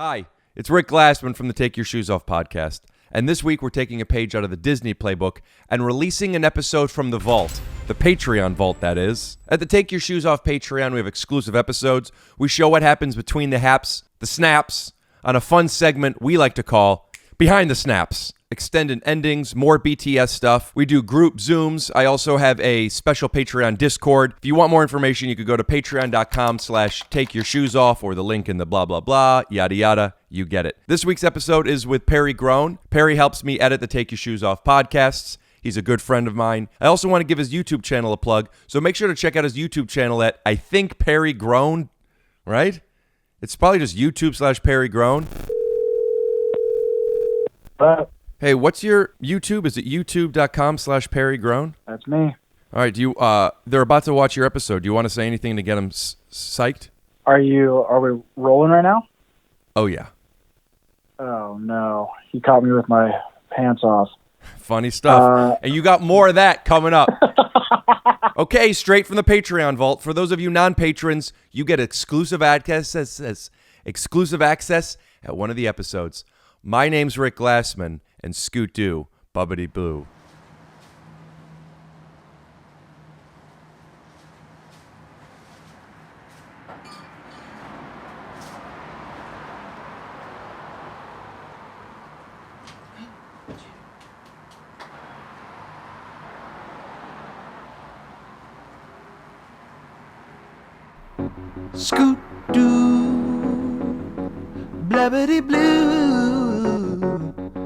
Hi, it's Rick Glassman from the Take Your Shoes Off podcast. And this week we're taking a page out of the Disney playbook and releasing an episode from the vault. The Patreon vault, that is. At the Take Your Shoes Off Patreon, we have exclusive episodes. We show what happens between the haps, the snaps, on a fun segment we like to call Behind the Snaps. Extended endings, more BTS stuff. We do group Zooms. I also have a special Patreon Discord. If you want more information, you could go to patreon.com/takeyourshoesoff or the link in the blah, blah, blah, yada, yada. You get it. This week's episode is with Perry Grone. Perry helps me edit the Take Your Shoes Off podcasts. He's a good friend of mine. I also want to give his YouTube channel a plug, so make sure to check out his YouTube channel at, I think, Perry Grone, right? It's probably just YouTube/Perry Grone. Hey, what's your YouTube? Is it youtube.com/Perry Groan? That's me. All right, they're about to watch your episode. Do you want to say anything to get them psyched? Are we rolling right now? Oh, yeah. Oh, no. You caught me with my pants off. Funny stuff. And you got more of that coming up. Okay, straight from the Patreon vault. For those of you non-patrons, you get exclusive access at one of the episodes. My name's Rick Glassman, and Scoot Doo, Bubbity Blue. Scoot Doo, Blabbity Blue.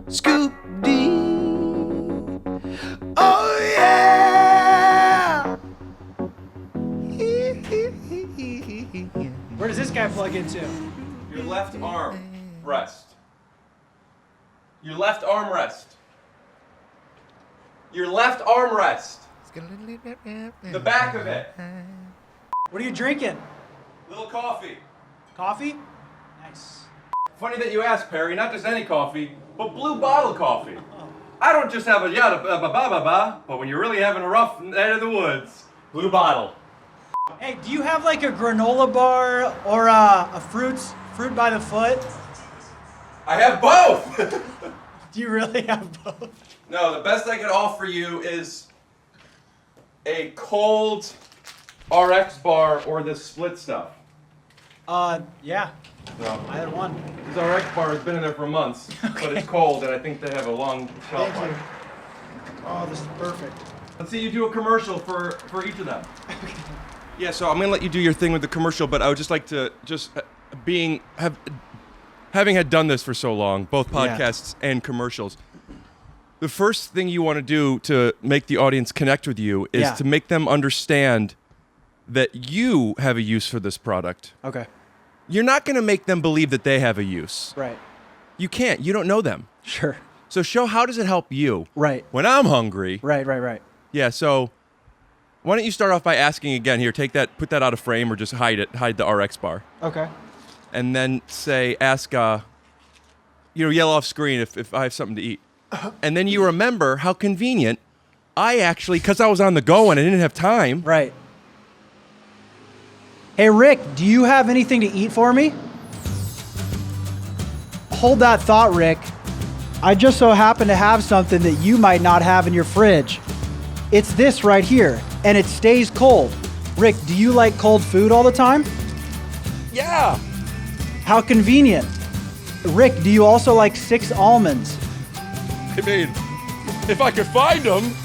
Scoop D. Oh yeah. Where does this guy plug into? Your left arm rest. Your left arm rest. Your left arm rest. The back of it. What are you drinking? Little coffee. Coffee? Nice. Funny that you ask, Perry. Not just any coffee, but Blue Bottle coffee. I don't just have a yada ba ba ba ba, but when you're really having a rough night in the woods, Blue Bottle. Hey, do you have like a granola bar or a fruit by the foot? I have both. Do you really have both? No, the best I could offer you is a cold RX bar or the split stuff. Yeah. So, Either one. this RX bar has been in there for months, but it's cold, and I think they have a long shelf Thank you. life. Oh, this is perfect. Let's see you do a commercial for each of them. Yeah, so I'm gonna let you do your thing with the commercial, but I would just like to having had done this for so long, both podcasts and commercials. The first thing you want to do to make the audience connect with you is to make them understand that you have a use for this product. Okay. You're not going to make them believe that they have a use. Right. You can't. You don't know them. Sure. So show how does it help you? Right. When I'm hungry. Right. Yeah, so why don't you start off by asking again here, put that out of frame or just hide the RX bar. Okay. And then ask, yell off screen if I have something to eat. And then you remember how convenient I actually, because I was on the go and I didn't have time. Right. Hey, Rick, do you have anything to eat for me? Hold that thought, Rick. I just so happen to have something that you might not have in your fridge. It's this right here, and it stays cold. Rick, do you like cold food all the time? Yeah. How convenient. Rick, do you also like 6 almonds? I mean, if I could find them.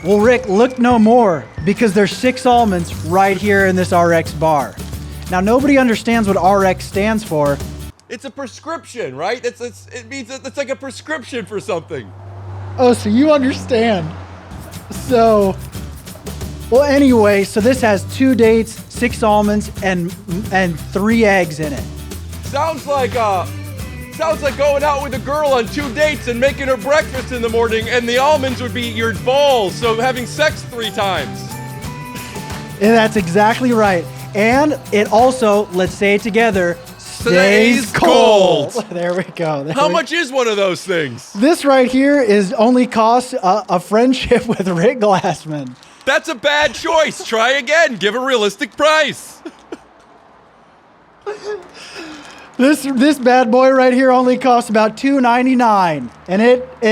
Well, Rick, look no more, because there's 6 almonds right here in this RX bar. Now, nobody understands what RX stands for. It's a prescription, right? It means it's like a prescription for something. Oh, so you understand. So, well, anyway, so this has 2 dates, 6 almonds, and 3 eggs in it. Sounds like going out with a girl on 2 dates and making her breakfast in the morning, and the almonds would be your balls, so having sex 3 times. And that's exactly right. And it also, let's say it together, stays cold. There we go. How much is one of those things? This right here only costs a friendship with Rick Glassman. That's a bad choice. Try again. Give a realistic price. This bad boy right here only costs about $2.99, and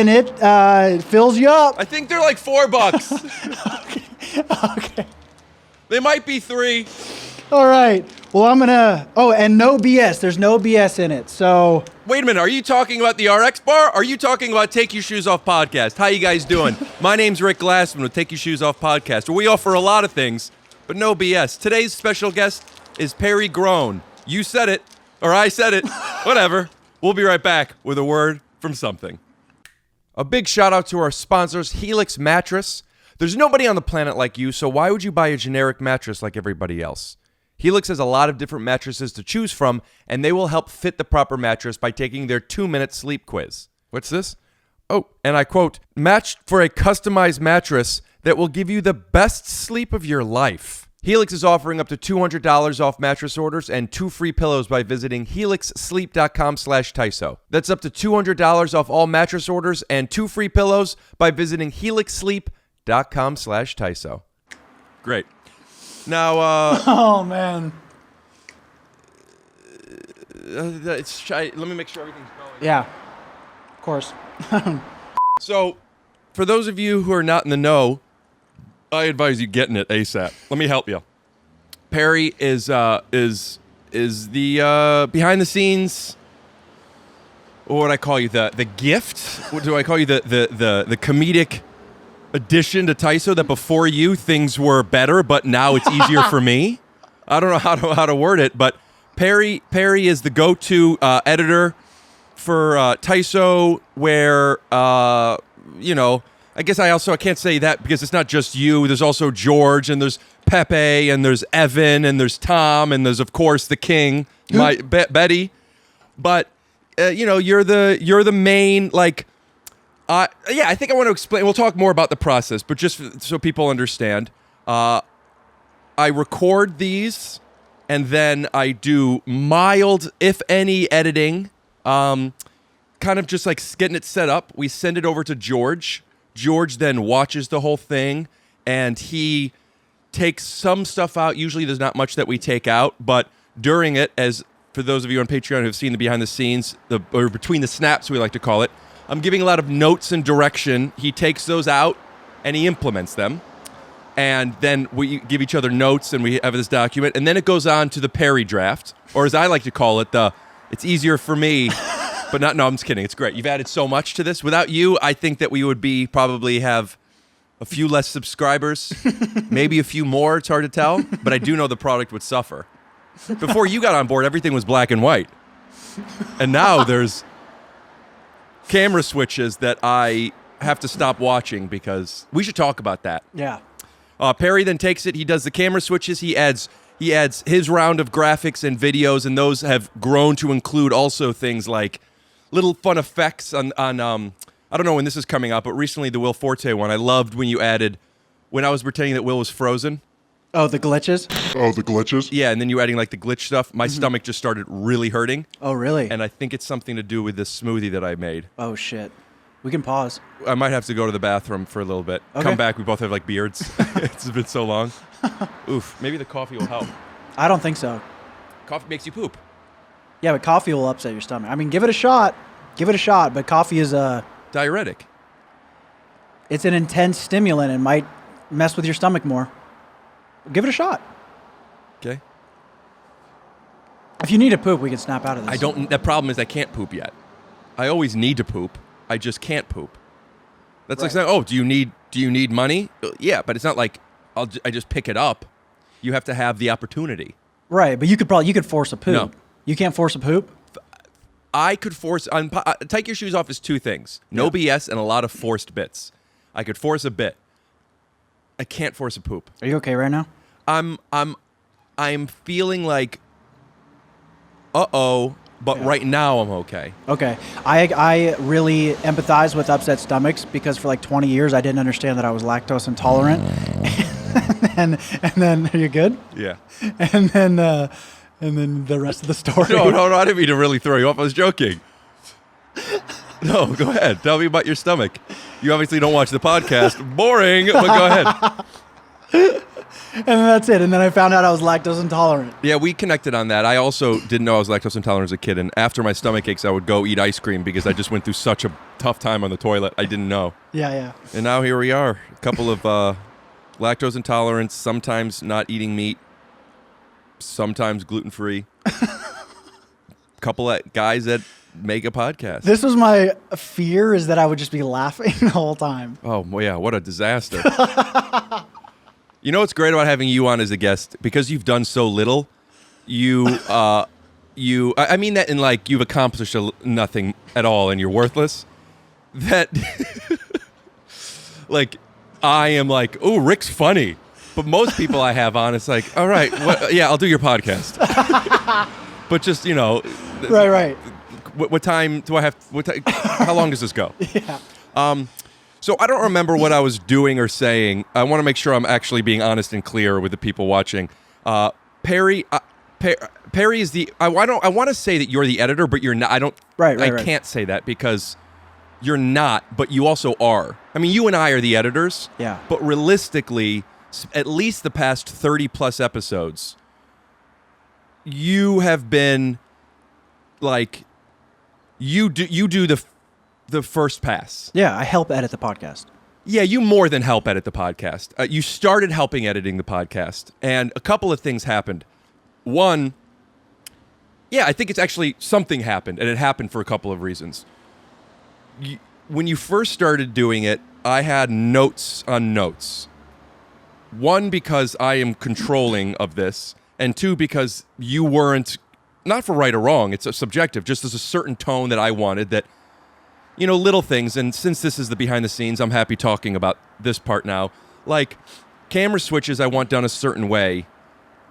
it fills you up. I think they're like $4. Okay. They might be $3. All right. Well, I'm gonna. Oh, and no BS. There's no BS in it. So. Wait a minute. Are you talking about the RX bar? Or are you talking about Take Your Shoes Off podcast? How you guys doing? My name's Rick Glassman with Take Your Shoes Off podcast, where we offer a lot of things, but no BS. Today's special guest is Perry Grone. You said it, or I said it. Whatever. We'll be right back with a word from something. A big shout out to our sponsors, Helix Mattress. There's nobody on the planet like you, so why would you buy a generic mattress like everybody else? Helix has a lot of different mattresses to choose from, and they will help fit the proper mattress by taking their 2-minute sleep quiz. What's this? Oh, and I quote, matched for a customized mattress that will give you the best sleep of your life. Helix is offering up to $200 off mattress orders and 2 free pillows by visiting helixsleep.com/TYSO. That's up to $200 off all mattress orders and 2 free pillows by visiting helixsleep.com/TYSO. Great. Now, Oh man. let me make sure everything's going. Yeah. Of course. So, for those of you who are not in the know, I advise you getting it ASAP. Let me help you. Perry is the behind the scenes. What would I call you? The gift? What do I call you? The comedic addition to TYSO that before you things were better, but now it's easier for me. I don't know how to word it, but Perry is the go-to editor for TYSO, where I guess I can't say that because it's not just you. There's also George, and there's Pepe, and there's Evan, and there's Tom, and there's of course the King, Betty. But you're the main like. I think I want to explain. We'll talk more about the process, but just so people understand, I record these, and then I do mild, if any, editing, kind of just like getting it set up. We send it over to George. George then watches the whole thing, and he takes some stuff out. Usually there's not much that we take out, but during it, as for those of you on Patreon who have seen the behind the scenes, or between the snaps, we like to call it, I'm giving a lot of notes and direction. He takes those out and he implements them. And then we give each other notes and we have this document. And then it goes on to the Perry draft, or as I like to call it, it's easier for me, but no, I'm just kidding. It's great. You've added so much to this. Without you, I think that we would probably have a few less subscribers, maybe a few more. It's hard to tell, but I do know the product would suffer. Before you got on board, everything was black and white. And now there's camera switches that I have to stop watching because we should talk about that. Yeah. Perry then takes it. He does the camera switches. He adds his round of graphics and videos, and those have grown to include also things like little fun effects on I don't know when this is coming out, but recently the Will Forte one. I loved when you added when I was pretending that Will was frozen. Oh, the glitches? Yeah, and then you adding like the glitch stuff. My stomach just started really hurting. Oh, really? And I think it's something to do with this smoothie that I made. Oh, shit. We can pause. I might have to go to the bathroom for a little bit. Okay. Come back. We both have like beards. It's been so long. Oof. Maybe the coffee will help. I don't think so. Coffee makes you poop. Yeah, but coffee will upset your stomach. I mean, give it a shot. But coffee is Diuretic. It's an intense stimulant and might mess with your stomach more. Give it a shot. Okay. If you need to poop, we can snap out of this. The problem is I can't poop yet. I always need to poop. I just can't poop. That's like saying, oh, do you need money? Yeah, but it's not like I just pick it up. You have to have the opportunity. Right, but you could force a poop. No. You can't force a poop? I could force take your shoes off is 2 things. No BS and a lot of forced bits. I could force a bit. I can't force a poop. Are you okay right now? I'm feeling like but right now I'm okay. Okay. I really empathize with upset stomachs because for like 20 years I didn't understand that I was lactose intolerant. and then are you good? Yeah. And then the rest of the story. No, I didn't mean to really throw you off. I was joking. No, go ahead. Tell me about your stomach. You obviously don't watch the podcast. Boring, but go ahead. And then that's it. And then I found out I was lactose intolerant. Yeah, we connected on that. I also didn't know I was lactose intolerant as a kid, and after my stomach aches, I would go eat ice cream because I just went through such a tough time on the toilet. I didn't know. Yeah. And now here we are, a couple of lactose intolerance, sometimes not eating meat, sometimes gluten-free. Couple of guys that make a podcast. This was my fear, is that I would just be laughing the whole time. Oh, well, yeah, what a disaster. You know what's great about having you on as a guest? Because you've done so little, I mean that in like you've accomplished nothing at all and you're worthless. That, like, I am like, oh, Rick's funny. But most people I have on, it's like, all right, yeah, I'll do your podcast. But just, you know. Right. What time do I have? How long does this go? Yeah. So I don't remember what I was doing or saying. I want to make sure I'm actually being honest and clear with the people watching. Perry is the. I want to say that you're the editor, but you're not. I don't. Right. I can't say that because you're not, but you also are. I mean, you and I are the editors. Yeah. But realistically, at least the past 30 plus episodes, you have been like. You do the first pass. Yeah, I help edit the podcast. Yeah, you more than help edit the podcast. You started helping editing the podcast, and a couple of things happened. One, I think it's actually something happened, and it happened for a couple of reasons. When you first started doing it, I had notes on notes. One, because I am controlling of this, and two, because you weren't. Not for right or wrong, it's a subjective, just there's a certain tone that I wanted that, you know, little things, and since this is the behind the scenes, I'm happy talking about this part now. Like, camera switches I want done a certain way.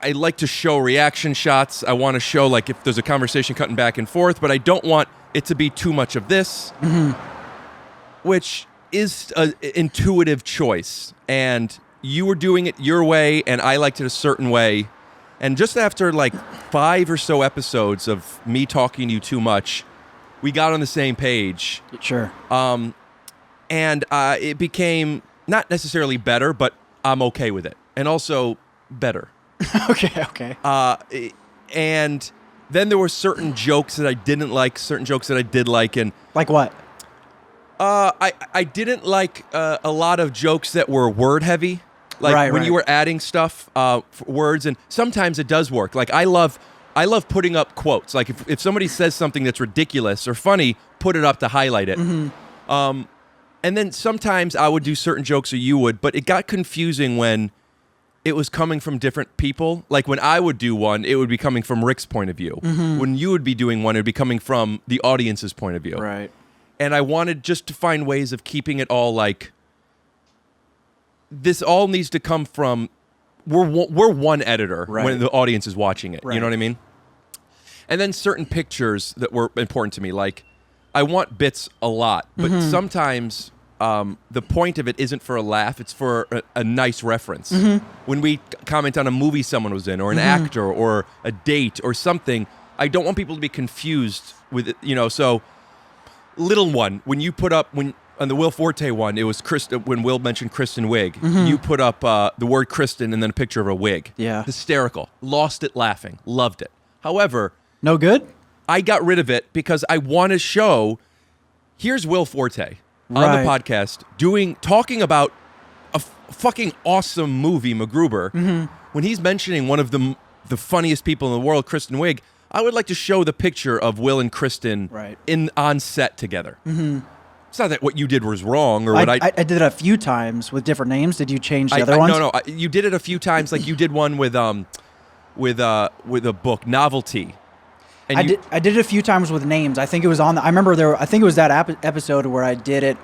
I like to show reaction shots. I want to show, like, if there's a conversation cutting back and forth, but I don't want it to be too much of this, which is an intuitive choice. And you were doing it your way, and I liked it a certain way. And just after like 5 or so episodes of me talking to you too much, we got on the same page. Sure. And it became not necessarily better, but I'm okay with it. And also better. Okay. And then there were certain jokes that I didn't like, certain jokes that I did like. And Like what? I didn't like a lot of jokes that were word heavy. Like when you were adding stuff, words, and sometimes it does work. Like I love putting up quotes. Like if somebody says something that's ridiculous or funny, put it up to highlight it. And then sometimes I would do certain jokes or you would, but it got confusing when it was coming from different people. Like when I would do one, it would be coming from Rick's point of view. When you would be doing one, it would be coming from the audience's point of view. Right. And I wanted just to find ways of keeping it all like, this all needs to come from, we're one editor when the audience is watching it. You know what I mean? And then certain pictures that were important to me, like I want bits a lot, but sometimes the point of it isn't for a laugh, it's for a nice reference. When we comment on a movie someone was in, or an actor, or a date, or something, I don't want people to be confused with it, you know, so little one, when you put up, on the Will Forte one, it was when Will mentioned Kristen Wiig. You put up the word Kristen and then a picture of a wig. Yeah. Hysterical. Lost it laughing. Loved it. However... No good? I got rid of it because I want to show, here's Will Forte on the podcast talking about a fucking awesome movie, MacGruber. When he's mentioning one of the funniest people in the world, Kristen Wiig, I would like to show the picture of Will and Kristen on set together. It's not that what you did was wrong, or what I did it a few times with different names. Did you change the other ones? No. You did it a few times. Like you did one with a book, Novelty. And I did it a few times with names. I think it was on. I remember I think it was that episode where I did it.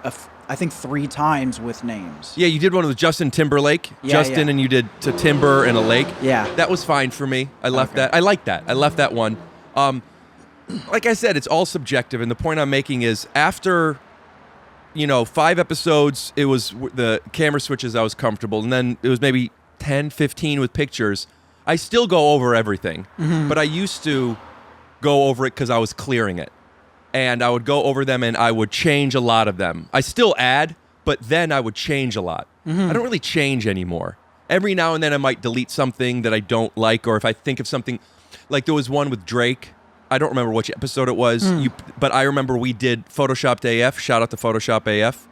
I think 3 times with names. Yeah, you did one with Justin Timberlake. And you did to Timber and a Lake. Yeah, that was fine for me. I left that. I like that. I left that one. Like I said, it's all subjective, and the point I'm making is after. 5 episodes, it was the camera switches I was comfortable, and then it was maybe 10, 15 with pictures. I still go over everything, but I used to go over it because I was clearing it. And I would go over them, and I would change a lot of them. I still add, but then I would change a lot. I don't really change anymore. Every now and then I might delete something that I don't like, or if I think of something, like there was one with Drake. I don't remember which episode it was, but I remember we did Photoshopped AF. Shout out to Photoshop AF.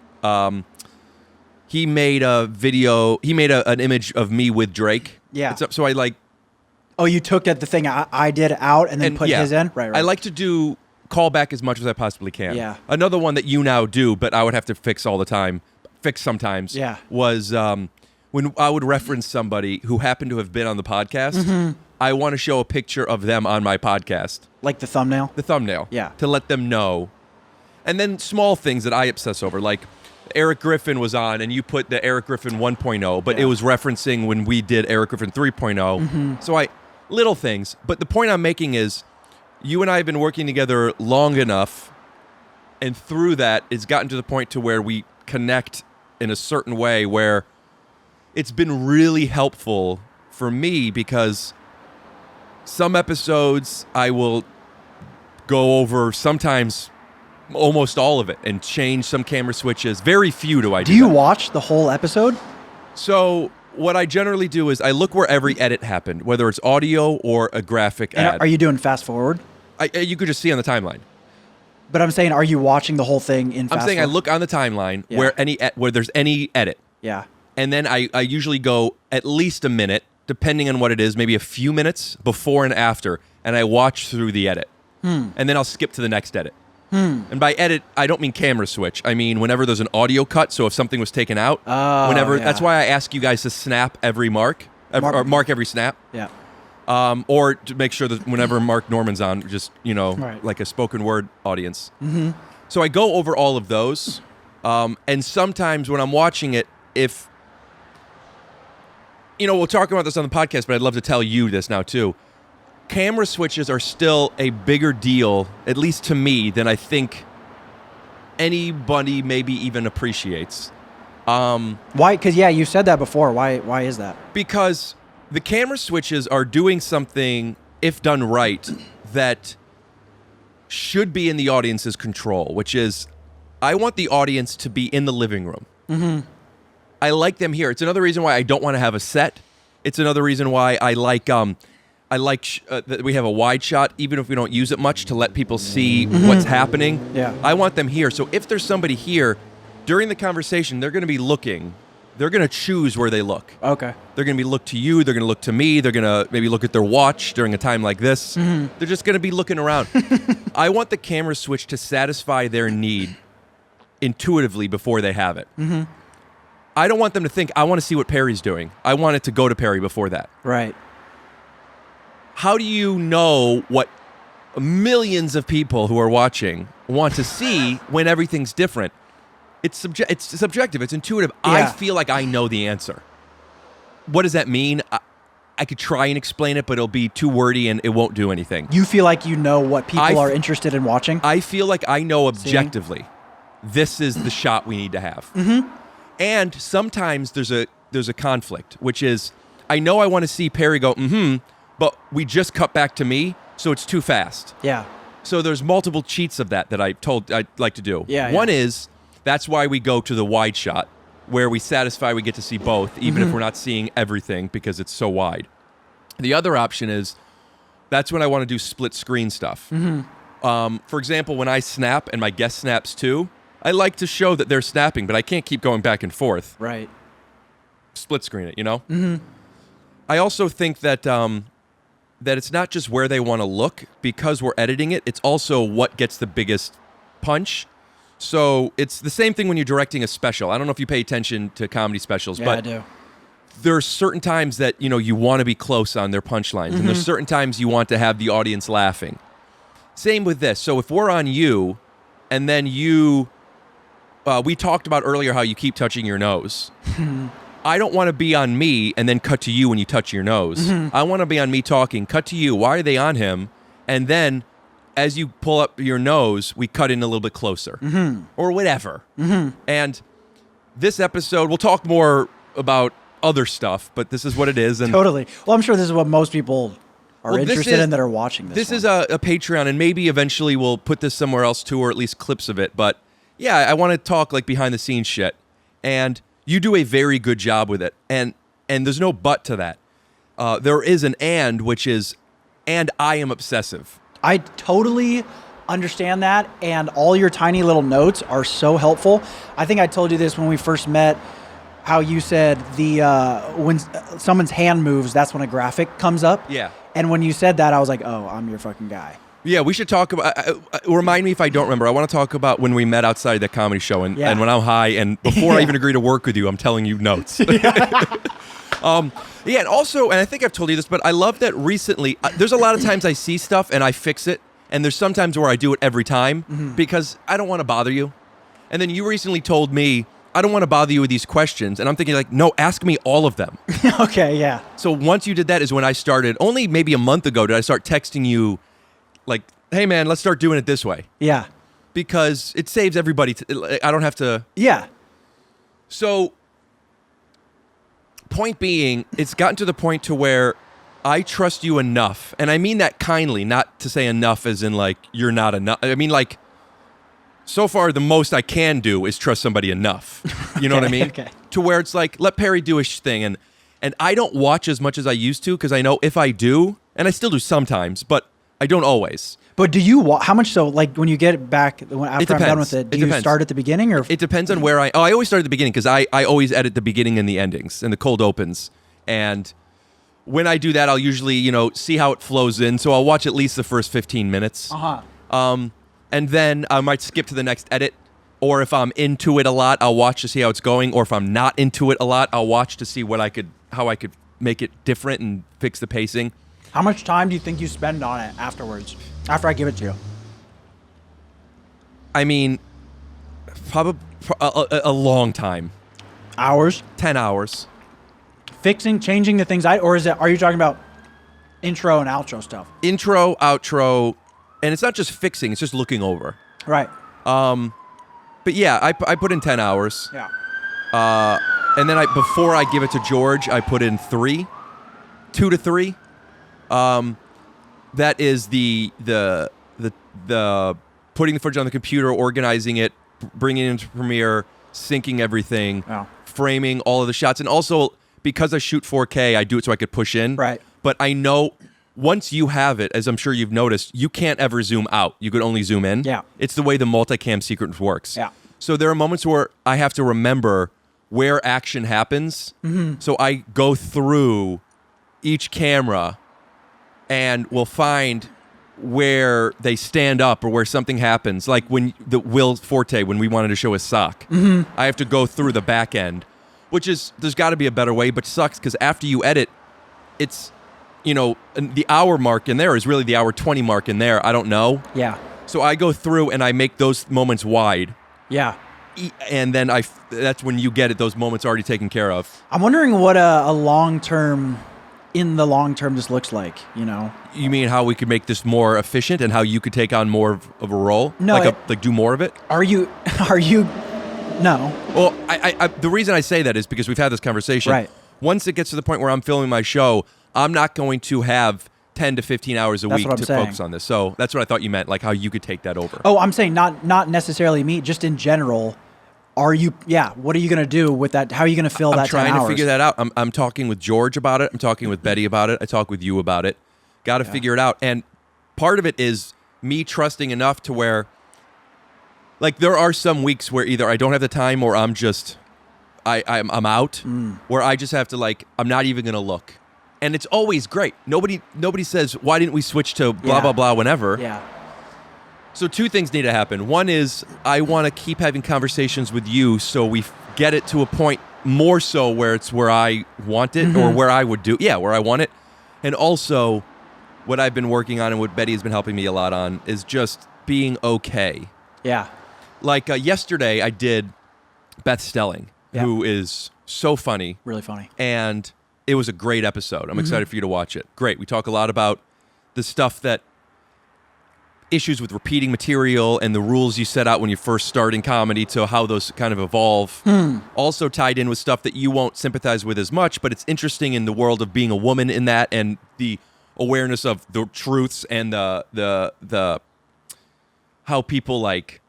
He made a video. He made an image of me with Drake. Yeah. So I like. Oh, you took the thing I did out and then put his in? Right. I like to do callback as much as I possibly can. Yeah. Another one that you now do, but I would have to fix sometimes. Yeah. Was when I would reference somebody who happened to have been on the podcast. I want to show a picture of them on my podcast. Like the thumbnail? The thumbnail. Yeah. To let them know. And then small things that I obsess over, like Eric Griffin was on, and you put the Eric Griffin 1.0, but it was referencing when we did Eric Griffin 3.0. So little things. But the point I'm making is, you and I have been working together long enough, and through that, it's gotten to the point to where we connect in a certain way where it's been really helpful for me, because some episodes I will go over sometimes almost all of it and change some camera switches. Very few do I do. Do you that. watch the whole episode? So what I generally do is I look where every edit happened, whether it's audio or a graphic And ad. are you doing fast forward? You could just see on the timeline. But I'm saying, are you watching the whole thing in fast I'm saying forward? I look on the timeline Yeah. where there's any edit. Yeah. And then I usually go at least a minute, depending on what it is, maybe a few minutes before and after, and I watch through the edit. And then I'll skip to the next edit. And by edit, I don't mean camera switch. I mean whenever there's an audio cut, so if something was taken out, yeah. That's why I ask you guys to snap every mark, or mark every snap. Yeah. Or to make sure that whenever Mark Norman's on, just, Right. like a spoken word audience. So I go over all of those. And sometimes when I'm watching it, if, we'll talk about this on the podcast, but I'd love to tell you this now too. Camera switches are still a bigger deal, at least to me, than I think anybody maybe even appreciates. Why? Because, you said that before. Why is that? Because the camera switches are doing something, if done right, that should be in the audience's control, which is, I want the audience to be in the living room. I like them here. It's another reason why I don't want to have a set. It's another reason why I like that we have a wide shot, even if we don't use it much, to let people see what's happening. Yeah. I want them here. So if there's somebody here, during the conversation, they're going to be looking. They're going to choose where they look. Okay. They're going to be look to you. They're going to look to me. They're going to maybe look at their watch during a time like this. They're just going to be looking around. I want the camera switch to satisfy their need intuitively before they have it. I don't want them to think, I want to see what Perry's doing. I want it to go to Perry before that. Right. How do you know what millions of people who are watching want to see when everything's different? It's subjective. It's intuitive. Yeah. I feel like I know the answer. What does that mean? I could try and explain it, but it'll be too wordy and it won't do anything. You feel like you know what people are interested in watching? I feel like I know objectively, this is the shot we need to have. And sometimes there's a conflict, which is, I know I want to see Perry go, but we just cut back to me, so it's too fast. Yeah. So there's multiple cheats of that I'd like to do. Yeah. One is, that's why we go to the wide shot, where we get to see both, even if we're not seeing everything because it's so wide. The other option is, that's when I want to do split screen stuff. For example, when I snap and my guest snaps too, I like to show that they're snapping, but I can't keep going back and forth. Right. Split screen it, I also think that that it's not just where they want to look, because we're editing it, it's also what gets the biggest punch. So it's the same thing when you're directing a special. I don't know if you pay attention to comedy specials, Yeah, but I do. there are certain times that, you want to be close on their punchlines, and there's certain times you want to have the audience laughing. Same with this. So if we're on you, and then we talked about earlier how you keep touching your nose. I don't want to be on me and then cut to you when you touch your nose. I want to be on me talking, cut to you. Why are they on him? And then as you pull up your nose, we cut in a little bit closer or whatever. And this episode, we'll talk more about other stuff, but this is what it is. And Totally. Well, I'm sure this is what most people are Well, this interested is- in that are watching this. This one. is a Patreon, and maybe eventually we'll put this somewhere else too, or at least clips of it. But yeah, I want to talk like behind the scenes shit. And you do a very good job with it. And And there's no but to that. There is an and, which is, and I am obsessive. I totally understand that, and all your tiny little notes are so helpful. I think I told you this when we first met, how you said when someone's hand moves, that's when a graphic comes up. Yeah. And when you said that, I was like, oh, I'm your fucking guy. Yeah, we should talk about. Remind me if I don't remember. I want to talk about when we met outside the comedy show, and when I'm high, and before I even agree to work with you, I'm telling you notes. And also, and I think I've told you this, but I love that recently. There's a lot of times I see stuff and I fix it, and there's sometimes where I do it every time because I don't want to bother you. And then you recently told me, I don't want to bother you with these questions. And I'm thinking like, no, ask me all of them. Okay, yeah. So once you did that is when I started, only maybe a month ago, did I start texting you like, hey man, let's start doing it this way. Yeah. Because it saves everybody. I don't have to. Yeah. So point being, it's gotten to the point to where I trust you enough. And I mean that kindly, not to say enough as in like, you're not enough. I mean like, so far, the most I can do is trust somebody enough. You know what I mean? Okay. To where it's like, let Perry do his thing. And I don't watch as much as I used to because I know if I do, and I still do sometimes, but I don't always. But do you how much so like when you get back after I'm done with it? Do you depends. start at the beginning or? It depends on where I always start at the beginning because I always edit the beginning and the endings and the cold opens. And when I do that, I'll usually see how it flows in. So I'll watch at least the first 15 minutes. And then I might skip to the next edit, or if I'm into it a lot, I'll watch to see how it's going. Or if I'm not into it a lot, I'll watch to see how I could make it different and fix the pacing. How much time do you think you spend on it afterwards? After I give it to you? I mean, probably a long time. Hours? 10 hours. Changing the things are you talking about intro and outro stuff? Intro, outro, and it's not just fixing; it's just looking over. Right. But yeah, I put in 10 hours. Yeah. And then before I give it to George, I put in 2 to 3. That is the putting the footage on the computer, organizing it, bringing it into Premiere, syncing everything, framing all of the shots, and also because I shoot 4K, I do it so I could push in. Right. But I know once you have it, as I'm sure you've noticed, you can't ever zoom out. You could only zoom in. Yeah. It's the way the multicam sequence works. Yeah. So there are moments where I have to remember where action happens. So I go through each camera and will find where they stand up or where something happens. Like when Will Forte, when we wanted to show his sock, I have to go through the back end, which is, there's got to be a better way, but sucks because after you edit, it's, the hour mark in there is really the hour 20 mark in there. I don't know. Yeah. So I go through and I make those moments wide. Yeah. And then that's when you get it, those moments already taken care of. I'm wondering what a in the long term this looks like, You mean how we could make this more efficient and how you could take on more of a role? No. Like do more of it? Are you no. Well, I the reason I say that is because we've had this conversation. Right. Once it gets to the point where I'm filming my show, I'm not going to have 10 to 15 hours a week to focus on this. So that's what I thought you meant, like how you could take that over. Oh, I'm saying not necessarily me, just in general. What are you going to do with that? How are you going to fill that 10 hours? I'm trying to figure that out. I'm talking with George about it. I'm talking with Betty about it. I talk with you about it. Got to figure it out. And part of it is me trusting enough to where, like, there are some weeks where either I don't have the time or I'm just, I'm out, where I just have to, like, I'm not even going to look. And it's always great. Nobody says, why didn't we switch to blah, blah, blah whenever. Yeah. So 2 things need to happen. One is I want to keep having conversations with you so we get it to a point more so where it's where I want it or where I would do. Yeah, where I want it. And also what I've been working on and what Betty has been helping me a lot on is just being okay. Yeah. Like yesterday I did Beth Stelling, who is so funny. Really funny. And it was a great episode. I'm excited for you to watch it. Great. We talk a lot about the stuff that issues with repeating material and the rules you set out when you first start in comedy to how those kind of evolve. Also tied in with stuff that you won't sympathize with as much, but it's interesting in the world of being a woman in that and the awareness of the truths and the how people like,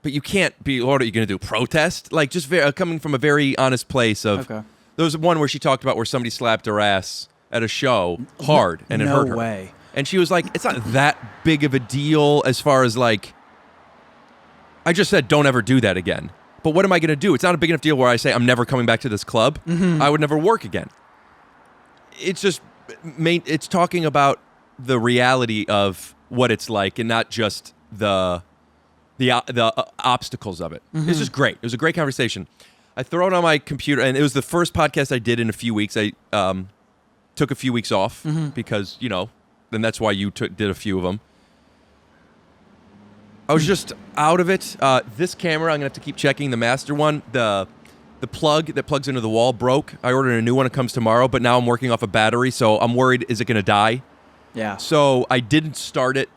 but you can't be, what are you going to do? Protest? Like just coming from a very honest place of There was one where she talked about where somebody slapped her ass at a show hard and it hurt her. No way. And she was like, it's not that big of a deal as far as like, I just said, don't ever do that again. But what am I going to do? It's not a big enough deal where I say, I'm never coming back to this club. I would never work again. It's just, it's talking about the reality of what it's like and not just the obstacles of it. It's just great. It was a great conversation. I throw it on my computer, and it was the first podcast I did in a few weeks. I took a few weeks off because, then that's why you did a few of them. I was just out of it. This camera, I'm going to have to keep checking. The master one, the plug that plugs into the wall broke. I ordered a new one. It comes tomorrow, but now I'm working off a battery, so I'm worried, is it going to die? Yeah. So I didn't start it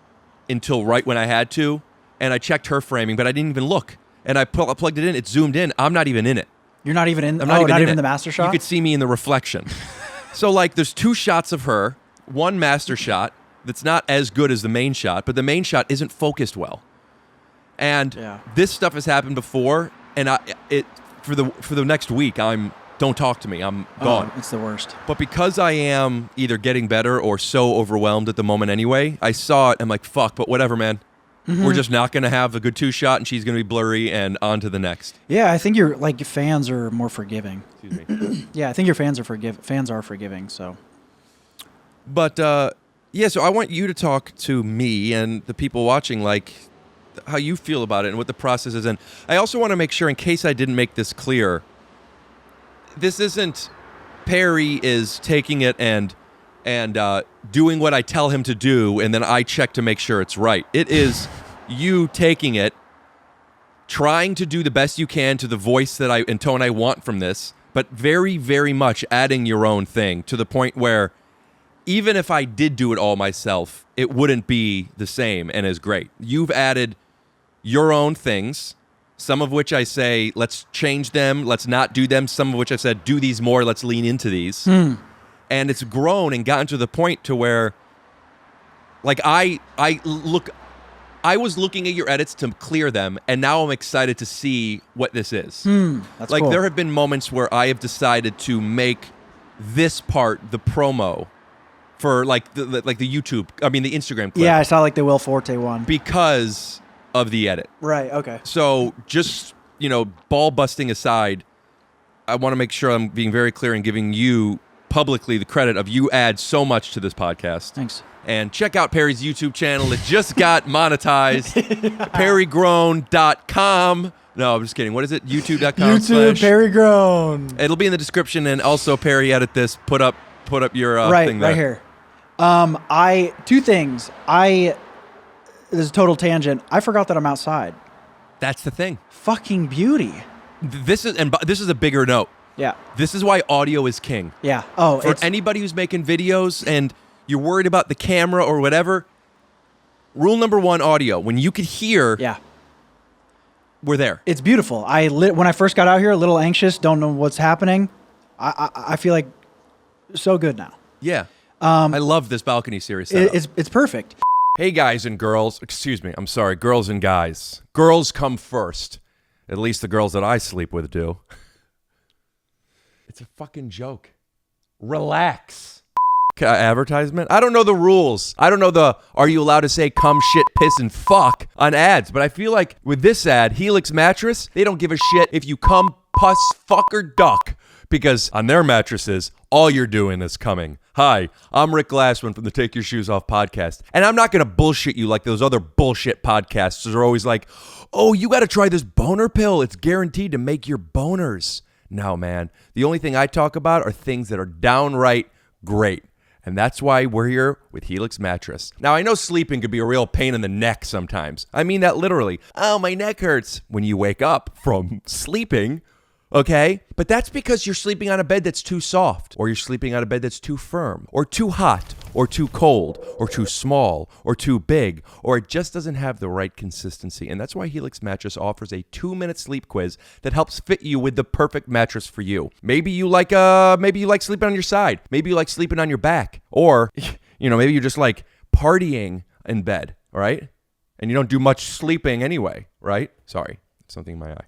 until right when I had to, and I checked her framing, but I didn't even look. And I plugged it in. It zoomed in. I'm not even in it. You're not even in? I'm not even in the master shot? You could see me in the reflection. So, like, there's 2 shots of her, one master shot that's not as good as the main shot, but the main shot isn't focused well. And this stuff has happened before, and for the next week, don't talk to me. I'm gone. It's the worst. But because I am either getting better or so overwhelmed at the moment anyway, I saw it. I'm like, fuck, but whatever, man. We're just not going to have a good 2 shot, and she's going to be blurry, and on to the next. Yeah, I think your fans are more forgiving. Excuse me. Yeah, I think your fans are forgiving. So, but so I want you to talk to me and the people watching, like how you feel about it and what the process is. And I also want to make sure, in case I didn't make this clear, this isn't Perry is taking it and doing what I tell him to do, and then I check to make sure it's right. It is you taking it, trying to do the best you can to the voice and tone I want from this, but very, very much adding your own thing to the point where even if I did do it all myself, it wouldn't be the same and as great. You've added your own things, some of which I say, let's change them, let's not do them, some of which I said, do these more, let's lean into these. And it's grown and gotten to the point to where, like, I was looking at your edits to clear them, and now I'm excited to see what this is. That's like, cool. there have been moments where I have decided to make this part the promo for, like, the YouTube, the Instagram clip. Yeah, I saw, like, the Will Forte one. Because of the edit. Right, okay. So, just, ball busting aside, I want to make sure I'm being very clear and giving you publicly the credit of you add so much to this podcast. Thanks. And check out Perry's YouTube channel. It just got monetized. PerryGrone.com. No, I'm just kidding. What is it? YouTube.com. YouTube, Perry Grone. It'll be in the description, and also Perry edit this. Put up your thing there. Right here. 2 things. This is a total tangent. I forgot that I'm outside. That's the thing. Fucking beauty. This is a bigger note. Yeah. This is why audio is king. Yeah. Oh, For anybody who's making videos and you're worried about the camera or whatever, rule number 1, audio. When you could hear, we're there. It's beautiful. When I first got out here, a little anxious, don't know what's happening. I feel like so good now. Yeah. I love this balcony series setup. It's perfect. Hey, guys and girls. Excuse me. I'm sorry. Girls and guys. Girls come first. At least the girls that I sleep with do. It's a fucking joke. Relax. Advertisement? I don't know the rules. I don't know are you allowed to say cum, shit, piss, and fuck on ads? But I feel like with this ad, Helix Mattress, they don't give a shit if you cum, puss, fuck, or duck. Because on their mattresses, all you're doing is coming. Hi, I'm Rick Glassman from the Take Your Shoes Off podcast. And I'm not going to bullshit you like those other bullshit podcasters are always like, oh, you got to try this boner pill. It's guaranteed to make your boners. No, man. The only thing I talk about are things that are downright great. And that's why we're here with Helix Mattress. Now, I know sleeping could be a real pain in the neck sometimes. I mean that literally. Oh, my neck hurts when you wake up from sleeping. Okay? But that's because you're sleeping on a bed that's too soft, or you're sleeping on a bed that's too firm, or too hot, or too cold, or too small, or too big, or it just doesn't have the right consistency. And that's why Helix Mattress offers a 2-minute sleep quiz that helps fit you with the perfect mattress for you. Maybe you like sleeping on your side. Maybe you like sleeping on your back. Or, maybe you just like partying in bed, all right? And you don't do much sleeping anyway, right? Sorry, something in my eye.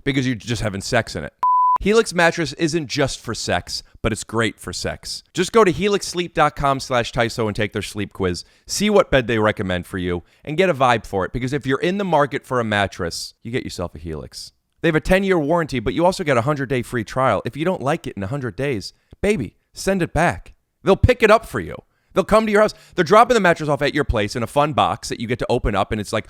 Because you're just having sex in it. Helix mattress isn't just for sex, but it's great for sex. Just go to helixsleep.com/TYSO and take their sleep quiz. See what bed they recommend for you and get a vibe for it. Because if you're in the market for a mattress, you get yourself a Helix. They have a 10-year warranty, but you also get a 100-day free trial. If you don't like it in 100 days, baby, send it back. They'll pick it up for you. They'll come to your house. They're dropping the mattress off at your place in a fun box that you get to open up, and it's like,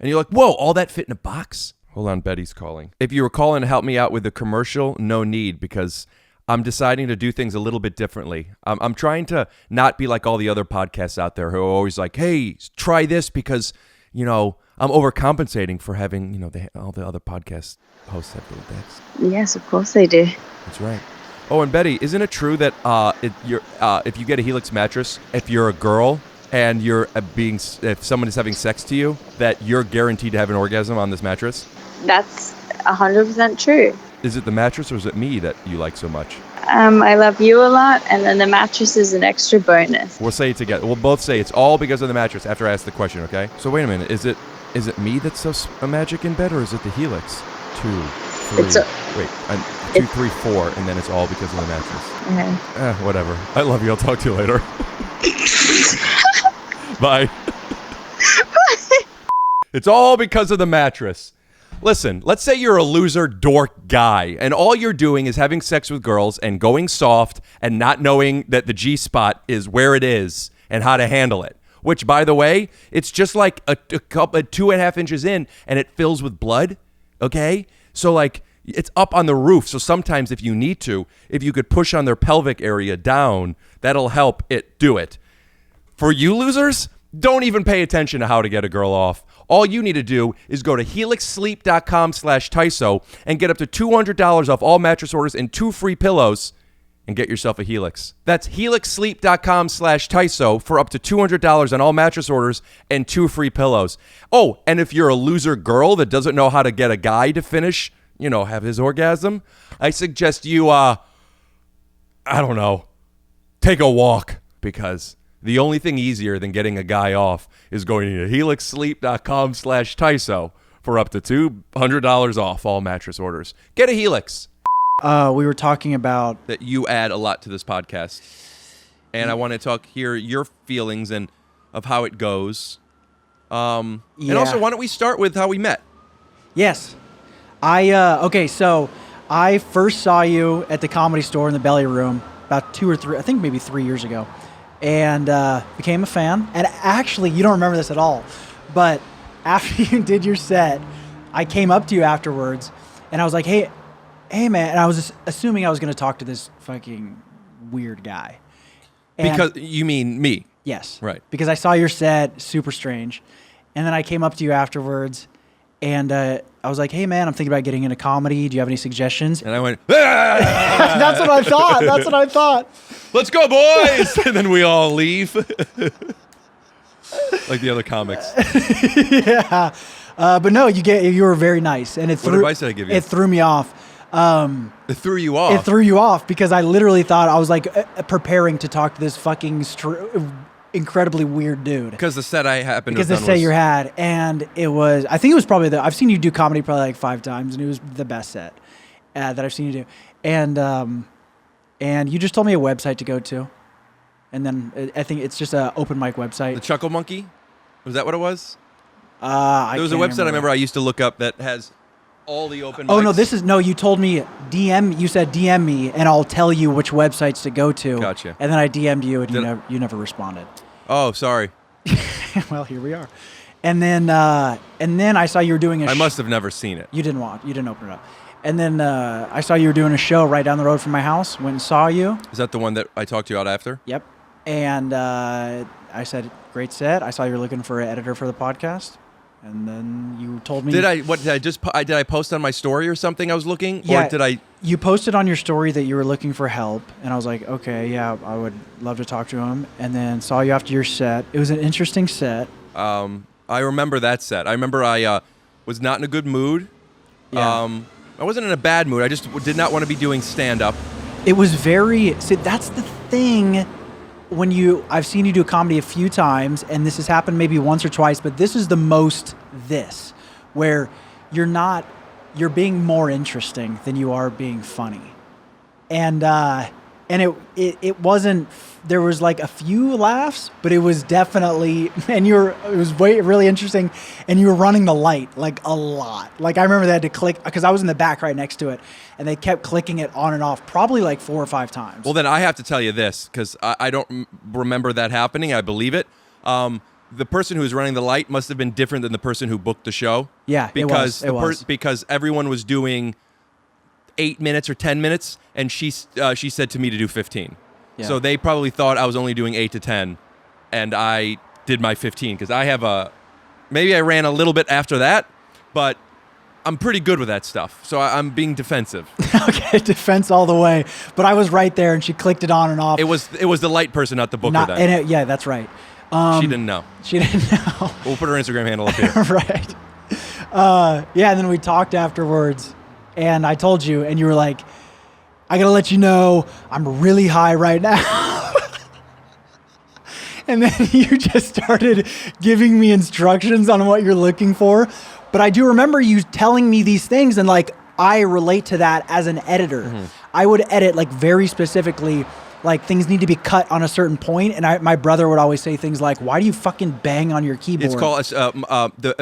and you're like, whoa, all that fit in a box? Hold on, Betty's calling. If you were calling to help me out with the commercial, no need, because I'm deciding to do things a little bit differently. I'm trying to not be like all the other podcasts out there who are always like, hey, try this because, you know, I'm overcompensating for having, you know, all the other podcast hosts have little dicks. Yes, of course they do. That's right. Oh, and Betty, isn't it true that if you get a Helix mattress, if you're a girl and if someone is having sex to you, that you're guaranteed to have an orgasm on this mattress? That's 100% true. Is it the mattress or is it me that you like so much? I love you a lot, and then the mattress is an extra bonus. We'll say it together. We'll both say it's all because of the mattress after I ask the question, okay? So wait a minute. Is it me that's so magic in bed, or is it the Helix? 2, 3. 2, 3, 4, and then it's all because of the mattress. Okay. Whatever. I love you. I'll talk to you later. Bye. It's all because of the mattress. Listen, let's say you're a loser dork guy and all you're doing is having sex with girls and going soft and not knowing that the G-spot is where it is and how to handle it. Which, by the way, it's just like a cup 2.5 inches in and it fills with blood, okay? So, like, it's up on the roof. So sometimes if you need to, if you could push on their pelvic area down, that'll help it do it. For you losers, don't even pay attention to how to get a girl off. All you need to do is go to helixsleep.com/TYSO and get up to $200 off all mattress orders and 2 free pillows and get yourself a Helix. That's helixsleep.com/TYSO for up to $200 on all mattress orders and 2 free pillows. Oh, and if you're a loser girl that doesn't know how to get a guy to finish, you know, have his orgasm, I suggest you, I don't know, take a walk, because the only thing easier than getting a guy off is going to helixsleep.com/TYSO for up to $200 off all mattress orders. Get a Helix. We were talking about that you add a lot to this podcast, and I want to hear your feelings and of how it goes. And also, why don't we start with how we met? Yes. Okay, so I first saw you at the Comedy Store in the Belly Room about 2 or 3, I think maybe 3 years ago, and became a fan. And actually, you don't remember this at all, but after you did your set, I came up to you afterwards, and I was like, hey man, and I was just assuming I was going to talk to this fucking weird guy. And because you mean me? Yes. Right. Because I saw your set, super strange, and then I came up to you afterwards, and I was like, hey man, I'm thinking about getting into comedy. Do you have any suggestions? And I went, That's what I thought. That's what I thought. Let's go, boys! And then we all leave. Like the other comics. Yeah. But no, you were very nice. And what advice did I give you? It threw me off. It threw you off? It threw you off because I literally thought I was like preparing to talk to this fucking incredibly weird dude. Because the set I happened because to the set you had, and it was, I think it was probably I've seen you do comedy probably like 5 times, and it was the best set that I've seen you do. And you just told me a website to go to, and then I think it's just an open mic website. The Chuckle Monkey? Was that what it was? There was a website I remember I used to look up that has all the open mics. Oh, no, you told me you said DM me, and I'll tell you which websites to go to. Gotcha. And then I DM'd you, and you never responded. Oh, sorry. Well, here we are. And then I saw you were doing I must have never seen it. You didn't open it up. And then I saw you were doing a show right down the road from my house. Went and saw you. Is that the one that I talked to you out after? Yep. And I said, great set. I saw you were looking for an editor for the podcast. And then you told me. Did I post on my story or something I was looking? Yeah. Or did I? You posted on your story that you were looking for help. And I was like, okay, yeah, I would love to talk to him. And then saw you after your set. It was an interesting set. I remember that set. I remember I was not in a good mood. Yeah. I wasn't in a bad mood. I just did not want to be doing stand-up. It was that's the thing. I've seen you do comedy a few times, and this has happened maybe once or twice, but this is the most where you you're being more interesting than you are being funny. And it wasn't, there was like a few laughs, but it was definitely, and it was really interesting, and you were running the light like a lot. Like I remember they had to click, because I was in the back right next to it, and they kept clicking it on and off probably like 4 or 5 times. Well, then I have to tell you this, because I don't remember that happening. I believe it. The person who was running the light must have been different than the person who booked the show. Yeah, because it was. Because everyone was doing 8 minutes or 10 minutes, and she said to me to do 15. Yeah. So they probably thought I was only doing 8 to 10, and I did my 15 because I have maybe I ran a little bit after that, but I'm pretty good with that stuff. So I'm being defensive. Okay, defense all the way. But I was right there, and she clicked it on and off. It was the light person, not the booker. Yeah, that's right. She didn't know. She didn't know. We'll put her Instagram handle up here. Right. Yeah, and then we talked afterwards, and I told you, and you were like, I gotta let you know, I'm really high right now. And then you just started giving me instructions on what you're looking for. But I do remember you telling me these things, and like, I relate to that as an editor. Mm-hmm. I would edit like very specifically, like things need to be cut on a certain point, and my brother would always say things like, "Why do you fucking bang on your keyboard?" It's called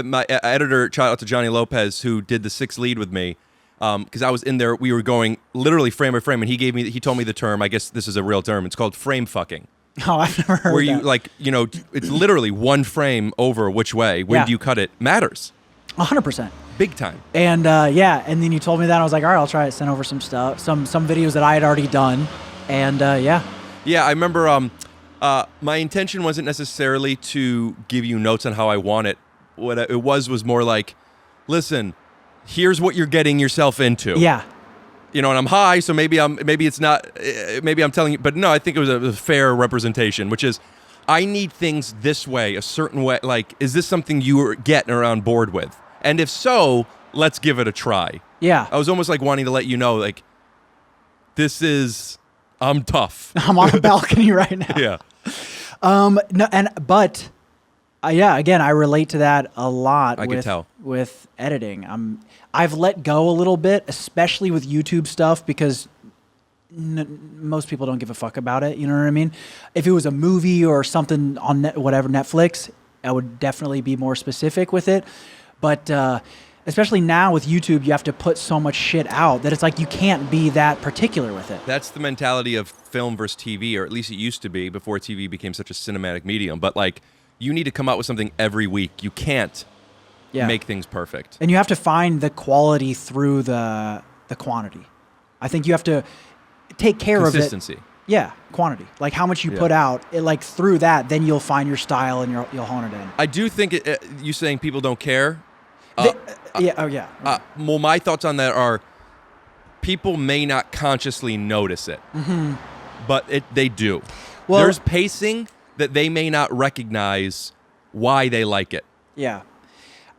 my editor. Shout out to Johnny Lopez, who did the 6th lead with me, because I was in there. We were going literally frame by frame, and he told me the term. I guess this is a real term. It's called frame fucking. Oh, I've never heard. Where that. It's literally one frame over which way. When do you cut it? Matters. 100%. Big time. And and then you told me that, and I was like, all right, I'll try it. Send over some stuff, some videos that I had already done. And yeah, I remember. My intention wasn't necessarily to give you notes on how I want it. What it was more like, listen, here's what you're getting yourself into. Yeah, and I'm high, so maybe I'm telling you, but no, I think it was a fair representation, which is, I need things this way, a certain way. Like, is this something you get or on board with? And if so, let's give it a try. Yeah, I was almost like wanting to let you know, like, I'm tough. I'm on a balcony right now. Yeah. Again, I relate to that a lot. I can tell. With editing. I've let go a little bit, especially with YouTube stuff, because most people don't give a fuck about it. You know what I mean? If it was a movie or something on Netflix, I would definitely be more specific with it. But especially now with YouTube, you have to put so much shit out that it's like you can't be that particular with it. That's the mentality of film versus TV, or at least it used to be before TV became such a cinematic medium. But like, you need to come out with something every week. You can't make things perfect. And you have to find the quality through the quantity. I think you have to take care of it. Consistency. Yeah, quantity. Like how much you put out, through that, then you'll find your style and you'll hone it in. I do think you saying people don't care. Well, my thoughts on that are, people may not consciously notice it, but they do. Well, there's pacing that they may not recognize why they like it. Yeah.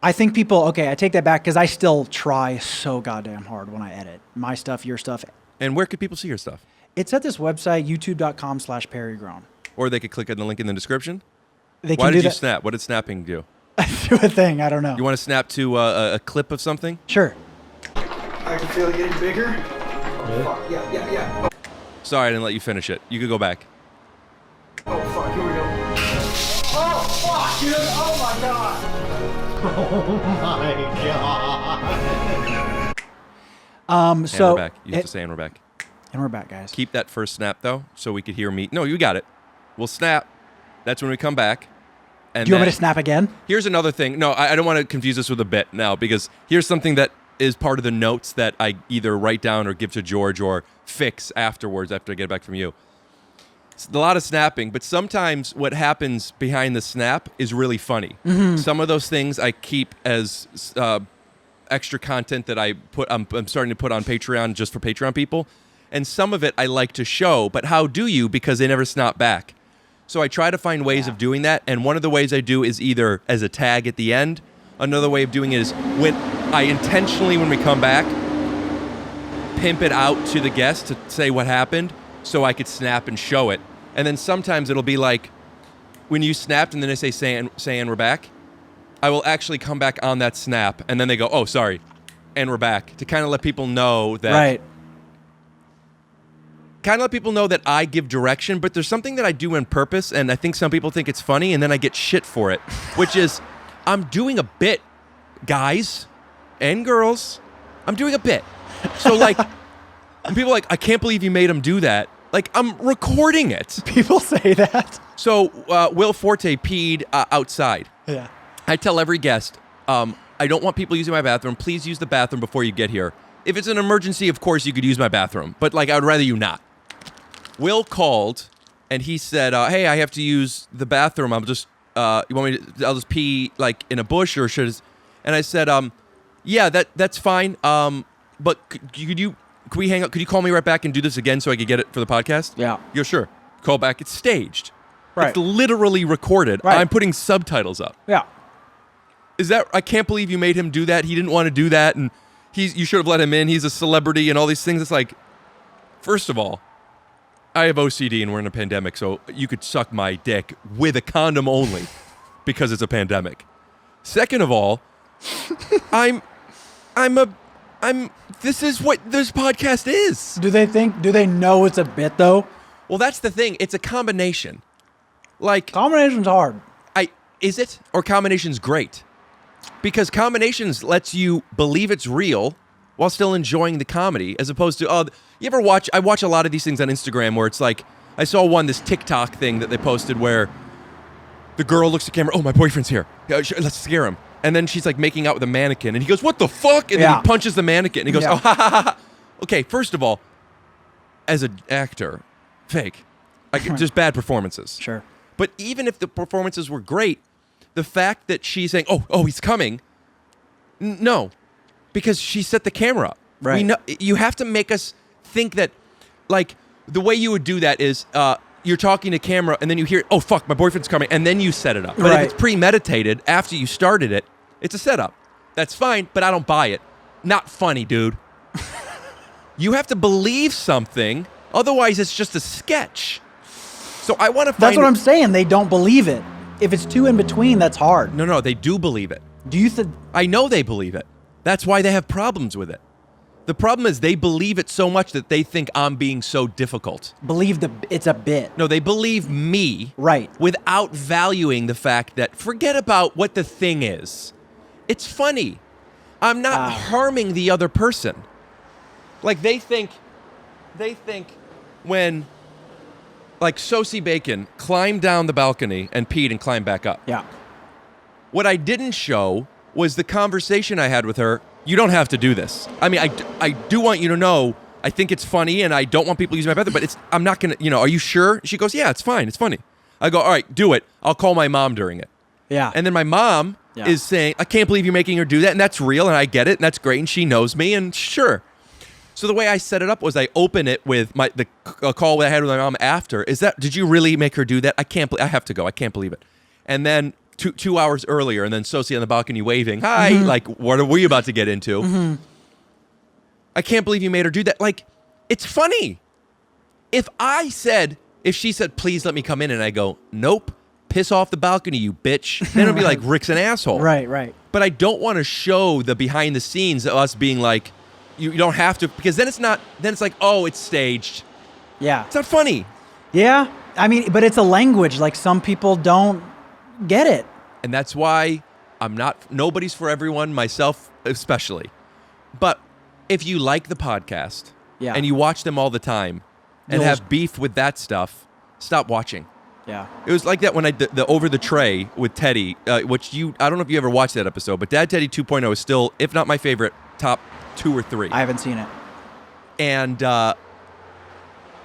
I think people, I take that back, because I still try so goddamn hard when I edit my stuff, your stuff. And where could people see your stuff? It's at this website, youtube.com/PerryGrone. Or they could click on the link in the description? Why did you snap? What did snapping do? Do a thing, I don't know. You want to snap to a clip of something? Sure. I can feel it getting bigger. Fuck, yeah. Sorry, I didn't let you finish it. You could go back. Oh, fuck, here we go. Oh, fuck, dude. Oh, my God. So we're back. You have to say, and we're back. And we're back, guys. Keep that first snap, though, so we could hear me. No, you got it. We'll snap. That's when we come back. And do you want me to snap again? Here's another thing. No, I don't want to confuse this with a bit now, because here's something that is part of the notes that I either write down or give to George or fix afterwards after I get back from you. It's a lot of snapping, but sometimes what happens behind the snap is really funny. Mm-hmm. Some of those things I keep as extra content that I'm starting to put on Patreon just for Patreon people, and some of it I like to show, but how do you? Because they never snap back. So I try to find ways of doing that, and one of the ways I do is either as a tag at the end. Another way of doing it is when I intentionally, when we come back, pimp it out to the guest to say what happened so I could snap and show it. And then sometimes it'll be like, when you snapped and then I say and we're back, I will actually come back on that snap, and then they go, oh, sorry. And we're back to kind of let people know that. Right. Kind of let people know that I give direction, but there's something that I do on purpose, and I think some people think it's funny, and then I get shit for it, which is I'm doing a bit, guys and girls. I'm doing a bit. So, like, when people are like, I can't believe you made him do that. Like, I'm recording it. People say that. So, Will Forte peed outside. Yeah. I tell every guest, I don't want people using my bathroom. Please use the bathroom before you get here. If it's an emergency, of course, you could use my bathroom. But, like, I would rather you not. Will called, and he said, hey, I have to use the bathroom. I'm just, you want me to, I'll just pee, like, in a bush, or should, and I said, yeah, that's fine. But could we hang up? Could you call me right back and do this again so I could get it for the podcast? Yeah. Yeah, sure. Call back. It's staged. Right. It's literally recorded. Right. I'm putting subtitles up. Yeah. I can't believe you made him do that. He didn't want to do that, and you should have let him in. He's a celebrity and all these things. It's like, first of all, I have OCD and we're in a pandemic, so you could suck my dick with a condom only because it's a pandemic. Second of all, this is what this podcast is. Do they know it's a bit though? Well, that's the thing. It's a combination. Like, Combination's hard. is it? Or combination's great? Because combinations lets you believe it's real while still enjoying the comedy, as opposed to, you ever watch, I watch a lot of these things on Instagram where it's like, I saw this TikTok thing that they posted where the girl looks at the camera, oh, my boyfriend's here. Let's scare him. And then she's like making out with a mannequin, and he goes, what the fuck? And then he punches the mannequin, and he goes, oh, ha, ha, ha. Okay, first of all, as an actor, fake. Just bad performances. Sure. But even if the performances were great, the fact that she's saying, oh, he's coming, no. Because she set the camera up. Right. We know, you have to make us think that, like, the way you would do that is you're talking to camera and then you hear, oh, fuck, my boyfriend's coming, and then you set it up. But if it's premeditated after you started it, it's a setup. That's fine, but I don't buy it. Not funny, dude. You have to believe something, otherwise it's just a sketch. So I want to find... That's what I'm saying. They don't believe it. If it's two in between, that's hard. No, they do believe it. Do you think... I know they believe it. That's why they have problems with it. The problem is they believe it so much that they think I'm being so difficult. Believe it's a bit. No, they believe me. Right. Without valuing the fact that, forget about what the thing is. It's funny. I'm not harming the other person. Like, they think when, like, Sosie Bacon climbed down the balcony and peed and climbed back up. Yeah. What I didn't show was the conversation I had with her. You don't have to do this. I mean, I do want you to know, I think it's funny, and I don't want people using my bathroom, but I'm not going to, are you sure? She goes, yeah, it's fine. It's funny. I go, all right, do it. I'll call my mom during it. Yeah. And then my mom is saying, I can't believe you're making her do that, and that's real, and I get it, and that's great, and she knows me, and sure. So the way I set it up was I open it with the call I had with my mom after. Did you really make her do that? I have to go. I can't believe it. And then 2 hours earlier, and then Sosie on the balcony waving, hi, like, what are we about to get into? Mm-hmm. I can't believe you made her do that. Like, it's funny. If she said, please let me come in, and I go, nope, piss off the balcony, you bitch, then it'll be like, Rick's an asshole. Right. But I don't want to show the behind the scenes of us being like, you don't have to, because then it's like, oh, it's staged. Yeah. It's not funny. Yeah. I mean, but it's a language. Like, some people don't get it. And that's why nobody's for everyone, myself especially. But if you like the podcast and you watch them all the time and have beef with that stuff, stop watching. Yeah. It was like that when I did the Over the Tray with Teddy, which I don't know if you ever watched that episode, but Dad Teddy 2.0 is still, if not my favorite, top 2 or 3. I haven't seen it. And the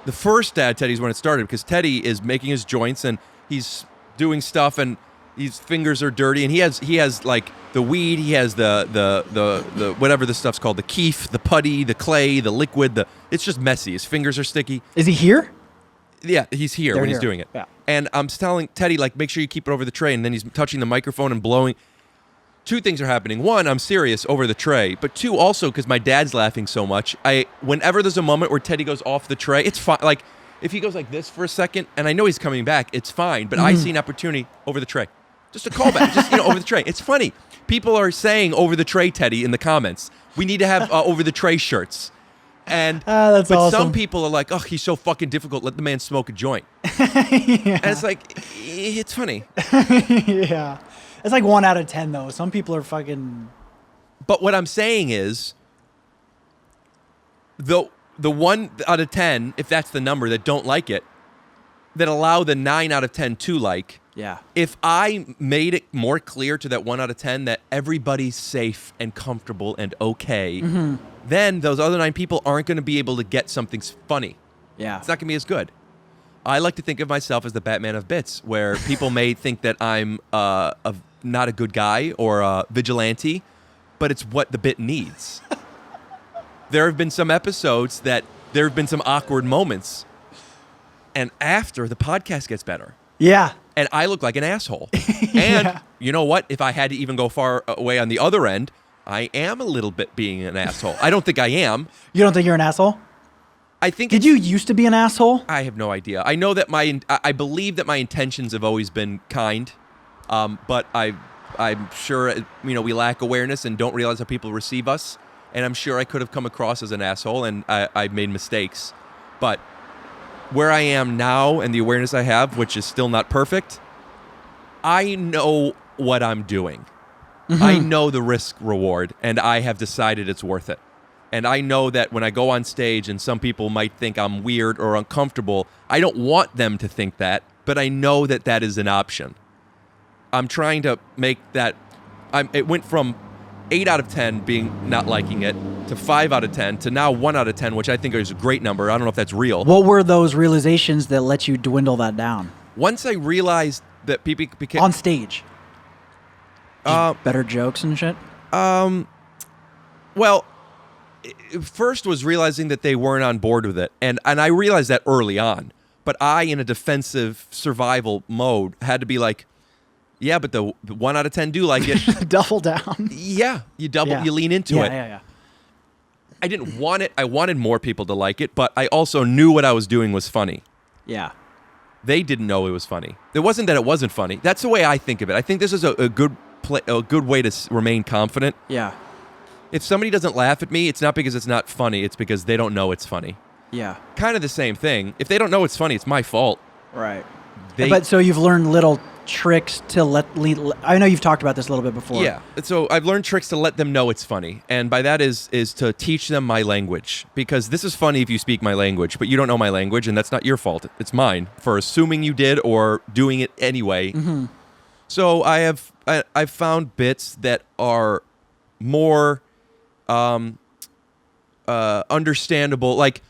first Dad Teddy's when it started, because Teddy is making his joints and he's doing stuff and his fingers are dirty, and he has like the weed, he has the whatever this stuff's called, the keef, the putty, the clay, the liquid, it's just messy. His fingers are sticky. Is he here? Yeah, he's here when he's doing it. Yeah. And I'm telling Teddy, like, make sure you keep it over the tray, and then he's touching the microphone and blowing. 2 things are happening. 1, I'm serious over the tray, but 2, also because my dad's laughing so much, whenever there's a moment where Teddy goes off the tray, it's fine. Like, if he goes like this for a second, and I know he's coming back, it's fine, but I see an opportunity over the tray. Just a callback, just over the tray. It's funny. People are saying over the tray, Teddy, in the comments. We need to have over the tray shirts. And That's but awesome. some people are like, oh, he's so fucking difficult. Let the man smoke a joint. And it's like, it's funny. Yeah. It's like 1 out of 10 though. Some people are fucking. But what I'm saying is, the 1 out of 10, if that's the number, that don't like it, that allow the 9 out of 10 to like. Yeah. If I made it more clear to that 1 out of 10 that everybody's safe and comfortable and okay, then those other 9 people aren't going to be able to get something funny. Yeah. It's not going to be as good. I like to think of myself as the Batman of bits, where people may think that I'm not a good guy or a vigilante, but it's what the bit needs. There have been some episodes that there have been some awkward moments, and after, the podcast gets better. Yeah. And I look like an asshole. And you know what? If I had to even go far away on the other end, I am a little bit being an asshole. I don't think I am. You don't think you're an asshole? I think. Did you used to be an asshole? I have no idea. I know that I believe that my intentions have always been kind, but I'm sure we lack awareness and don't realize how people receive us. And I'm sure I could have come across as an asshole, and I made mistakes. But where I am now and the awareness I have, which is still not perfect, I know what I'm doing. I know the risk reward, and I have decided it's worth it. And I know that when I go on stage and some people might think I'm weird or uncomfortable, I don't want them to think that, but I know that that is an option. I'm trying to make that. It went from 8 out of 10 being not liking it to 5 out of 10 to now 1 out of 10, which I think is a great number. I don't know if that's real. What were those realizations that let you dwindle that down? Once I realized that people became On stage. Better jokes and shit? Well, first was realizing that they weren't on board with it. And I realized that early on. But I, in a defensive survival mode, had to be like, yeah, but the 1 out of 10 do like it. Double down. Yeah, you lean into it. Yeah. I didn't want it. I wanted more people to like it, but I also knew what I was doing was funny. Yeah. They didn't know it was funny. It wasn't that it wasn't funny. That's the way I think of it. I think this is a good way to remain confident. Yeah. If somebody doesn't laugh at me, it's not because it's not funny. It's because they don't know it's funny. Yeah. Kind of the same thing. If they don't know it's funny, it's my fault. Right. They, But so you've learned little tricks to I know you've talked about this a little bit before. Yeah. So I've learned tricks to let them know it's funny. And by that is to teach them my language. Because this is funny if you speak my language, but you don't know my language, and that's not your fault. It's mine for assuming you did or doing it anyway. Mm-hmm. So I've found bits that are more understandable. Like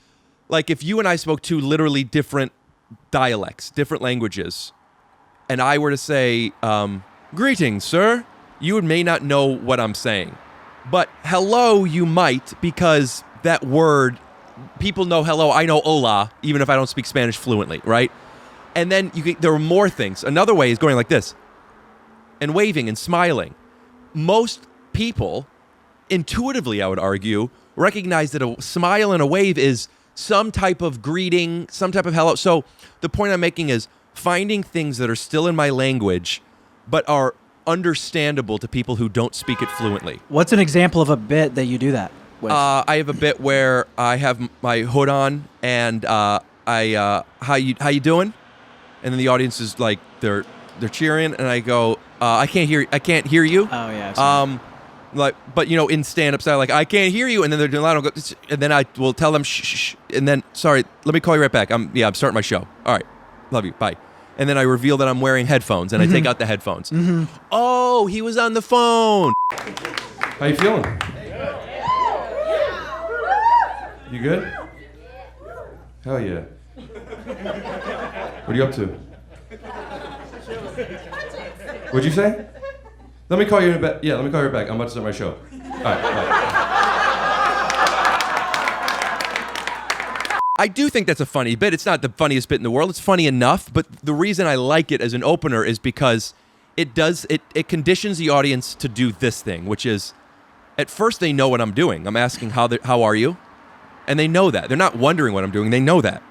if you and I spoke two literally different dialects, different languages, and I were to say, greetings, sir, you may not know what I'm saying. But hello, you might, because that word, people know hello, I know hola, even if I don't speak Spanish fluently, right? And then there are more things. Another way is going like this, and waving and smiling. Most people, intuitively, I would argue, recognize that a smile and a wave is some type of greeting, some type of hello. So the point I'm making is finding things that are still in my language, but are understandable to people who don't speak it fluently. What's an example of a bit that you do that with? I have a bit where I have my hood on and how you doing? And then the audience is like they're cheering, and I go, I can't hear you. Oh yeah. But in stand-up style, like I can't hear you, and then they're doing loud, and then I will tell them shh, and then sorry, let me call you right back. I'm starting my show. All right, love you, bye. And then I reveal that I'm wearing headphones, and I take out the headphones. Mm-hmm. Oh, he was on the phone. How you feeling? You good? Hell yeah. What are you up to? What'd you say? Let me call you in a bit. Yeah, let me call you right back. I'm about to start my show. All right, bye. I do think that's a funny bit. It's not the funniest bit in the world. It's funny enough, but the reason I like it as an opener is because it conditions the audience to do this thing, which is, at first they know what I'm doing. I'm asking, how are you? And they know that. They're not wondering what I'm doing. They know that.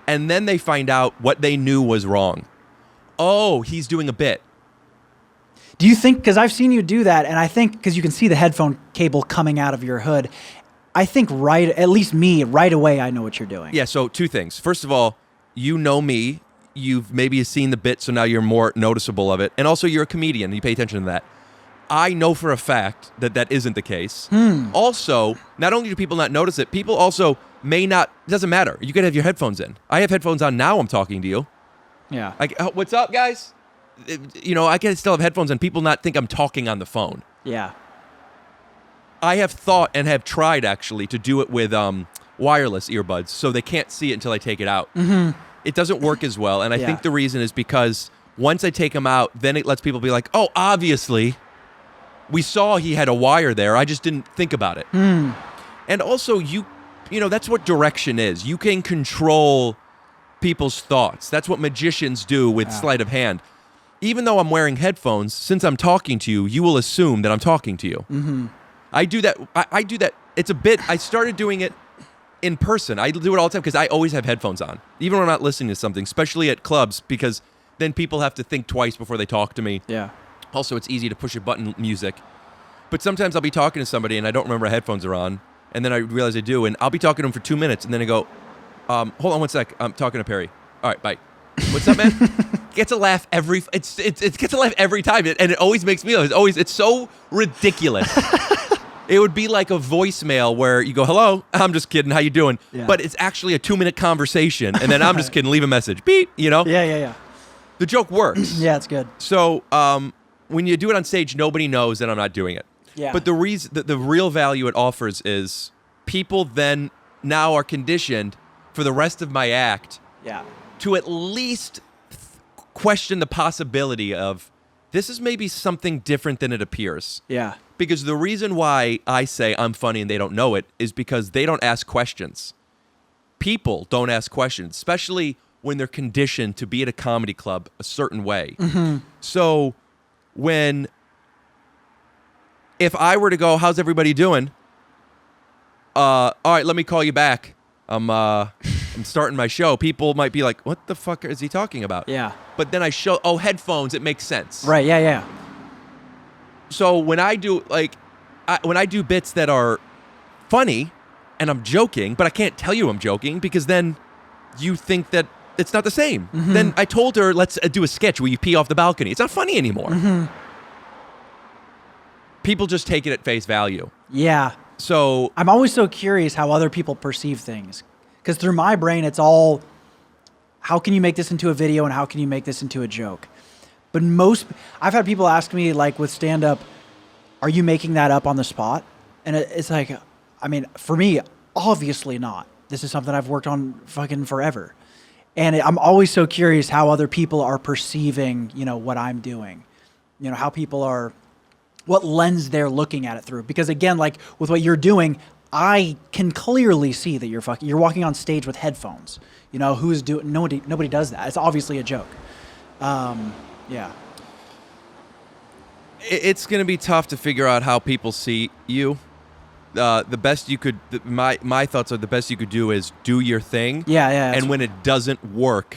And then they find out what they knew was wrong. Oh, he's doing a bit. Do you think, because I've seen you do that, and I think, because you can see the headphone cable coming out of your hood, I think at least me, right away, I know what you're doing. Yeah, so 2 things. First of all, you know me. You've maybe seen the bit, so now you're more noticeable of it. And also, you're a comedian. You pay attention to that. I know for a fact that isn't the case. Also, not only do people not notice it, people also may not, it doesn't matter. You could have your headphones in. I have headphones on now, I'm talking to you. Yeah. What's up, guys? I can still have headphones and people not think I'm talking on the phone. Yeah. I have thought and have tried, actually, to do it with wireless earbuds, so they can't see it until I take it out. It doesn't work as well, and I think the reason is because once I take them out, then it lets people be like, oh, obviously, we saw he had a wire there. I just didn't think about it. And also, that's what direction is. You can control people's thoughts. That's what magicians do with sleight of hand. Even though I'm wearing headphones, since I'm talking to you, you will assume that I'm talking to you. I do that. I do that. It's a bit. I started doing it in person. I do it all the time because I always have headphones on, even when I'm not listening to something, especially at clubs, because then people have to think twice before they talk to me. Yeah. Also, it's easy to push a button music. But sometimes I'll be talking to somebody and I don't remember headphones are on, and then I realize I do, and I'll be talking to them for 2 minutes, and then I go, hold on one sec. I'm talking to Perry. All right, bye. What's up, man? Gets a laugh it gets a laugh every time, and it always makes me laugh. It's so ridiculous. It would be like a voicemail where you go, hello, I'm just kidding, how you doing? Yeah. But it's actually a 2-minute conversation, and then I'm just kidding, leave a message. Beep, Yeah. The joke works. Yeah, it's good. So when you do it on stage, nobody knows that I'm not doing it. Yeah. But the real value it offers is people then now are conditioned for the rest of my act to at least question the possibility of this is maybe something different than it appears. Yeah. Because the reason why I say I'm funny and they don't know it is because they don't ask questions. People don't ask questions, especially when they're conditioned to be at a comedy club a certain way. So if I were to go, how's everybody doing? All right, let me call you back. I'm starting my show. People might be like, what the fuck is he talking about? Yeah. But then I show, headphones, it makes sense. Right, yeah. So when I do bits that are funny and I'm joking, but I can't tell you I'm joking because then you think that it's not the same. Then I told her, let's do a sketch where you pee off the balcony. It's not funny anymore. People just take it at face value. Yeah. So I'm always so curious how other people perceive things. Because through my brain, it's all, how can you make this into a video and how can you make this into a joke? But I've had people ask me, like with stand-up, are you making that up on the spot? And it's like, I mean, for me, obviously not. This is something I've worked on fucking forever. And I'm always so curious how other people are perceiving, what I'm doing. How people are, what lens they're looking at it through. Because again, like with what you're doing, I can clearly see that you're walking on stage with headphones. Who's doing, nobody does that. It's obviously a joke. Yeah. It's going to be tough to figure out how people see you. The best you could, my thoughts are the best you could do is do your thing. Yeah. And when it doesn't work,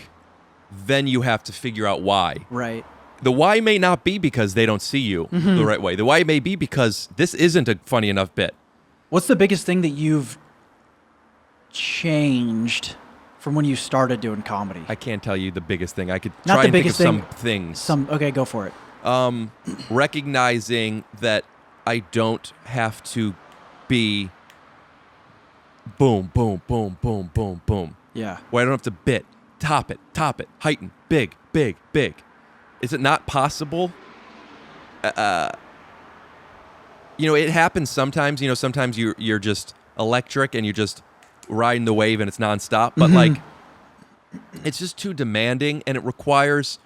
then you have to figure out why. Right. The why may not be because they don't see you the right way. The why may be because this isn't a funny enough bit. What's the biggest thing that you've changed from when you started doing comedy? I can't tell you the biggest thing. I could Not try the and think of biggest some thing. things. Okay, go for it. Recognizing that I don't have to be boom, boom, boom, boom, boom, boom. Yeah. Where I don't have to top it, heighten, big. Is it not possible? It happens sometimes. Sometimes you're just electric and you're just riding the wave and it's nonstop. But like, it's just too demanding and it requires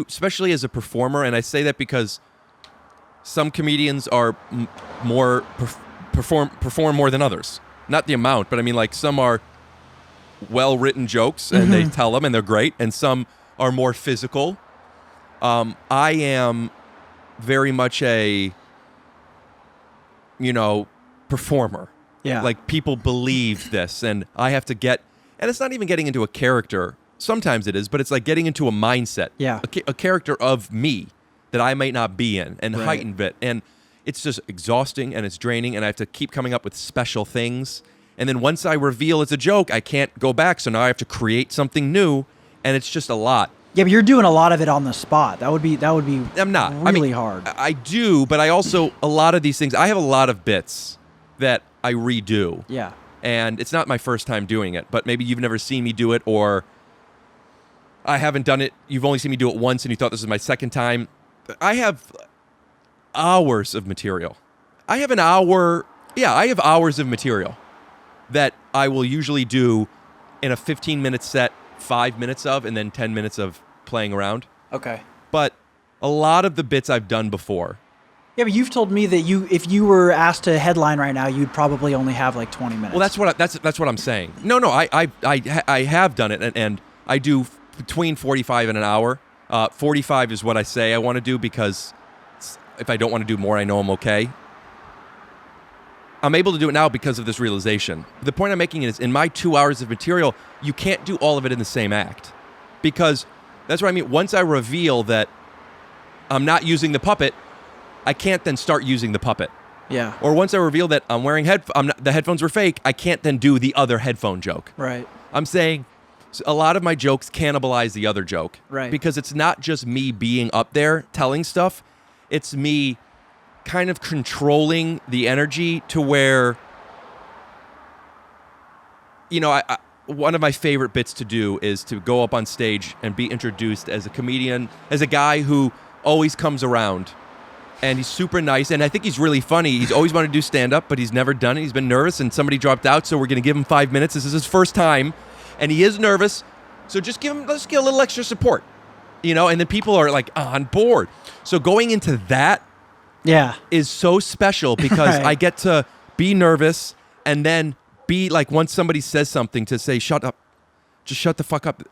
especially as a performer. And I say that because some comedians are more perform more than others. Not the amount, but I mean like some are well-written jokes and they tell them and they're great. And some are more physical. I am very much a performer. Yeah. Like people believe this and I have to and it's not even getting into a character. Sometimes it is, but it's like getting into a mindset. Yeah. A character of me that I might not be in and Right. heightened it. And it's just exhausting and it's draining, and I have to keep coming up with special things. And then once I reveal it's a joke, I can't go back. So now I have to create something new, and it's just a lot. Yeah, but you're doing a lot of it on the spot. That would be I'm not. really hard. I do, but I also, a lot of these things, I have a lot of bits that I redo. Yeah. And it's not my first time doing it, but maybe you've never seen me do it, or I haven't done it. You've only seen me do it once and you thought this was my second time. I have hours of material. I have hours of material that I will usually do in a 15-minute set, 5 minutes of, and then 10 minutes of playing around. Okay. But a lot of the bits I've done before. Yeah, but you've told me that if you were asked to headline right now, you'd probably only have like 20 minutes. Well, that's what I'm saying. No, I have done it, and I do between 45 and an hour. 45 is what I say I want to do, because if I don't want to do more, I know I'm okay. I'm able to do it now because of this realization. The point I'm making is, in my 2 hours of material, you can't do all of it in the same act, because that's what I mean. Once I reveal that I'm not using the puppet, I can't then start using the puppet. Yeah. Or once I reveal that I'm wearing the headphones were fake, I can't then do the other headphone joke. Right. I'm saying a lot of my jokes cannibalize the other joke. Right. Because it's not just me being up there telling stuff. It's me kind of controlling the energy to where, one of my favorite bits to do is to go up on stage and be introduced as a comedian, as a guy who always comes around. And he's super nice, and I think he's really funny. He's always wanted to do stand-up, but he's never done it. He's been nervous, and somebody dropped out, so we're going to give him 5 minutes. This is his first time, and he is nervous. So let's get a little extra support, and then people are like on board. So going into that is so special, because Right. I get to be nervous and then be like, once somebody says something, to say, shut up, just shut the fuck up.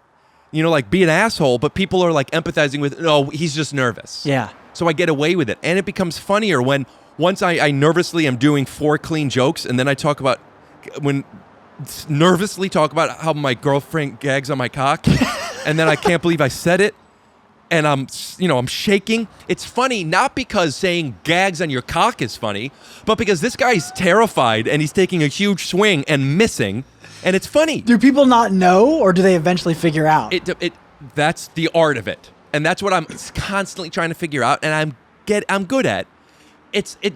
Like, be an asshole, but people are like empathizing with, no, he's just nervous. Yeah. So I get away with it. And it becomes funnier once I nervously am doing 4 clean jokes, and then I nervously talk about how my girlfriend gags on my cock, and then I can't believe I said it, and I'm shaking. It's funny, not because saying gags on your cock is funny, but because this guy's terrified, and he's taking a huge swing and missing, and it's funny. Do people not know, or do they eventually figure out? That's the art of it. And that's what I'm constantly trying to figure out, and I'm good at.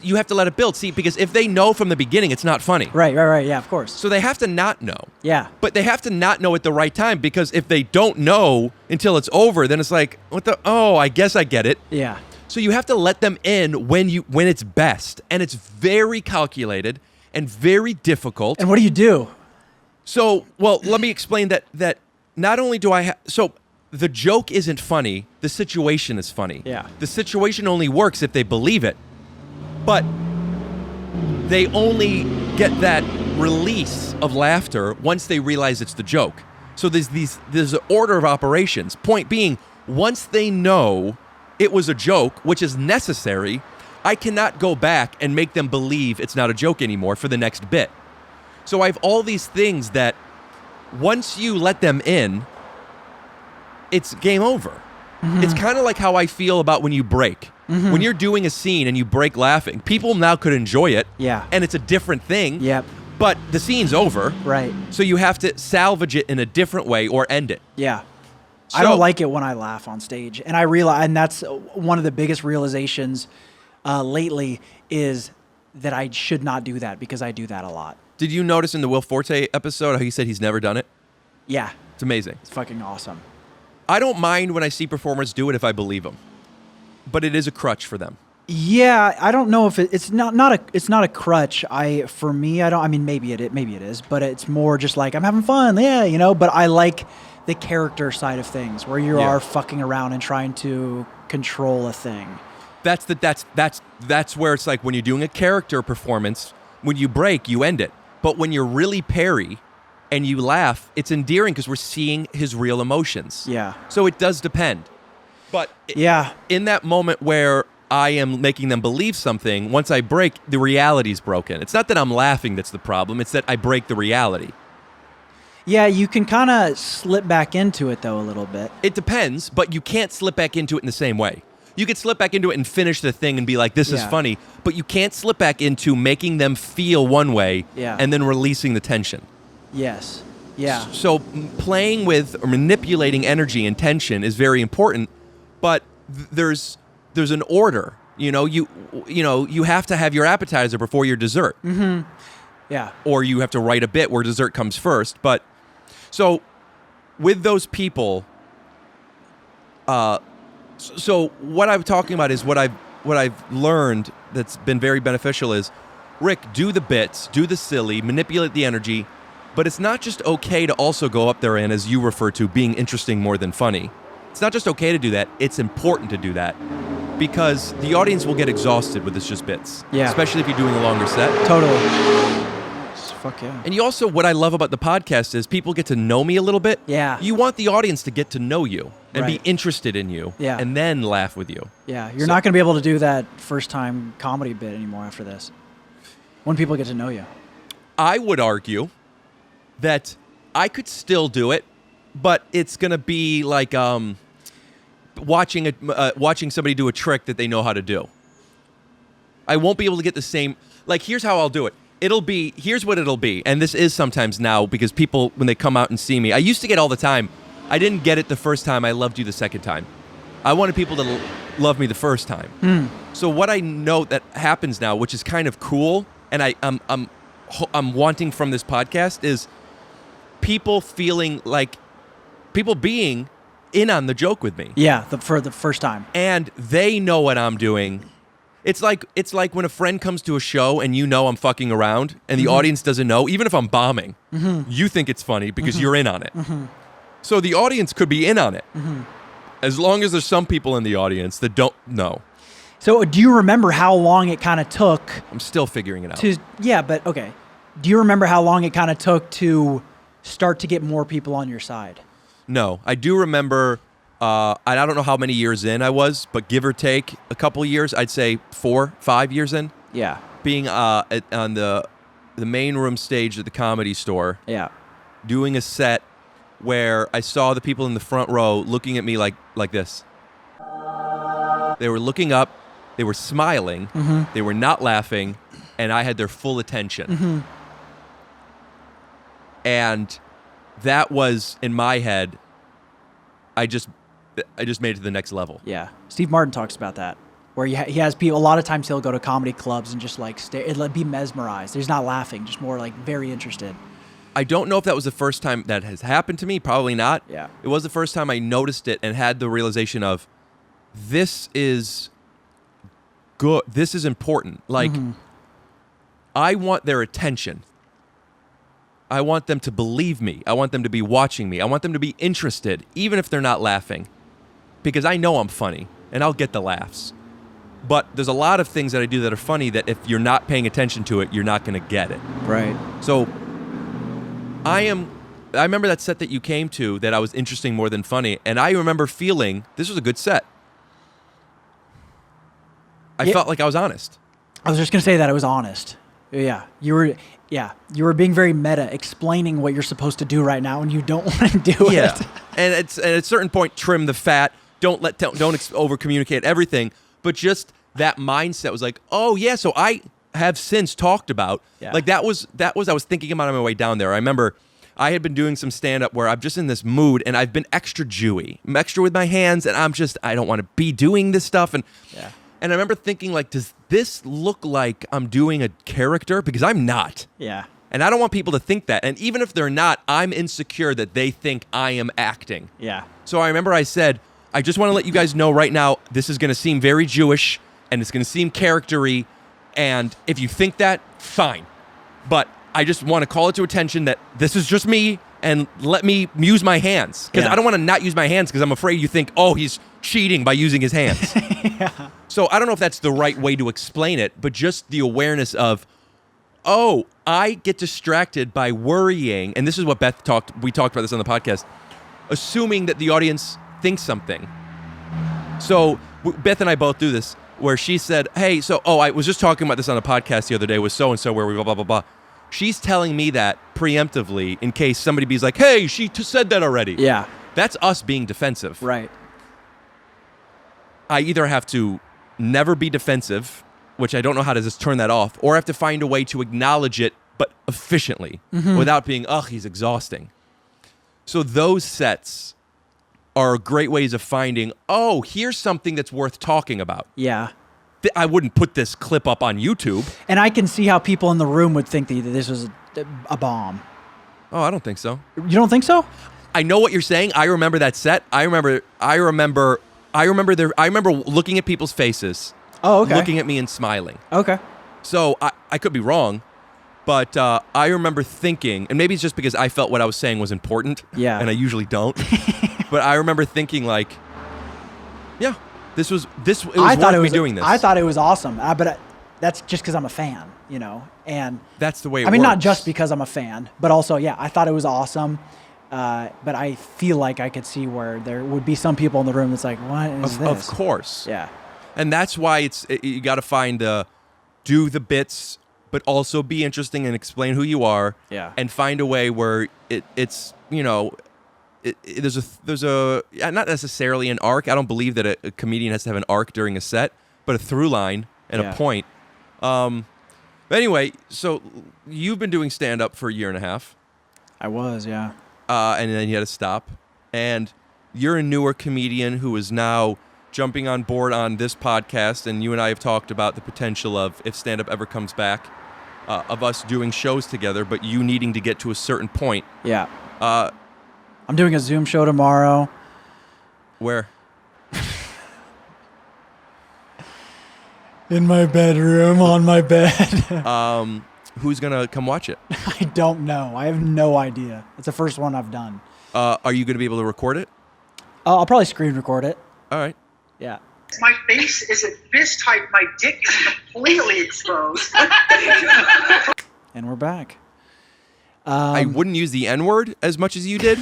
You have to let it build. See, because if they know from the beginning, it's not funny. Right. Yeah, of course. So they have to not know. Yeah. But they have to not know at the right time, because if they don't know until it's over, then it's like, I guess I get it. Yeah. So you have to let them in when it's best, and it's very calculated and very difficult. And what do you do? So, let me explain that not only do I so the joke isn't funny, the situation is funny. Yeah. The situation only works if they believe it. But they only get that release of laughter once they realize it's the joke. So there's an order of operations. Point being, once they know it was a joke, which is necessary, I cannot go back and make them believe it's not a joke anymore for the next bit. So I have all these things that once you let them in, it's game over. Mm-hmm. It's kind of like how I feel about when you break. Mm-hmm. When you're doing a scene and you break laughing, people now could enjoy it. Yeah. And it's a different thing. Yep. But the scene's over. Right. So you have to salvage it in a different way or end it. Yeah. So, I don't like it when I laugh on stage. And I realize, and that's one of the biggest realizations lately, is that I should not do that, because I do that a lot. Did you notice in the Will Forte episode how he said he's never done it? Yeah. It's amazing. It's fucking awesome. I don't mind when I see performers do it if I believe them. But it is a crutch for them. Yeah, I don't know if it's not a crutch. For me, I mean, maybe it is, but it's more just like, I'm having fun, yeah, but I like the character side of things, where you are fucking around and trying to control a thing. That's where it's like, when you're doing a character performance, when you break, you end it. But when you're really Perry and you laugh, it's endearing because we're seeing his real emotions. Yeah. So it does depend. But in that moment where I am making them believe something, once I break, the reality's broken. It's not that I'm laughing that's the problem. It's that I break the reality. Yeah, you can kind of slip back into it, though, a little bit. It depends, but you can't slip back into it in the same way. You could slip back into it and finish the thing and be like, this is funny. But you can't slip back into making them feel one way and then releasing the tension. Yes. Yeah. So playing with or manipulating energy and tension is very important, but there's an order. You know, you have to have your appetizer before your dessert. Mm-hmm. Yeah. Or you have to write a bit where dessert comes first. But so with those people, so what I'm talking about is what I've learned that's been very beneficial is, Rick, do the bits, do the silly, manipulate the energy, but it's not just okay to also go up there and, as you refer to, being interesting more than funny. It's not just okay to do that, it's important to do that. Because the audience will get exhausted with this just bits. Yeah. Especially if you're doing a longer set. Totally. Fuck yeah. And you also, what I love about the podcast is people get to know me a little bit. Yeah. You want the audience to get to know you and be interested in you. Yeah. And then laugh with you. Yeah. You're not going to be able to do that first time comedy bit anymore after this. When people get to know you. I would argue that I could still do it, but it's going to be like watching somebody do a trick that they know how to do. I won't be able to get the same. Like, here's how I'll do it. Here's what it'll be. And this is sometimes now because people, when they come out and see me, I used to get all the time, I didn't get it the first time, I loved you the second time. I wanted people to love me the first time. So what I know that happens now, which is kind of cool, and I'm wanting from this podcast, is people feeling like, people being in on the joke with me. Yeah, for the first time. And they know what I'm doing. It's like when a friend comes to a show and you know I'm fucking around and the audience doesn't know, even if I'm bombing, you think it's funny because you're in on it. So the audience could be in on it. As long as there's some people in the audience that don't know. So do you remember how long it kind of took? I'm still figuring it out. Yeah, but okay. Do you remember how long it kind of took to start to get more people on your side? No, I do remember, I don't know how many years in I was, but give or take a couple of years, I'd say 4-5 years in. Yeah. Being on the main room stage at the Comedy Store. Yeah. Doing a set where I saw the people in the front row looking at me like this. They were looking up, they were smiling, they were not laughing, and I had their full attention. And that was, in my head, I just made it to the next level. Yeah. Steve Martin talks about that, where he has people, a lot of times he'll go to comedy clubs and just like be mesmerized. He's not laughing, just more like very interested. I don't know if that was the first time that has happened to me. Probably not. Yeah. It was the first time I noticed it and had the realization of, this is good. This is important. Like, I want their attention. I want them to believe me. I want them to be watching me. I want them to be interested, even if they're not laughing. Because I know I'm funny, and I'll get the laughs. But there's a lot of things that I do that are funny that if you're not paying attention to it, you're not going to get it. Right. So I remember that set that you came to that I was interesting more than funny, and I remember feeling this was a good set. I felt like I was honest. I was just going to say that it was honest. Yeah. You were being very meta, explaining what you're supposed to do right now, and you don't want to do it. Yeah. And at a certain point, trim the fat. Don't over communicate everything. But just that mindset was like, oh yeah. So I have since talked about like that was I was thinking about on my way down there. I remember I had been doing some stand up where I'm just in this mood and I've been extra Jewy. I'm extra with my hands, and I don't want to be doing this stuff. And and I remember thinking, like, does this look like I'm doing a character? Because I'm not. Yeah. And I don't want people to think that. And even if they're not, I'm insecure that they think I am acting. Yeah. So I remember I said, I just want to let you guys know right now, this is going to seem very Jewish, and it's going to seem character-y, and if you think that, fine. But I just want to call it to attention that this is just me, and let me use my hands. Because I don't want to not use my hands because I'm afraid you think, oh, he's cheating by using his hands. So I don't know if that's the right way to explain it, but just the awareness of, oh, I get distracted by worrying, and this is what we talked about this on the podcast, assuming that the audience thinks something. So Beth and I both do this, where she said, hey, I was just talking about this on a podcast the other day with so-and-so where we blah, blah, blah, blah. She's telling me that preemptively in case somebody be like, hey, she said that already. Yeah. That's us being defensive. Right. I either have to never be defensive, which I don't know how to just turn that off, or I have to find a way to acknowledge it, but efficiently, without being, he's exhausting. So those sets are great ways of finding, here's something that's worth talking about. Yeah. I wouldn't put this clip up on YouTube. And I can see how people in the room would think that this was a bomb. Oh, I don't think so. You don't think so? I know what you're saying. I remember that set. I remember looking at people's faces. Oh, okay. Looking at me and smiling. Okay. So I could be wrong, but I remember thinking, and maybe it's just because I felt what I was saying was important. Yeah. And I usually don't. But I remember thinking like, yeah, it was worth me doing this. I thought it was awesome, but that's just because I'm a fan, and that's the way it I mean, works. not just because I'm a fan, but also, yeah, I thought it was awesome. But I feel like I could see where there would be some people in the room that's like, what is this? Of course. Yeah. And that's why you got to find do the bits, but also be interesting and explain who you are. Yeah. And find a way where it's there's a not necessarily an arc. I don't believe that a comedian has to have an arc during a set, but a through line and a point. But anyway, so you've been doing stand up for a year and a half. I was, yeah. And then you had to stop. And you're a newer comedian who is now jumping on board on this podcast, and you and I have talked about the potential of, if stand-up ever comes back, of us doing shows together, but you needing to get to a certain point. Yeah. I'm doing a Zoom show tomorrow. Where? In my bedroom, on my bed. Who's going to come watch it? I don't know. I have no idea. It's the first one I've done. Are you going to be able to record it? I'll probably screen record it. All right. Yeah. My face isn't this tight. My dick is completely exposed. And we're back. I wouldn't use the N-word as much as you did.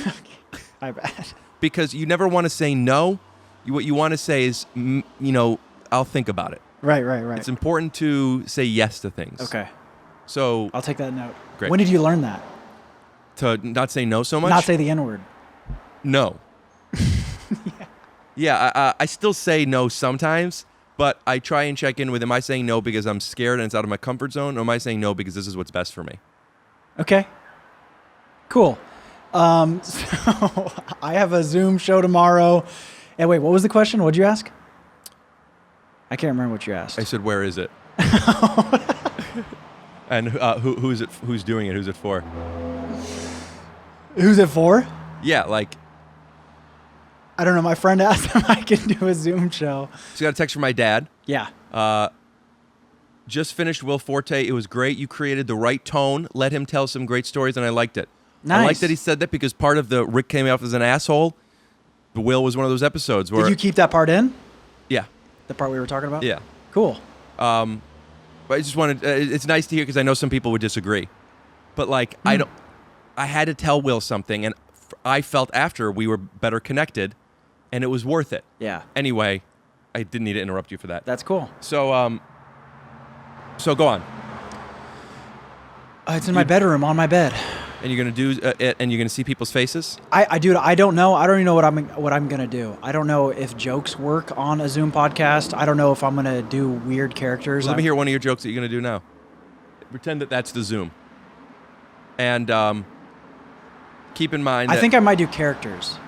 My bad. Because you never want to say no. What you want to say is, I'll think about it. Right. It's important to say yes to things. Okay. So I'll take that note. Great. When did you learn that? To not say no so much? Not say the N-word. No. Yeah, I still say no sometimes, but I try and check in with, am I saying no because I'm scared and it's out of my comfort zone, or am I saying no because this is what's best for me? Okay. Cool. So I have a Zoom show tomorrow. And wait, what was the question? What'd you ask? I can't remember what you asked. I said, where is it? And who's it? Who's doing it? Who's it for? Who's it for? Yeah, like... I don't know. My friend asked if I can do a Zoom show. So got a text from my dad. Yeah. Just finished Will Forte. It was great. You created the right tone. Let him tell some great stories, and I liked it. Nice. I like that he said that because part of the Rick came off as an asshole. The Will was one of those episodes where... Did you keep that part in? Yeah. The part we were talking about? Yeah. Cool. But I just wanted... it's nice to hear because I know some people would disagree. But like, I had to tell Will something, and I felt after we were better connected, and it was worth it. Yeah. Anyway, I didn't need to interrupt you for that. That's cool. So go on. It's in my bedroom, on my bed. And you're gonna do it, and you're gonna see people's faces. I don't know. I don't even know what I'm gonna do. I don't know if jokes work on a Zoom podcast. I don't know if I'm gonna do weird characters. Let me hear one of your jokes that you're gonna do now. Pretend that that's the Zoom. And keep in mind. I think I might do characters.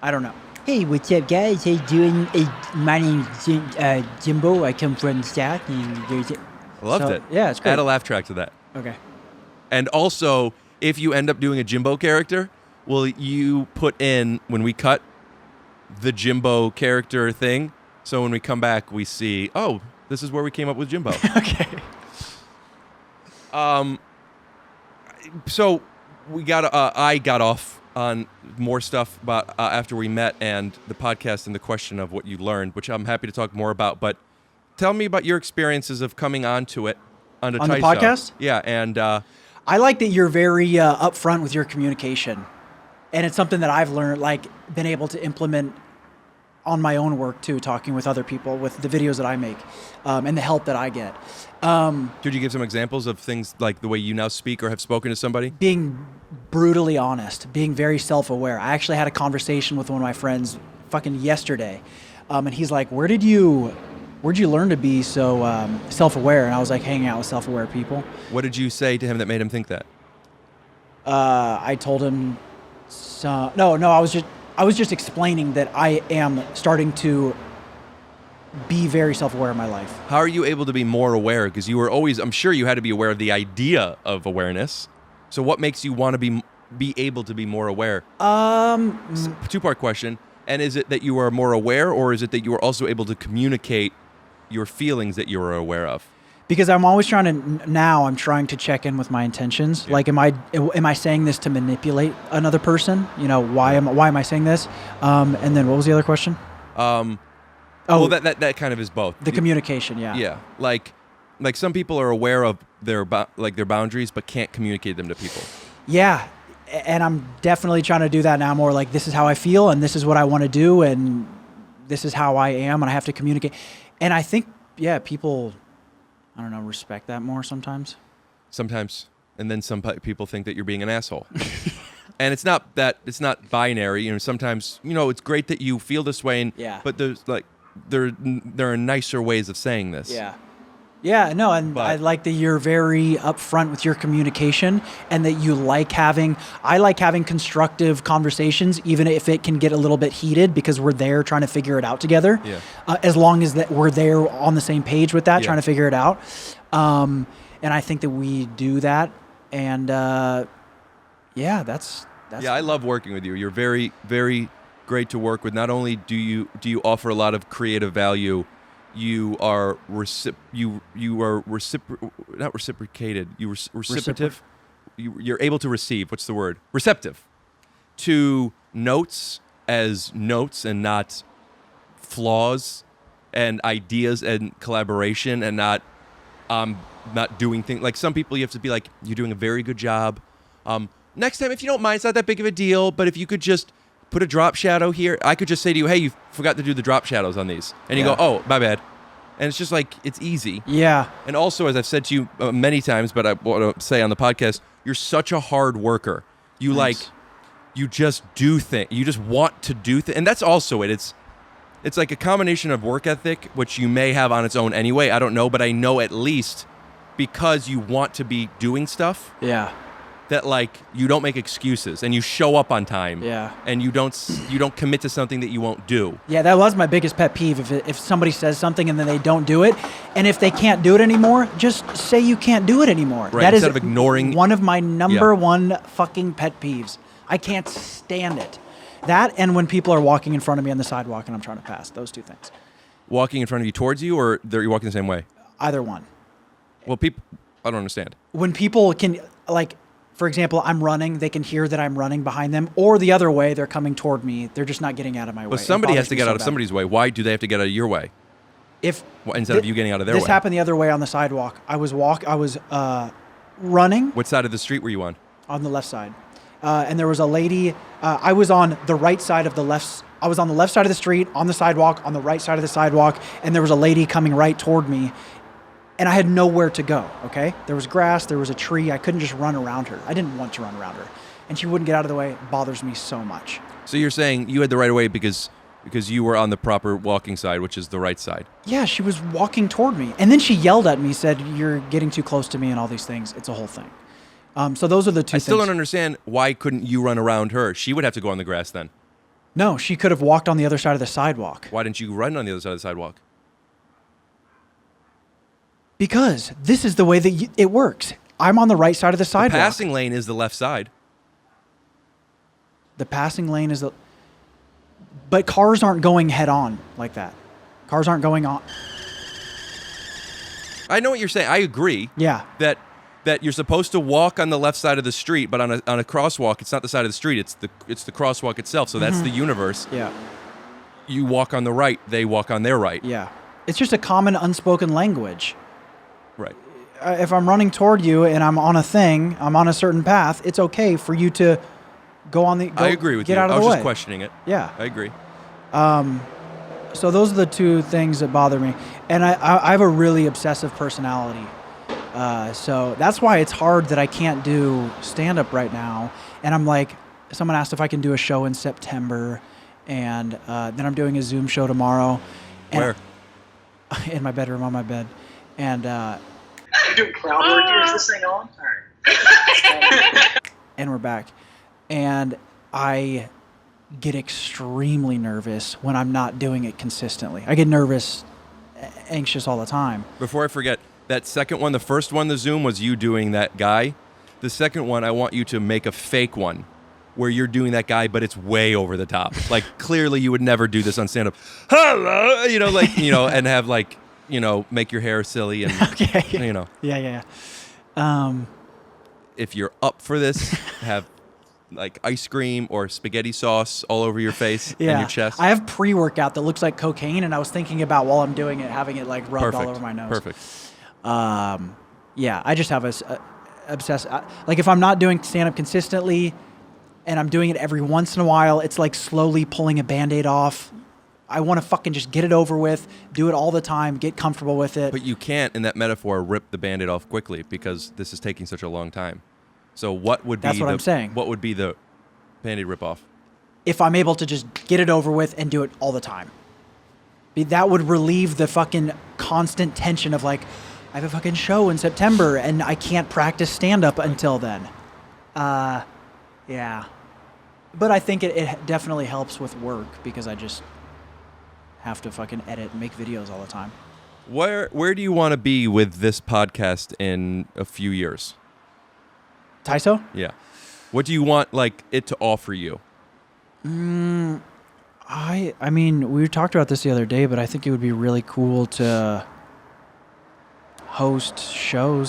I don't know. Hey, what's up, guys? How you doing? My name's Jimbo. I come from the South, and there's Loved it. Yeah, it's great. Add a laugh track to that. Okay. And also, if you end up doing a Jimbo character, will you put in, when we cut, the Jimbo character thing? So when we come back, we see, oh, this is where we came up with Jimbo. Okay. So I got off on more stuff about after we met and the podcast and the question of what you learned, which I'm happy to talk more about. But tell me about your experiences of coming onto it on the On the podcast? Yeah, and I like that you're very upfront with your communication, and it's something that I've learned, like, been able to implement on my own work too, talking with other people with the videos that I make, and the help that I get. Could you give some examples of things like the way you now speak or have spoken to somebody? Being brutally honest, being very self-aware. I actually had a conversation with one of my friends fucking yesterday And he's like, where'd you learn to be so self-aware? And I was like, hanging out with self-aware people. What did you say to him that made him think that? I told him, I was just explaining that I am starting to be very self-aware in my life. How are you able to be more aware? Because you were always, I'm sure you had to be aware of the idea of awareness. So what makes you want to be able to be more aware? Two-part question. And is it that you are more aware, or is it that you are also able to communicate your feelings that you are aware of? Because I'm always I'm trying to check in with my intentions. Yeah. Like, am I saying this to manipulate another person? You know, why am I saying this? And then what was the other question? Well, that kind of is both. The communication, yeah. Yeah, like some people are aware of their boundaries, but can't communicate them to people. Yeah, and I'm definitely trying to do that now. More like, this is how I feel, and this is what I want to do, and this is how I am, and I have to communicate. And I think, people, I don't know, respect that more sometimes. Sometimes, and then some people think that you're being an asshole. And it's not binary. You know, sometimes, it's great that you feel this way, but there's like there are nicer ways of saying this. Yeah, no, and I like that you're very upfront with your communication, and that you I like having constructive conversations, even if it can get a little bit heated, because we're there trying to figure it out together. Yeah. As long as that we're there on the same page with that, trying to figure it out. And I think that we do that, and that's. Yeah, I love working with you. You're very, very great to work with. Not only do you offer a lot of creative value, you are not reciprocated. Receptive. You're able to receive. What's the word? Receptive to notes as notes and not flaws, and ideas and collaboration, and not doing things. Like, some people, you have to be like, you're doing a very good job. Next time, if you don't mind, it's not that big of a deal, but if you could just put a drop shadow here, I could just say to you, hey, you forgot to do the drop shadows on these. And you go, oh, my bad. And it's just like, it's easy. Yeah. And also, as I've said to you many times, but I want to say on the podcast, you're such a hard worker. You you just do things. You just want to do things. And that's also it. It's like a combination of work ethic, which you may have on its own anyway. I don't know, but I know at least because you want to be doing stuff. Yeah. That, like, you don't make excuses, and you show up on time. Yeah. And you don't commit to something that you won't do. Yeah, that was my biggest pet peeve. If somebody says something and then they don't do it, and if they can't do it anymore, just say you can't do it anymore. Right. That Instead is of ignoring. One of my number one fucking pet peeves. I can't stand it. That, and when people are walking in front of me on the sidewalk and I'm trying to pass. Those two things. Walking in front of you towards you, or you're walking the same way? Either one. Well, I don't understand. When people can, like, for example, I'm running, they can hear that I'm running behind them, or the other way, they're coming toward me. They're just not getting out of my way. But somebody has to get out of somebody's way. Why do they have to get out of your way? Instead of you getting out of their way. This happened the other way on the sidewalk. I was running. What side of the street were you on? On the left side. And there was a lady. I was on the right side of the left. I was on the left side of the street, on the sidewalk, on the right side of the sidewalk, and there was a lady coming right toward me. And I had nowhere to go, okay? There was grass, there was a tree. I couldn't just run around her. I didn't want to run around her. And she wouldn't get out of the way. It bothers me so much. So you're saying you had the right of way because you were on the proper walking side, which is the right side. Yeah, she was walking toward me. And then she yelled at me, said, you're getting too close to me and all these things. It's a whole thing. So those are the two things. I still don't understand, why couldn't you run around her? She would have to go on the grass then. No, she could have walked on the other side of the sidewalk. Why didn't you run on the other side of the sidewalk? Because this is the way that it works. I'm on the right side of the sidewalk. The passing lane is the left side. The passing lane is But cars aren't going head on like that. Cars aren't going on. I know what you're saying. I agree. Yeah. That you're supposed to walk on the left side of the street, but on a crosswalk, it's not the side of the street. It's the crosswalk itself. So that's the universe. Yeah. You walk on the right. They walk on their right. Yeah. It's just a common unspoken language. Right. If I'm running toward you and I'm on a thing, I'm on a certain path, it's okay for you to go on the. I agree with you. Get out of the way. I was just questioning it. Yeah. I agree. So those are the two things that bother me. And I have a really obsessive personality. So that's why it's hard that I can't do stand-up right now. And I'm like, someone asked if I can do a show in September. and then I'm doing a Zoom show tomorrow. And Where? In my bedroom, on my bed, and You're doing crowd work here? Is this thing on? Alright. and we're back, and I get extremely nervous when I'm not doing it consistently. I get nervous, anxious all the time. Before I forget, that second one, the first one, the Zoom, was you doing that guy. The second one, I want you to make a fake one where you're doing that guy, but it's way over the top. Like, clearly you would never do this on stand-up. Hello! And have, like, make your hair silly and, Okay. Yeah. If you're up for this, have, like, ice cream or spaghetti sauce all over your face and your chest. I have pre-workout that looks like cocaine, and I was thinking about while I'm doing it, having it, like, rubbed all over my nose. Perfect. Yeah, I just have a obsessed. Like, if I'm not doing stand-up consistently and I'm doing it every once in a while, it's like slowly pulling a Band-Aid off. I want to fucking just get it over with, do it all the time, get comfortable with it. But you can't, in that metaphor, rip the Band-Aid off quickly because this is taking such a long time. So what would be That's what I'm saying. What would be the Band-Aid rip-off? If I'm able to just get it over with and do it all the time. That would relieve the fucking constant tension of, like, I have a fucking show in September and I can't practice stand-up until then. Yeah. But I think it definitely helps with work because I just have to fucking edit and make videos all the time. Where do you want to be with this podcast in a few years? TYSO? Yeah. What do you want, like, it to offer you? I mean, we talked about this the other day, but I think it would be really cool to host your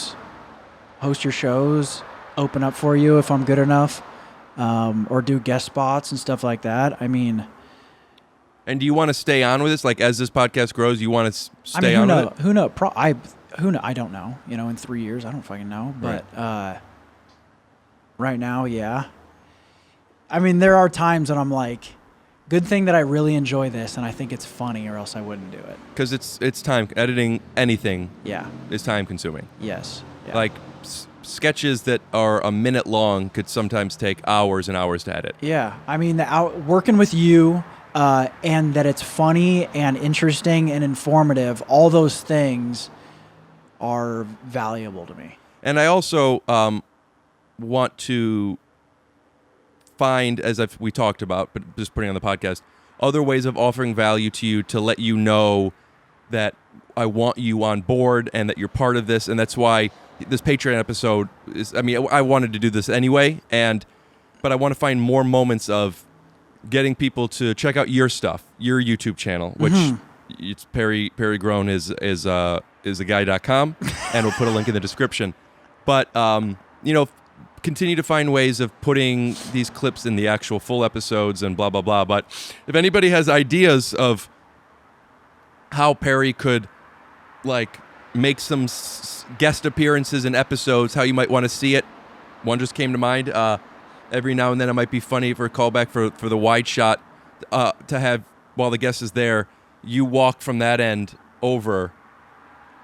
shows, open up for you if I'm good enough, or do guest spots and stuff like that. I mean, and do you want to stay on with this? Like, as this podcast grows, you want to stay on with it? Who knows? I don't know. In 3 years, I don't fucking know. But right now, yeah. I mean, there are times when I'm like, good thing that I really enjoy this and I think it's funny, or else I wouldn't do it. Because it's time. Editing anything is time consuming. Yes. Yeah. Like, sketches that are a minute long could sometimes take hours and hours to edit. Yeah. I mean, working with you and that it's funny and interesting and informative, all those things are valuable to me. And I also want to find, as we talked about, but just putting on the podcast, other ways of offering value to you to let you know that I want you on board and that you're part of this. And that's why this Patreon episode is, I mean, I wanted to do this anyway, but I want to find more moments of getting people to check out your stuff, your YouTube channel, which it's Perry Grone is a guy.com, and we'll put a link in the description. But, continue to find ways of putting these clips in the actual full episodes and blah, blah, blah. But if anybody has ideas of how Perry could, like, make some guest appearances in episodes, how you might want to see it, one just came to mind. Every now and then it might be funny for a callback for the wide shot to have, while the guest is there, you walk from that end over,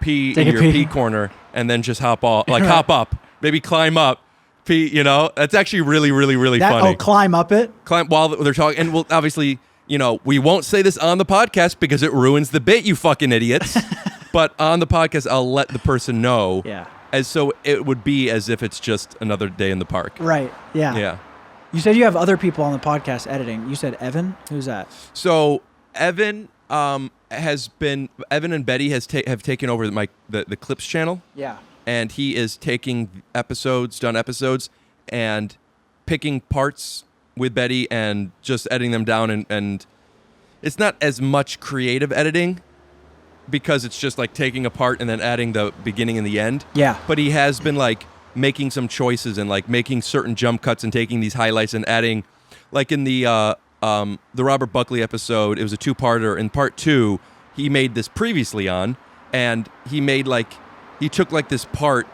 pee in your pee corner, and then just hop off, like hop up, maybe climb up. That's actually really, really, really funny. Oh, climb up it? Climb while they're talking. And we'll obviously, we won't say this on the podcast because it ruins the bit, you fucking idiots. But on the podcast, I'll let the person know. Yeah. As so it would be as if it's just another day in the park. Right. Yeah. Yeah. You said you have other people on the podcast editing. You said Evan? Who's that? So Evan Evan and Betty have taken over the Clips channel. Yeah. And he is taking done episodes, and picking parts with Betty and just editing them down. And it's not as much creative editing because it's just like taking a part and then adding the beginning and the end. Yeah. But he has been like making some choices and like making certain jump cuts and taking these highlights and adding, like in the Robert Buckley episode, it was a two-parter. In part 2, he made this previously on, and he took like this part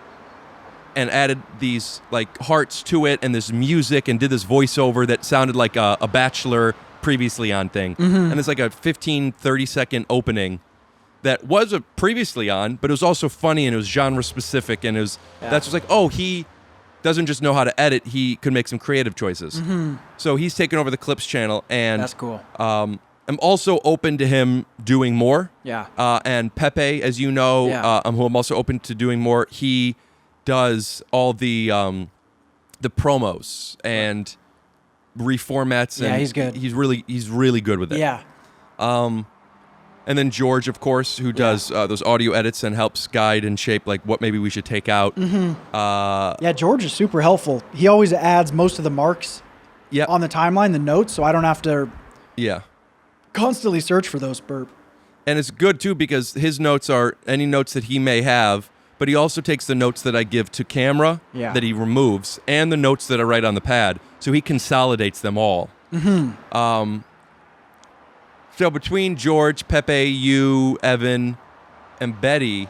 and added these like hearts to it and this music and did this voiceover that sounded like a Bachelor previously on thing. Mm-hmm. And it's like a 15-30 second opening that was a previously on, but it was also funny and it was genre specific, and it was that's just like, oh, he doesn't just know how to edit, he could make some creative choices. So he's taken over the Clips channel, and That's cool. I'm also open to him doing more. Yeah. And Pepe, as you know, Yeah. who I'm also open to doing more, he does all the promos and reformats. Yeah, And he's good. He's really good with it. Yeah. And then George, of course, who does those audio edits and helps guide and shape like what maybe we should take out. Yeah, George is super helpful. He always adds most of the marks Yep. on the timeline, the notes, so I don't have to Yeah. constantly search for those burp. And it's good, too, because his notes are any notes that he may have, but he also takes the notes that I give to camera that he removes and the notes that I write on the pad, so he consolidates them all. So between George, Pepe, you, Evan, and Betty,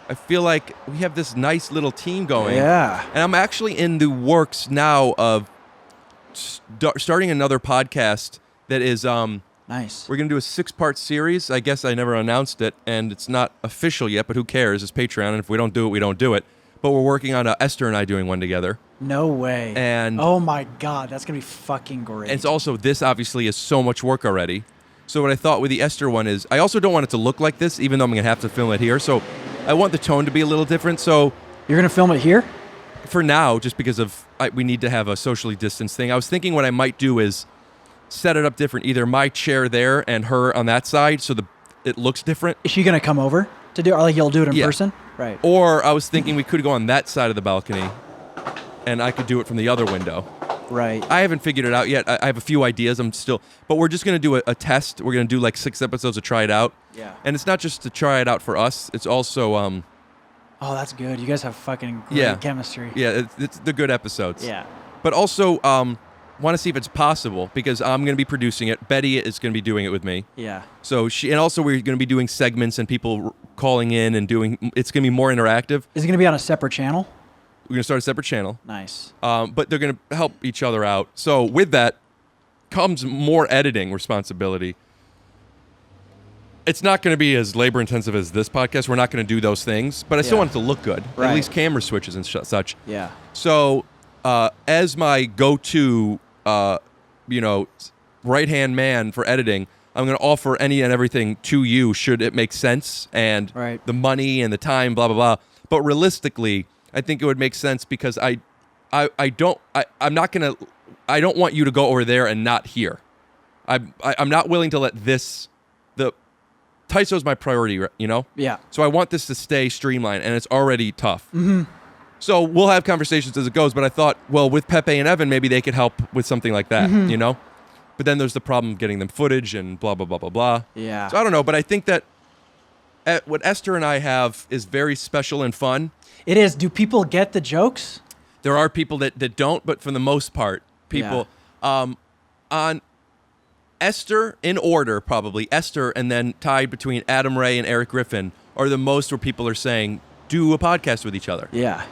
I feel like we have this nice little team going. Yeah. And I'm actually in the works now of starting another podcast that is... Nice. We're going to do a 6-part series. I guess I never announced it, and it's not official yet, but who cares? It's Patreon, and if we don't do it, we don't do it. But we're working on Esther and I doing one together. No way. And oh my God, that's going to be fucking great. And it's also, this obviously is so much work already. So what I thought with the Esther one is, I also don't want it to look like this, even though I'm going to have to film it here. So I want the tone to be a little different. So You're going to film it here? for now, just because of we need to have a socially distanced thing, I was thinking what I might do is set it up different. Either my chair there and her on that side, so it looks different. Is she going to come over to do it? Or like you'll do it in person? Right. Or I was thinking we could go on that side of the balcony, and I could do it from the other window. Right. I haven't figured it out yet. I have a few ideas. But we're just going to do a test. We're going to do like 6 episodes to try it out. Yeah. And it's not just to try it out for us. It's also, oh, that's good. You guys have fucking great chemistry. Yeah, it's the good episodes. Yeah. But also, want to see if it's possible, because I'm going to be producing it. Betty is going to be doing it with me. Yeah. So and also we're going to be doing segments and people calling in and it's going to be more interactive. Is it going to be on a separate channel? We're going to start a separate channel. Nice. But they're going to help each other out. So with that comes more editing responsibility. It's not going to be as labor intensive as this podcast. We're not going to do those things, but I still want it to look good. Right. At least camera switches and such. Yeah. So as my go-to, right-hand man for editing, I'm going to offer any and everything to you should it make sense, and the money and the time, blah, blah, blah. But realistically, I think it would make sense because I don't want you to go over there and not here. I'm not willing to let TYSO is my priority, you know? Yeah. So I want this to stay streamlined, and it's already tough. Mm-hmm. So we'll have conversations as it goes, but I thought, well, with Pepe and Evan, maybe they could help with something like that, you know? But then there's the problem of getting them footage and blah, blah, blah, blah, blah. Yeah. So I don't know, but I think that what Esther and I have is very special and fun. It is. Do people get the jokes? There are people that don't, but for the most part, people... on Esther, in order, probably, Esther and then tied between Adam Ray and Eric Griffin are the most where people are saying, do a podcast with each other. Yeah.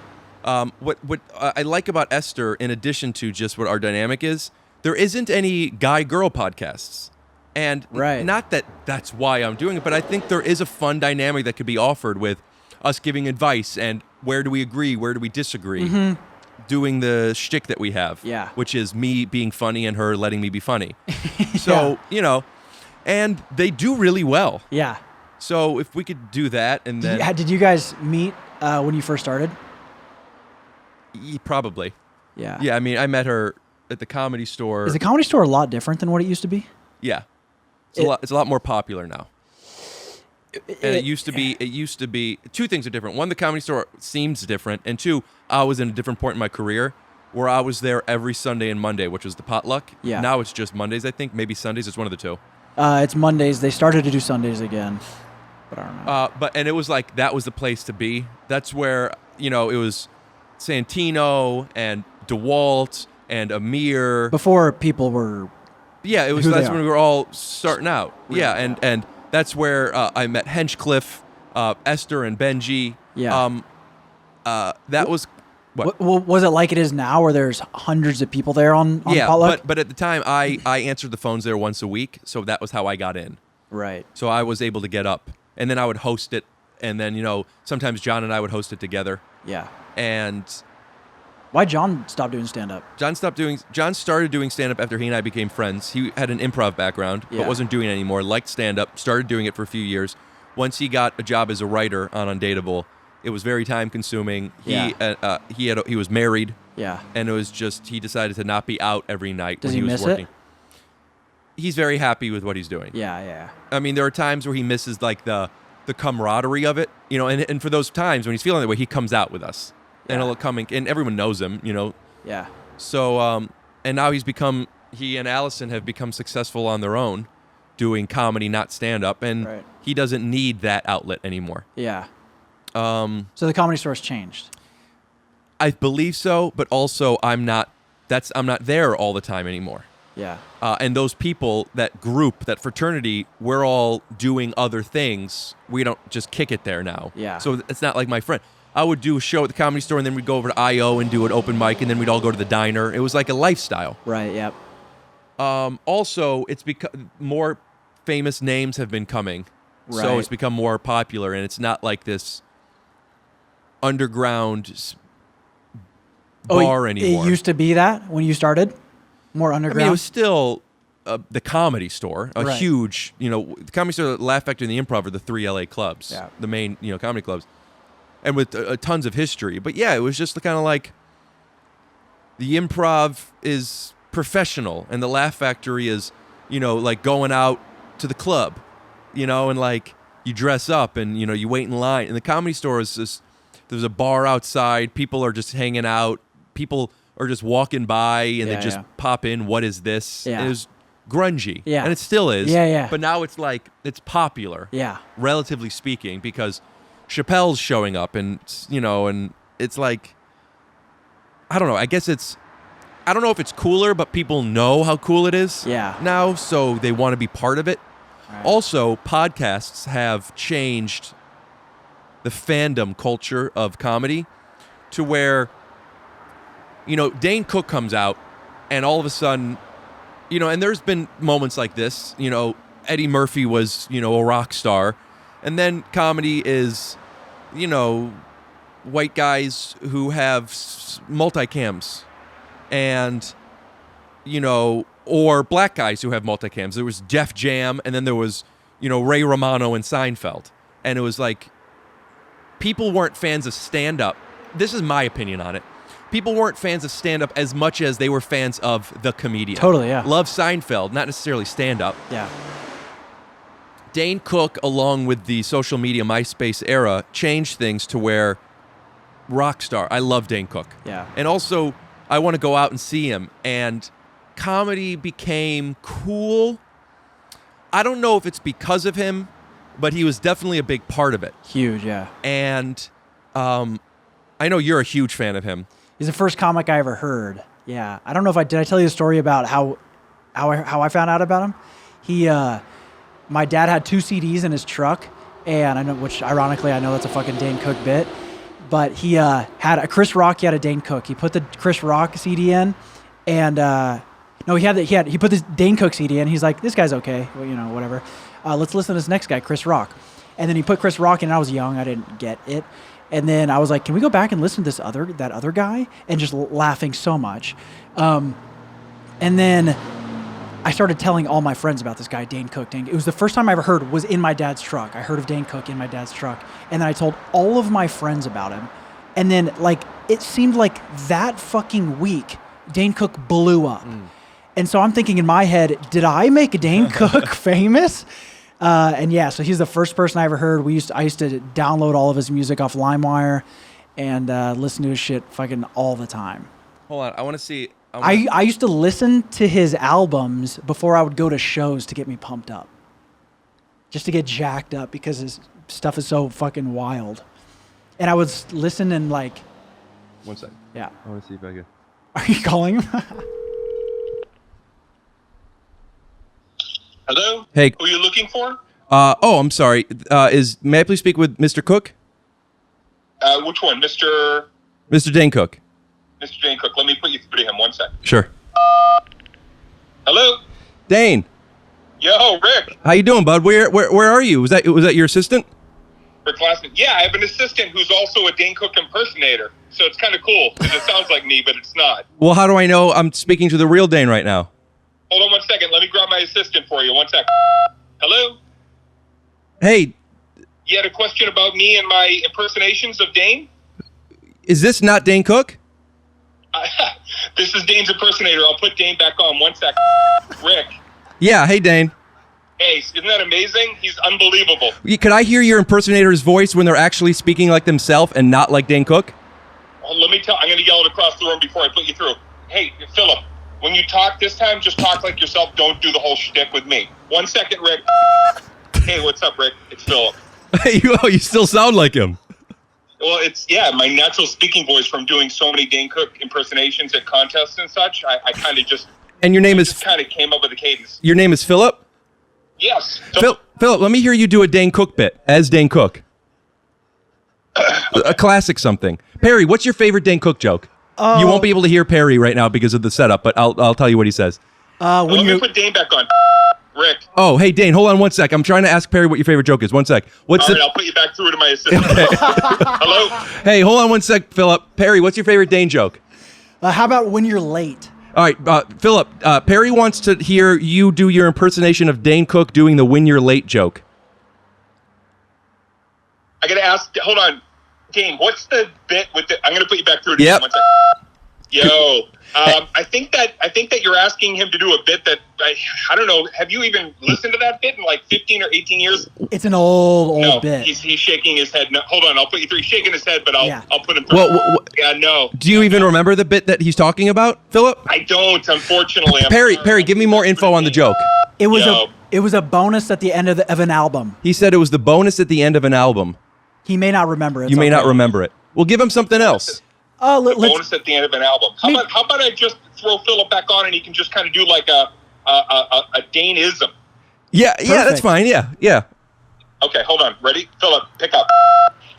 What I like about Esther, in addition to just what our dynamic is, there isn't any guy-girl podcasts. And not that that's why I'm doing it, but I think there is a fun dynamic that could be offered with us giving advice and where do we agree, where do we disagree, doing the shtick that we have, which is me being funny and her letting me be funny. So, and they do really well. Yeah. So if we could do that and then... Did you guys meet when you first started? Probably. Yeah. Yeah, I mean, I met her at the Comedy Store. Is the Comedy Store a lot different than what it used to be? Yeah. It's a lot more popular now. And it used to be, 2 things are different. One, the Comedy Store seems different. And 2, I was in a different point in my career where I was there every Sunday and Monday, which was the potluck. Yeah. Now it's just Mondays, I think. Maybe Sundays. It's one of the 2. It's Mondays. They started to do Sundays again. But I don't know. And it was like, that was the place to be. That's where, it was Santino and DeWalt and Amir. Before people were... Yeah, that's when we were all starting out. Really? Yeah, and that's where I met Henchcliffe, Esther, and Benji. Yeah. That was... What? Was it like it is now, where there's hundreds of people there on potluck? but at the time, I answered the phones there once a week, so that was how I got in. Right. So I was able to get up, and then I would host it, and then, sometimes John and I would host it together. Yeah. And Why'd John stop doing stand-up? John started doing stand-up after he and I became friends. He had an improv background, but wasn't doing it anymore. Liked stand-up, started doing it for a few years. Once he got a job as a writer on Undateable, it was very time-consuming. He was married. Yeah. And it was just, he decided to not be out every night Does when he was miss working. It? He's very happy with what he's doing. Yeah. I mean, there are times where he misses like the camaraderie of it, you know, and for those times when he's feeling that way, he comes out with us. And he'll come and everyone knows him, you know. Yeah. So, and now he and Allison have become successful on their own, doing comedy, not stand-up, and he doesn't need that outlet anymore. Yeah. So the Comedy Store's changed. I believe so, but also I'm not there all the time anymore. Yeah. And those people, that group, that fraternity, we're all doing other things. We don't just kick it there now. Yeah. So it's not like my friend. I would do a show at the Comedy Store, and then we'd go over to I.O. and do an open mic, and then we'd all go to the diner. It was like a lifestyle. Right, yep. Also, it's because more famous names have been coming. Right. So it's become more popular, and it's not like this underground bar anymore. It used to be that when you started? More underground? I mean, it was still the Comedy Store, a huge, you know, the Comedy Store, Laugh Factory, and the Improv are the 3 LA clubs, the main, you know, comedy clubs, and with tons of history. But yeah, it was just kind of like the Improv is professional, and the Laugh Factory is, you know, like going out to the club, you know, and like you dress up and, you know, you wait in line. And the Comedy Store is just, there's a bar outside, people are just hanging out, people are just walking by and they just pop in, what is this? Yeah. It was grungy. Yeah. And it still is. Yeah. But now it's like, it's popular. Yeah. Relatively speaking, because Chappelle's showing up and, you know, and it's like, I don't know, I guess I don't know if it's cooler, but people know how cool it is now, so they want to be part of it. Right. Also, podcasts have changed the fandom culture of comedy to where, you know, Dane Cook comes out and all of a sudden, you know, and there's been moments like this, you know, Eddie Murphy was, you know, a rock star, and then comedy is, you know, white guys who have multicams and, you know, or black guys who have multicams. There was Def Jam, and then there was, you know, Ray Romano and Seinfeld. And it was like, people weren't fans of stand-up. This is my opinion on it. People weren't fans of stand-up as much as they were fans of the comedian. Totally, yeah. Love Seinfeld, not necessarily stand-up. Yeah. Dane Cook, along with the social media MySpace era, changed things to where rock star. I love Dane Cook. Yeah. And also, I want to go out and see him. And comedy became cool. I don't know if it's because of him, but he was definitely a big part of it. Huge, yeah. And I know you're a huge fan of him. He's the first comic I ever heard. Yeah. I don't know if did I tell you a story about how I found out about him? My dad had 2 CDs in his truck, and I know, which ironically, I know that's a fucking Dane Cook bit, but he had a Chris Rock, he had a Dane Cook. He put the Chris Rock CD in, and he put this Dane Cook CD in. He's like, this guy's okay, well, you know, whatever. Let's listen to this next guy, Chris Rock. And then he put Chris Rock in, and I was young, I didn't get it. And then I was like, can we go back and listen to that other guy? And just laughing so much. And then I started telling all my friends about this guy, Dane Cook. It was the first time I ever heard was in my dad's truck. I heard of Dane Cook in my dad's truck. And then I told all of my friends about him. And then, like, it seemed like that fucking week, Dane Cook blew up. And so I'm thinking in my head, did I make Dane Cook famous? And yeah, so he's the first person I ever heard. I used to download all of his music off LimeWire and listen to his shit fucking all the time. Hold on, I want to see. I used to listen to his albums before I would go to shows to get me pumped up. Just to get jacked up because his stuff is so fucking wild. And I would listen and like... One second. Yeah. I want to see if I can... Are you calling him? Hello? Hey. Who are you looking for? I'm sorry. May I please speak with Mr. Cook? Which one? Mr. Dane Cook. Mr. Dane Cook. Let me put you through to him. One sec. Sure. Hello? Dane. Yo, Rick. How you doing, bud? Where are you? Was that your assistant? For Glassman. Yeah, I have an assistant who's also a Dane Cook impersonator. So it's kind of cool because it sounds like me, but it's not. Well, how do I know I'm speaking to the real Dane right now? Hold on one second. Let me grab my assistant for you. One sec. Hello? Hey, You had a question about me and my impersonations of Dane? is this not Dane Cook? This is Dane's impersonator. I'll put Dane back on. One sec. Rick. Yeah, hey, Dane. Hey, isn't that amazing? He's unbelievable. Could I hear your impersonator's voice when they're actually speaking like themselves and not like Dane Cook? Let me tell. I'm going to yell it across the room before I put you through. Hey, Philip, when you talk this time, just talk like yourself. Don't do the whole shtick with me. 1 second, Rick. Hey, what's up, Rick? It's Philip. Hey, you still sound like him. Well, it's, my natural speaking voice from doing so many Dane Cook impersonations at contests and such. I kind of just... And your name is... just kind of came up with a cadence. Your name is Philip? Yes. Philip, let me hear you do a Dane Cook bit as Dane Cook. A classic something. Perry, what's your favorite Dane Cook joke? You won't be able to hear Perry right now because of the setup, but I'll tell you what he says. Let me put Dane back on. Rick. Oh, hey, Dane, hold on 1 sec. I'm trying to ask Perry what your favorite joke is. 1 sec. All right, I'll put you back through to my assistant. Hello? Hey, hold on 1 sec, Philip. Perry, what's your favorite Dane joke? How about when you're late? All right, Philip, Perry wants to hear you do your impersonation of Dane Cook doing the when you're late joke. I got to ask, hold on. Dane, what's the bit with the... I'm going to put you back through to Yep. 1 second. Yo. I think that you're asking him to do a bit that... I don't know. Have you even listened to that bit in like 15 or 18 years? It's an old No, bit. he's shaking his head. No, hold on, I'll put you through. He's shaking his head, but I'll put him through. Well, yeah, no. Do you even remember the bit that he's talking about, Philip? I don't, unfortunately. Perry, give me more info on the joke. It was Yo. it was a bonus at the end of an album. He said it was the bonus at the end of an album. He may not remember it. You may not remember it. Well, give him something else. Oh, The bonus at the end of an album. How about I just throw Philip back on and he can just kind of do like a Daneism? Yeah, that's fine. Yeah. Okay, hold on. Ready? Philip, pick up.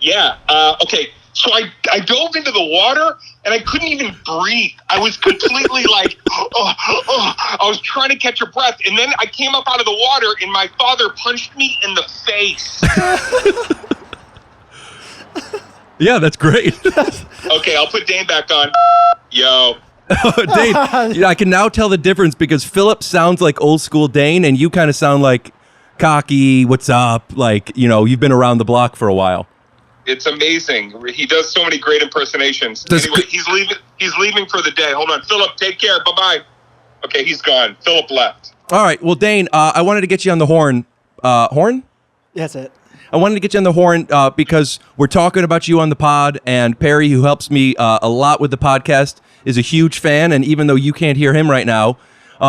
Yeah. Okay. So I dove into the water and I couldn't even breathe. I was completely like, I was trying to catch a breath. And then I came up out of the water and my father punched me in the face. Yeah, that's great. Okay, I'll put Dane back on. Yo. Dane, I can now tell the difference because Philip sounds like old school Dane and you kind of sound like cocky, what's up? Like, you've been around the block for a while. It's amazing. He does so many great impersonations. Anyway, he's leaving for the day. Hold on. Philip, take care. Bye-bye. Okay, he's gone. Philip left. All right. Well, Dane, I wanted to get you on the horn. Horn? That's it. I wanted to get you on the horn because we're talking about you on the pod, and Perry, who helps me a lot with the podcast, is a huge fan. And even though you can't hear him right now,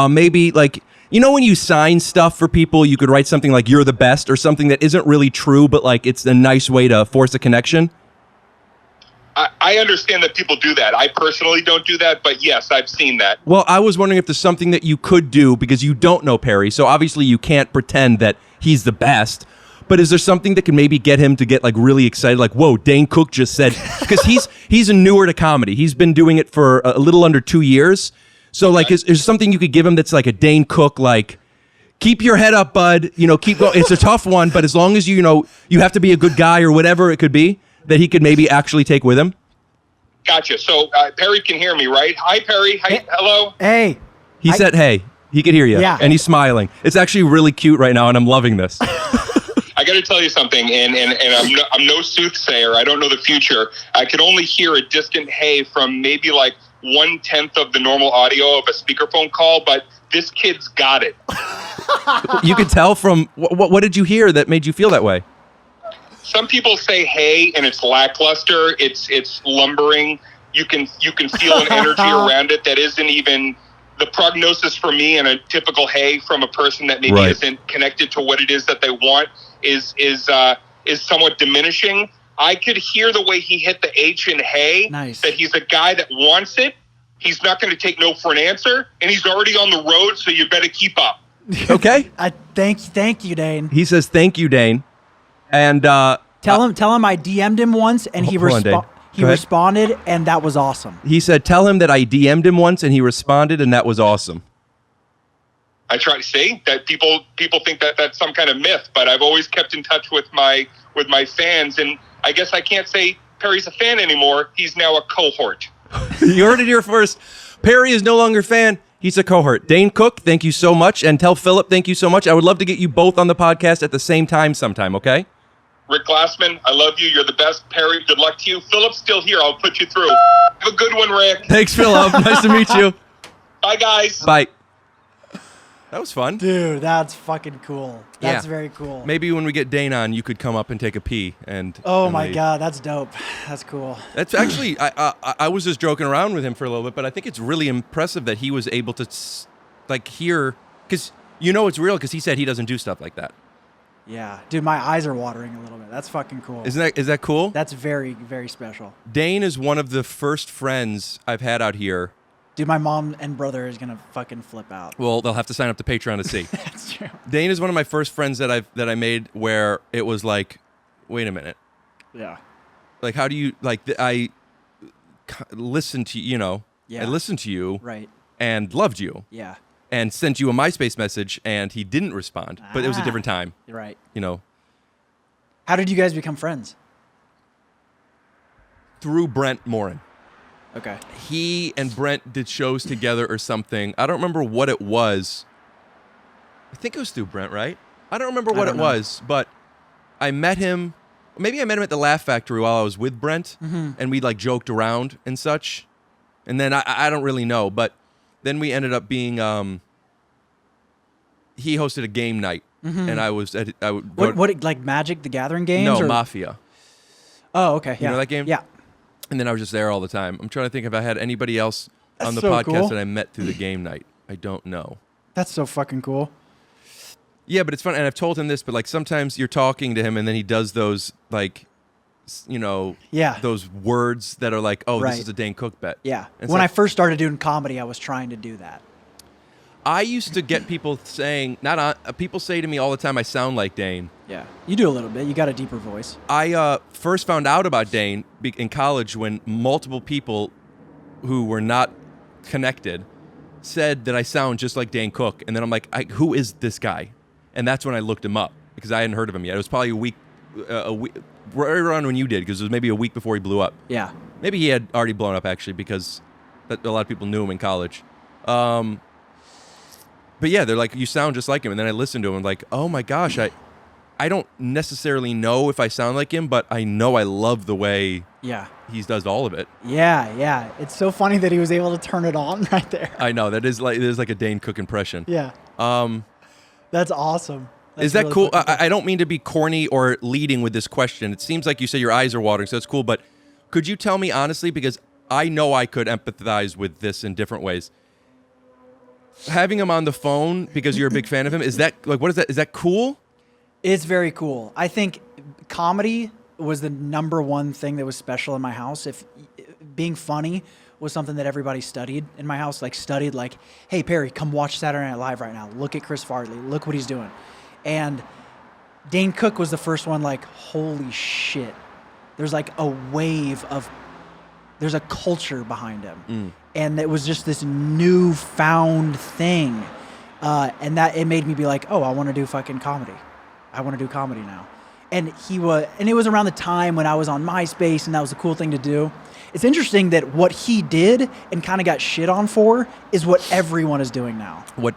maybe like, when you sign stuff for people, you could write something like "you're the best" or something that isn't really true, but like it's a nice way to force a connection. I understand that people do that. I personally don't do that, but yes, I've seen that. Well, I was wondering if there's something that you could do because you don't know Perry, so obviously you can't pretend that he's the best. But is there something that can maybe get him to get like really excited? Like, whoa, Dane Cook just said, because he's newer to comedy. He's been doing it for a little under 2 years. So like, is there something you could give him that's like a Dane Cook, like, keep your head up, bud. Keep going. It's a tough one, but as long as you have to be a good guy or whatever it could be that he could maybe actually take with him. Gotcha. So Perry can hear me, right? Hi, Perry. Hi. Hello. Hey. He said, hey, he could hear you. Yeah. And he's smiling. It's actually really cute right now, and I'm loving this. I got to tell you something, and I'm no soothsayer. I don't know the future. I could only hear a distant hey from maybe like 1/10 of the normal audio of a speakerphone call, but this kid's got it. You could tell from what did you hear that made you feel that way? Some people say hey, and it's lackluster. It's lumbering. You can feel an energy around it that isn't even the prognosis for me. And a typical hey from a person that maybe isn't connected to what it is that they want is somewhat diminishing. I could hear the way he hit the H in hey. Nice. That he's a guy that wants it. He's not going to take no for an answer, and he's already on the road. So you better keep up. Okay. Thank you, Dane. He says thank you, Dane. And tell him I DM'd him once and he responded, and that was awesome. He said, tell him that I DM'd him once and he responded, and that was awesome. I try to say that people think that that's some kind of myth, but I've always kept in touch with my with my fans. And I guess I can't say Perry's a fan anymore. He's now a cohort. You heard it here first. Perry is no longer a fan. He's a cohort. Dane Cook, thank you so much. And tell Philip, thank you so much. I would love to get you both on the podcast at the same time sometime, okay? Rick Glassman, I love you. You're the best. Perry, good luck to you. Philip's still here. I'll put you through. Have a good one, Rick. Thanks, Philip. Nice to meet you. Bye, guys. Bye. That was fun. Dude, that's fucking cool. That's Yeah. very cool. Maybe when we get Dane on, you could come up and take a pee. Oh and my leave. God, that's dope. That's cool. That's actually, I was just joking around with him for a little bit, but I think it's really impressive that he was able to, hear, because it's real, because he said he doesn't do stuff like that. Yeah. Dude, my eyes are watering a little bit. That's fucking cool. Is that cool? That's very, very special. Dane is one of the first friends I've had out here. Dude, my mom and brother is going to fucking flip out. Well, they'll have to sign up to Patreon to see. That's true. Dane is one of my first friends that I made where it was like, wait a minute. Yeah. Like, how do you, I listened to, Yeah. I listened to you. Right. And loved you. Yeah. And sent you a MySpace message, and he didn't respond. But it was a different time. You're right. How did you guys become friends? Through Brent Morin. Okay. He and Brent did shows together or something. I don't remember what it was. I think it was through Brent, right? I don't remember what it was, but I met him. Maybe I met him at the Laugh Factory while I was with Brent, and we joked around and such. And then I don't really know, but then we ended up being. He hosted a game night, and I was. I would go what like Magic the Gathering games? No, or? Mafia. Oh, okay. You know that game? Yeah. And then I was just there all the time. I'm trying to think if I had anybody else on the so podcast cool. that I met through the game night. I don't know. That's so fucking cool. Yeah, but it's fun. And I've told him this, but sometimes you're talking to him and then he does those those words that are like, oh, Right. this is a Dane Cook bet. Yeah. And When I first started doing comedy, I was trying to do that. I used to get people saying, people say to me all the time, I sound like Dane. Yeah. You do a little bit. You got a deeper voice. I first found out about Dane in college when multiple people who were not connected said that I sound just like Dane Cook. And then I'm like, who is this guy? And that's when I looked him up because I hadn't heard of him yet. It was probably a week right around when you did, because it was maybe a week before he blew up. Yeah. Maybe he had already blown up, actually, because a lot of people knew him in college. But yeah, they're like, you sound just like him. And then I listened to him and like, oh my gosh, I don't necessarily know if I sound like him, but I know I love the way he does all of it. Yeah, yeah. It's so funny that he was able to turn it on right there. I know. There's like a Dane Cook impression. Yeah. That's awesome. Is that cool? I don't mean to be corny or leading with this question. It seems like you say your eyes are watering, so that's cool. But could you tell me honestly, because I know I could empathize with this in different ways. Having him on the phone because you're a big fan of him, is that what is that? Is that cool? It's very cool. I think comedy was the number one thing that was special in my house. If being funny was something that everybody studied in my house, hey, Perry, come watch Saturday Night Live right now. Look at Chris Farley. Look what he's doing. And Dane Cook was the first one, holy shit. There's a wave of, there's a culture behind him. And it was just this newfound thing. And that it made me be like, oh, I want to do fucking comedy. I want to do comedy now. And it was around the time when I was on MySpace, and that was a cool thing to do. It's interesting that what he did and kind of got shit on for is what everyone is doing now. What?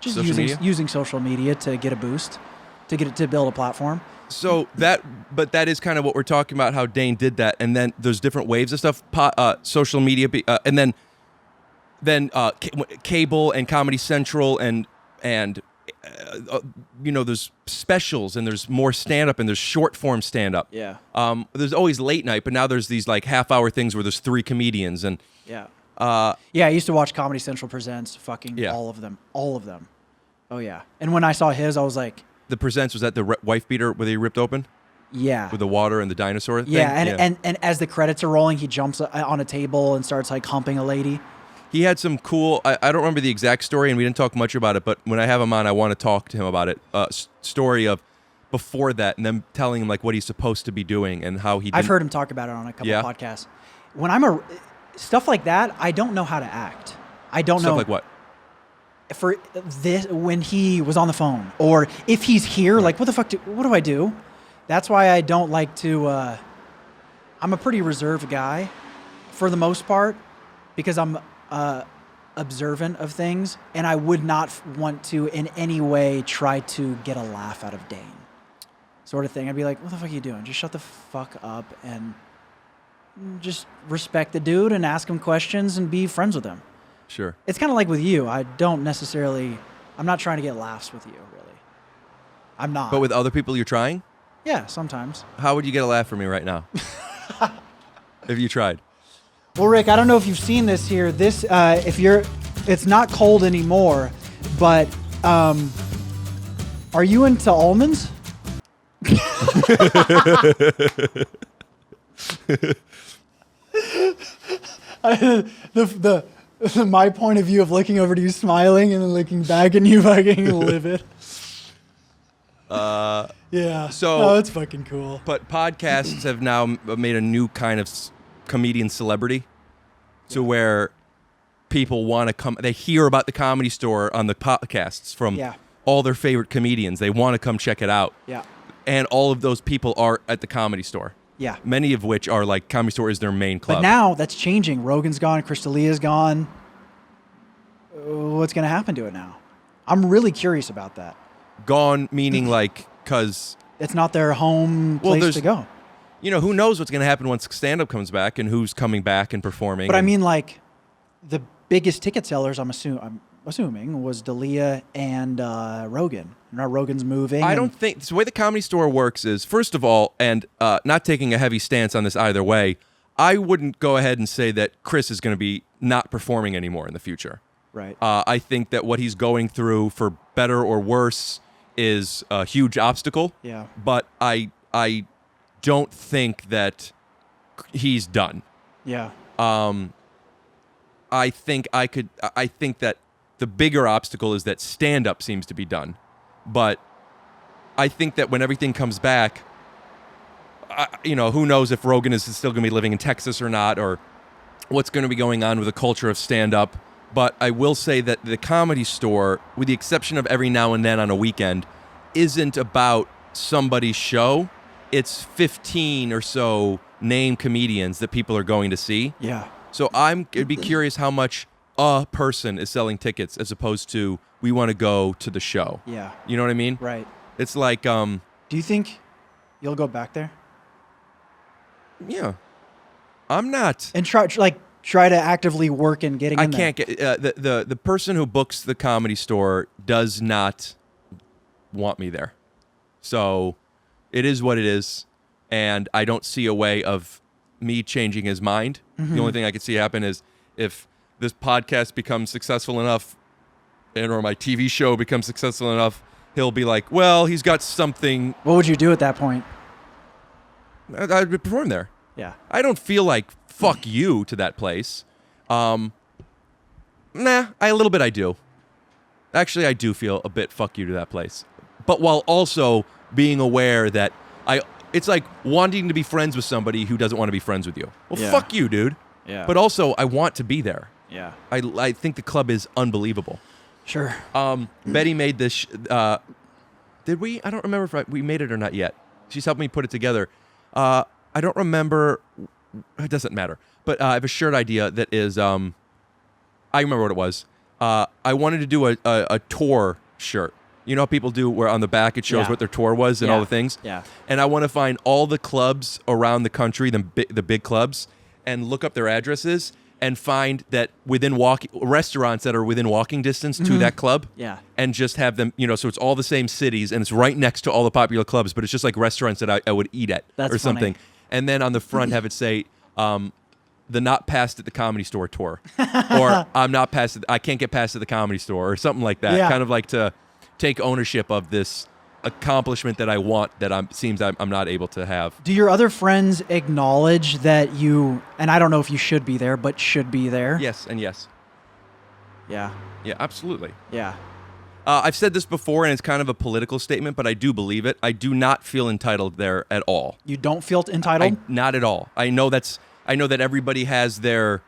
Just social media? Using social media to get a boost, to build a platform. So that is kind of what we're talking about, how Dane did that. And then there's different waves of stuff, social media, and then cable and Comedy Central and there's specials and there's more stand-up and there's short form stand-up. Yeah. There's always late night, but now there's these half-hour things where there's 3 comedians and. Yeah. I used to watch Comedy Central Presents, all of them. Oh yeah. And when I saw his, I was like. The Presents, was that the wife beater where they ripped open? Yeah. With the water and the dinosaur thing? Yeah, and as the credits are rolling, he jumps on a table and starts humping a lady. He had some cool, I don't remember the exact story, and we didn't talk much about it, but when I have him on, I want to talk to him about it. Story of before that, and then telling him what he's supposed to be doing and how he didn't. I've heard him talk about it on a couple of podcasts. When stuff like that, I don't know how to act. I don't know. Stuff like what? For this, when he was on the phone, or if he's here, what the fuck what do I do? That's why I don't like to. I'm a pretty reserved guy, for the most part, because I'm observant of things, and I would not want to in any way try to get a laugh out of Dane, sort of thing. I'd be like, "What the fuck are you doing? Just shut the fuck up and just respect the dude and ask him questions and be friends with him." Sure. It's kind of like with you. I'm not trying to get laughs with you, really. I'm not. But with other people, you're trying? Yeah, sometimes. How would you get a laugh from me right now? If you tried. Well, Rick, I don't know if you've seen this here. This, it's not cold anymore, but are you into almonds? My point of view of looking over to you smiling and then looking back and you fucking livid. Yeah. So it's fucking cool. But podcasts have now made a new kind of comedian celebrity, to where people want to come. They hear about the Comedy Store on the podcasts from all their favorite comedians. They want to come check it out. Yeah. And all of those people are at the Comedy Store. Yeah. Many of which are like Comedy Store is their main club. But now that's changing. Rogan's gone. Chris D'Elia's gone. What's going to happen to it now? I'm really curious about that. Gone meaning like because it's not their home place to go. You know, who knows what's going to happen once stand-up comes back and who's coming back and performing. But I mean, like, the biggest ticket sellers, I'm assuming, was D'Elia and Rogan. Now Rogan's moving. I don't think... The way the Comedy Store works is, first of all, and not taking a heavy stance on this either way, I wouldn't go ahead and say that Chris is going to be not performing anymore in the future. Right. I think that what he's going through, for better or worse, is a huge obstacle. Yeah. But I don't think that he's done. Yeah. I think that the bigger obstacle is that stand-up seems to be done. But I think that when everything comes back, who knows if Rogan is still going to be living in Texas or not, or what's going to be going on with the culture of stand-up. But I will say that the Comedy Store, with the exception of every now and then on a weekend, isn't about somebody's show. It's 15 or so named comedians that people are going to see. Yeah. So I'd be curious how much a person is selling tickets as opposed to we want to go to the show. Yeah. You know what I mean? Right. It's like... Do you think you'll go back there? Yeah. I'm not... And try to actively work in getting in there. I can't get... the person who books the Comedy Store does not want me there. So... It is what it is, and I don't see a way of me changing his mind. Mm-hmm. The only thing I could see happen is if this podcast becomes successful enough, or my TV show becomes successful enough, he'll be like, well, he's got something. What would you do at that point? I'd perform there. Yeah. I don't feel like fuck you to that place. A little bit I do. Actually, I do feel a bit fuck you to that place. But while also... being aware that it's like wanting to be friends with somebody who doesn't want to be friends with you. Well, fuck you, dude. Yeah. But also, I want to be there. Yeah. I think the club is unbelievable. Sure. Betty made this. Did we? I don't remember if we made it or not yet. She's helped me put it together. I don't remember. It doesn't matter. But I have a shirt idea that is. I remember what it was. I wanted to do a tour shirt. You know how people do where on the back it shows what their tour was and all the things? Yeah. And I want to find all the clubs around the country, the big clubs, and look up their addresses and find that restaurants that are within walking distance to that club. Yeah. And just have them, so it's all the same cities and it's right next to all the popular clubs, but it's just like restaurants that I would eat at or something. Funny. And then on the front have it say, the Not Past at the Comedy Store tour. Or I can't get past at the Comedy Store or something like that. Yeah. Kind of like to take ownership of this accomplishment that I want that I'm not able to have. Do your other friends acknowledge that you, and I don't know if you should be there, but should be there? Yes and yes. Yeah. Yeah, absolutely. Yeah. I've said this before, and it's kind of a political statement, but I do believe it. I do not feel entitled there at all. You don't feel entitled? Not at all. I know that everybody has their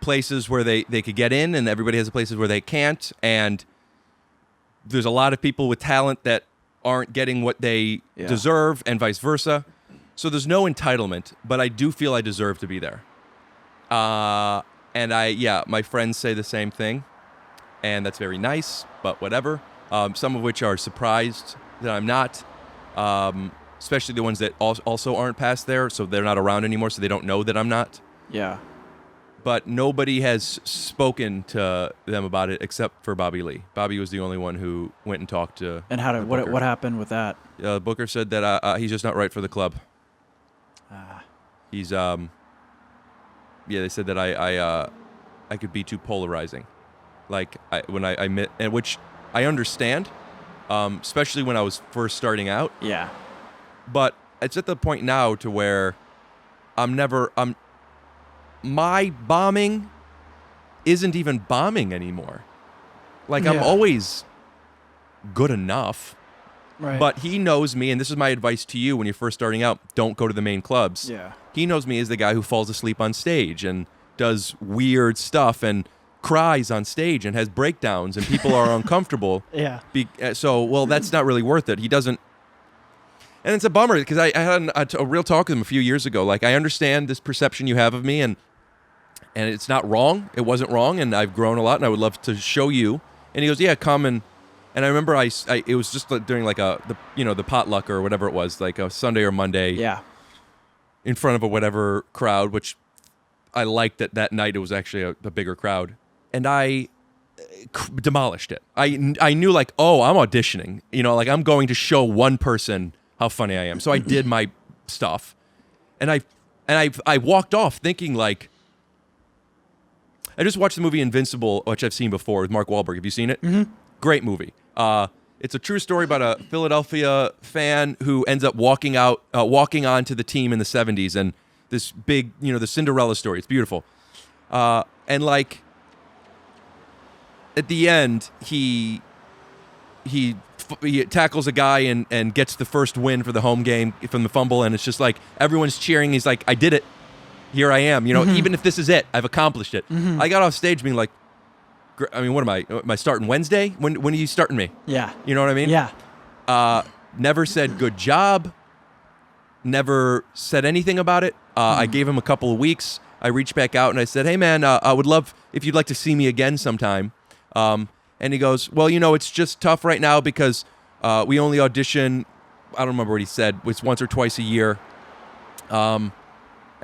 places where they could get in, and everybody has places where they can't, and there's a lot of people with talent that aren't getting what they deserve and vice versa. So there's no entitlement, but I do feel I deserve to be there. And my friends say the same thing, and that's very nice, but whatever. Some of which are surprised that I'm not, especially the ones that also aren't past there, so they're not around anymore, so they don't know that I'm not. Yeah. But nobody has spoken to them about it except for Bobby Lee. Bobby was the only one who went and talked to. And what happened with that? Booker said that he's just not right for the club. He's they said that I could be too polarizing, like when I met, and which I understand, especially when I was first starting out. Yeah. But it's at the point now to where my bombing isn't even bombing anymore. Like, I'm always good enough. Right. But he knows me, and this is my advice to you when you're first starting out, don't go to the main clubs. Yeah. He knows me as the guy who falls asleep on stage and does weird stuff and cries on stage and has breakdowns and people are uncomfortable. Yeah. So that's not really worth it. He doesn't. And it's a bummer because I had a real talk with him a few years ago. Like, I understand this perception you have of me, and it's not wrong. It wasn't wrong, and I've grown a lot, and I would love to show you. And he goes, yeah, come. And I remember it was just during like the potluck or whatever it was, like a Sunday or Monday. Yeah. In front of a whatever crowd, which I liked that night. It was actually a bigger crowd. And I demolished it. I knew, like, oh, I'm auditioning. Like, I'm going to show one person how funny I am. So I did my stuff, and I walked off thinking, like, I just watched the movie Invincible, which I've seen before with Mark Wahlberg. Have you seen it? Mm-hmm. Great movie. It's a true story about a Philadelphia fan who ends up walking onto the team in the 70s, and this big, the Cinderella story. It's beautiful. And like, at the end, he tackles a guy and gets the first win for the home game from the fumble, and it's just like everyone's cheering. He's like, I did it. Here I am. Even if this is it, I've accomplished it. Mm-hmm. I got off stage being like, I mean, what am I? Am I starting Wednesday? When are you starting me? Yeah. You know what I mean? Yeah. Never said good job. Never said anything about it. I gave him a couple of weeks. I reached back out and I said, hey, man, I would love if you'd like to see me again sometime. And he goes, well, it's just tough right now because we only audition, I don't remember what he said, it's once or twice a year.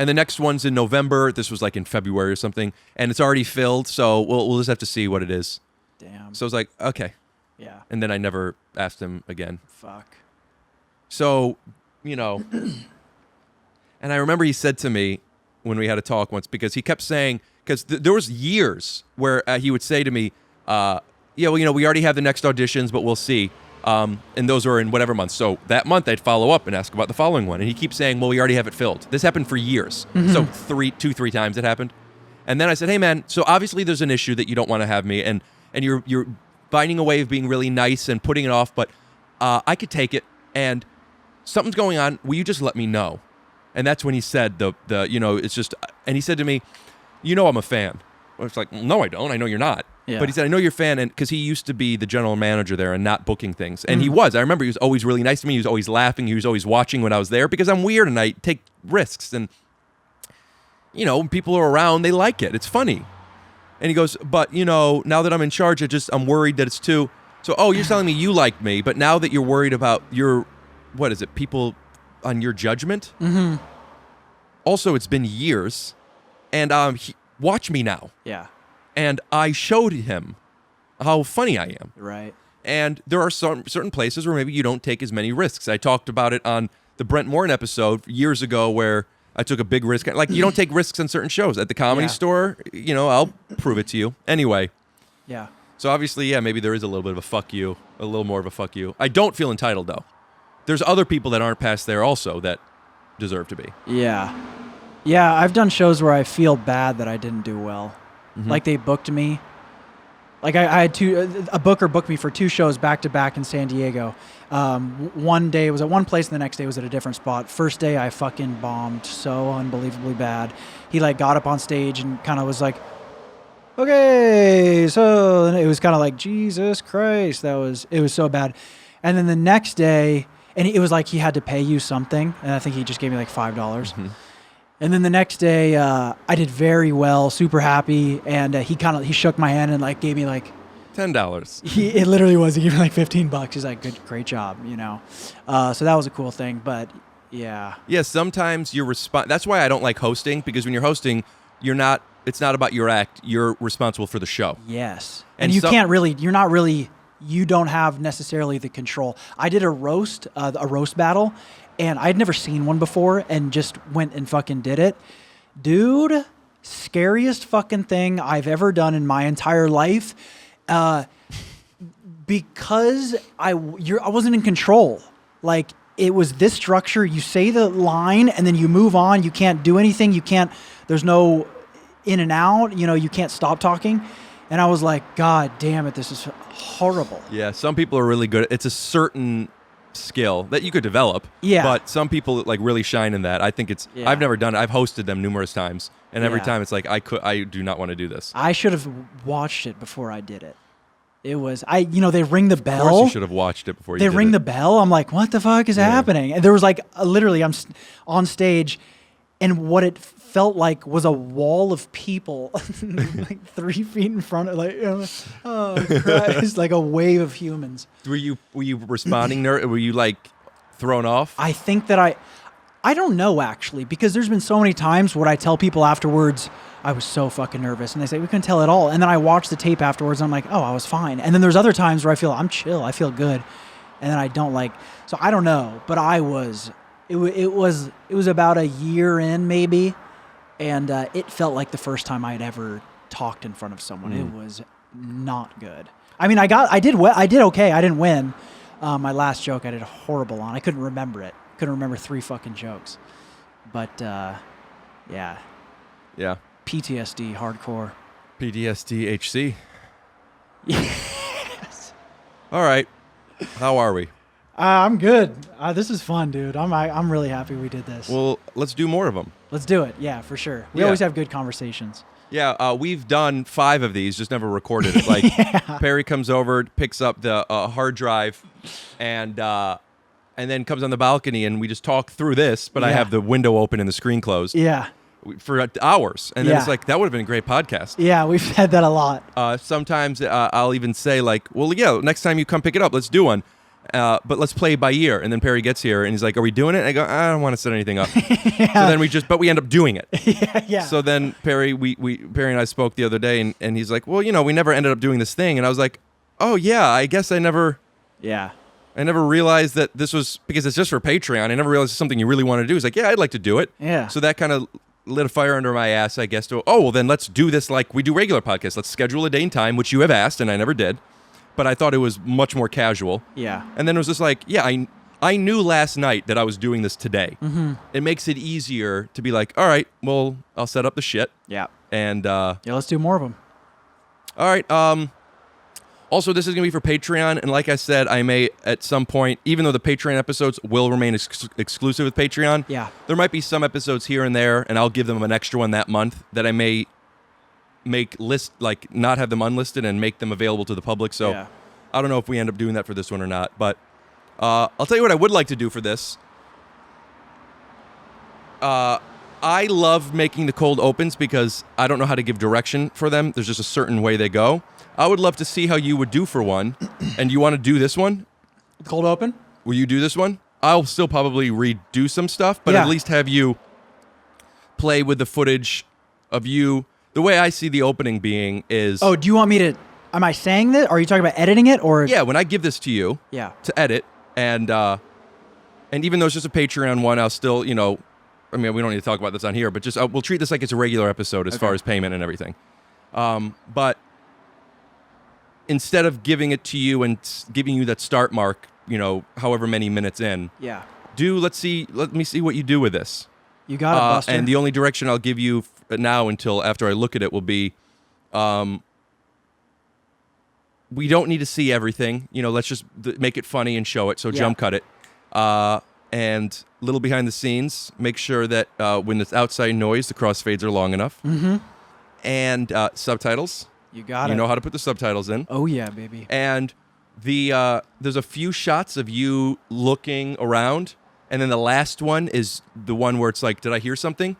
And the next one's in November. This was like in February or something. And it's already filled, so we'll just have to see what it is. Damn. So I was like, okay. Yeah. And then I never asked him again. Fuck. So, and I remember he said to me when we had a talk once, because he kept saying, because there was years where he would say to me, we already have the next auditions, but we'll see. And those were in whatever month. So that month I'd follow up and ask about the following one. And he keeps saying, well, we already have it filled. This happened for years. Mm-hmm. So 3 times it happened. And then I said, hey, man, so obviously there's an issue that you don't want to have me. And you're finding a way of being really nice and putting it off. But I could take it. And something's going on. Will you just let me know? And that's when he said it's just, and he said to me, I'm a fan. I was like, no, I don't. I know you're not. Yeah. But he said, I know you're a fan, and because he used to be the general manager there and not booking things. And he was. I remember he was always really nice to me. He was always laughing. He was always watching when I was there because I'm weird and I take risks. And, when people are around, they like it. It's funny. And he goes, but, now that I'm in charge, I'm worried that it's too. So, you're telling me you like me, but now that you're worried about people on your judgment? Mm-hmm. Also, it's been years. And watch me now. Yeah. And I showed him how funny I am. Right. And there are certain places where maybe you don't take as many risks. I talked about it on the Brent Morin episode years ago where I took a big risk. Like, you don't take risks on certain shows. At the Comedy Store, I'll prove it to you. Anyway. Yeah. So obviously, maybe there is a little bit of a fuck you. A little more of a fuck you. I don't feel entitled, though. There's other people that aren't past there also that deserve to be. Yeah. Yeah, I've done shows where I feel bad that I didn't do well. Mm-hmm. Like, they booked me. Like, I had a booker booked me for 2 shows back-to-back in San Diego. One day was at one place, and the next day was at a different spot. First day, I fucking bombed so unbelievably bad. He, got up on stage and kind of was like, okay, so... And it was kind of like, Jesus Christ, it was so bad. And then the next day, and it was like he had to pay you something, and I think he just gave me like $5. Mm-hmm. And then the next day, I did very well, super happy, and he shook my hand and like gave me like $10. It literally was. He gave me like $15. He's like, great job, So that was a cool thing, but yeah. Yeah, sometimes you respond. That's why I don't like hosting, because when you're hosting, it's not about your act. You're responsible for the show. Yes. And And you don't have necessarily the control. I did a roast battle, and I'd never seen one before and just went and fucking did it. Dude, scariest fucking thing I've ever done in my entire life. Because I wasn't in control. Like, it was this structure. You say the line and then you move on. You can't do anything. There's no in and out. You can't stop talking. And I was like, God damn it, this is horrible. Yeah, some people are really good. It's a certain skill that you could develop. Yeah. But some people like really shine in that. I think Yeah. I've never done it. I've hosted them numerous times, and every Yeah. time it's like I do not want to do this. I should have watched it before I did it. It was, they ring the bell. Of course you should have watched it before you They did ring it. the bell. I'm like, what the fuck is happening? And there was like, literally, I'm on stage, and what it felt like was a wall of people, like 3 feet in front of, oh Christ, like a wave of humans. Were you responding? Were you like thrown off? I think that I don't know actually, because there's been so many times where I tell people afterwards, I was so fucking nervous, and they say, we couldn't tell at all. And then I watch the tape afterwards, and I'm like, oh, I was fine. And then there's other times where I feel I'm chill, I feel good, and then I don't so I don't know, but it was about a year in maybe, and it felt like the first time I had ever talked in front of someone. It was not good. I mean, I did okay. I didn't win. My last joke I did horrible on. I couldn't remember it. Couldn't remember 3 fucking jokes. But yeah. Yeah. PTSD hardcore. PTSD HC. Yes. All right. How are we? I'm good. This is fun, dude. I'm really happy we did this. Well, let's do more of them. Let's do it. Yeah, for sure. We Yeah. always have good conversations. Yeah, we've done 5 of these, just never recorded it. Like Perry comes over, picks up the hard drive, and then comes on the balcony, and we just talk through this. But I Yeah. have the window open and the screen closed Yeah. for hours, and then Yeah. it's like that would have been a great podcast. Yeah, we've said that a lot. Sometimes I'll even say like, well, yeah, next time you come pick it up, let's do one. But let's play by ear. And then Perry gets here and he's like, are we doing it? And I go, I don't want to set anything up. So then we end up doing it. Yeah. So then Perry and I spoke the other day and he's like, well, we never ended up doing this thing. And I was like, oh yeah, I guess I never realized that this was, because it's just for Patreon. I never realized it's something you really want to do. He's like, yeah, I'd like to do it. Yeah. So that kind of lit a fire under my ass, I guess, to, oh, well then let's do this like we do regular podcasts. Let's schedule a day and time, which you have asked and I never did. But I thought it was much more casual. Yeah. And then it was just like, yeah, I knew last night that I was doing this today. Mm-hmm. It makes it easier to be like, all right, well, I'll set up the shit. Yeah. And Yeah, let's do more of them. all right. Also, this is going to be for Patreon. And like I said, I may at some point, even though the Patreon episodes will remain exclusive with Patreon, Yeah. there might be some episodes here and there, and I'll give them an extra one that month that I may not have them unlisted and make them available to the public. So Yeah. I don't know if we end up doing that for this one or not. But I'll tell you what I would like to do for this. I love making the cold opens because I don't know how to give direction for them. There's just a certain way they go. I would love to see how you would do for one. And you want to do this one? Cold open? Will you do this one? I'll still probably redo some stuff, but Yeah. at least have you play with the footage of you. The way I see the opening being is... Oh, do you want me to... Am I saying that? Or are you talking about editing it? Or Yeah, when I give this to you Yeah. to edit, and even though it's just a Patreon one, I'll still, I mean, we don't need to talk about this on here, but just we'll treat this like it's a regular episode as far as payment and everything. But instead of giving it to you and giving you that start mark, however many minutes in, Yeah. let me see what you do with this. You got it, Buster. And the only direction I'll give you now until after I look at it will be, we don't need to see everything. Let's just make it funny and show it. So jump cut it. And a little behind the scenes, make sure that when it's outside noise, the crossfades are long enough. Mm-hmm. And subtitles. You got it. You know how to put the subtitles in. Oh, yeah, baby. And There's a few shots of you looking around, and then the last one is the one where it's like, did I hear something?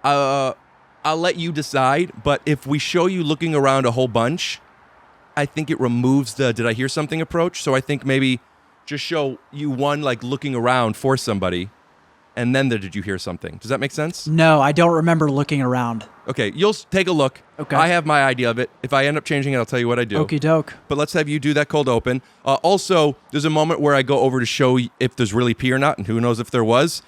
I'll let you decide, but if we show you looking around a whole bunch, I think it removes the did I hear something approach. So I think maybe just show you one like looking around for somebody, and then the did you hear something. Does that make sense? No, I don't remember looking around. Okay, you'll take a look. Okay. I have my idea of it. If I end up changing it, I'll tell you what I do. Okie doke. But let's have you do that cold open. Also, there's a moment where I go over to show if there's really pee or not, and who knows if there was.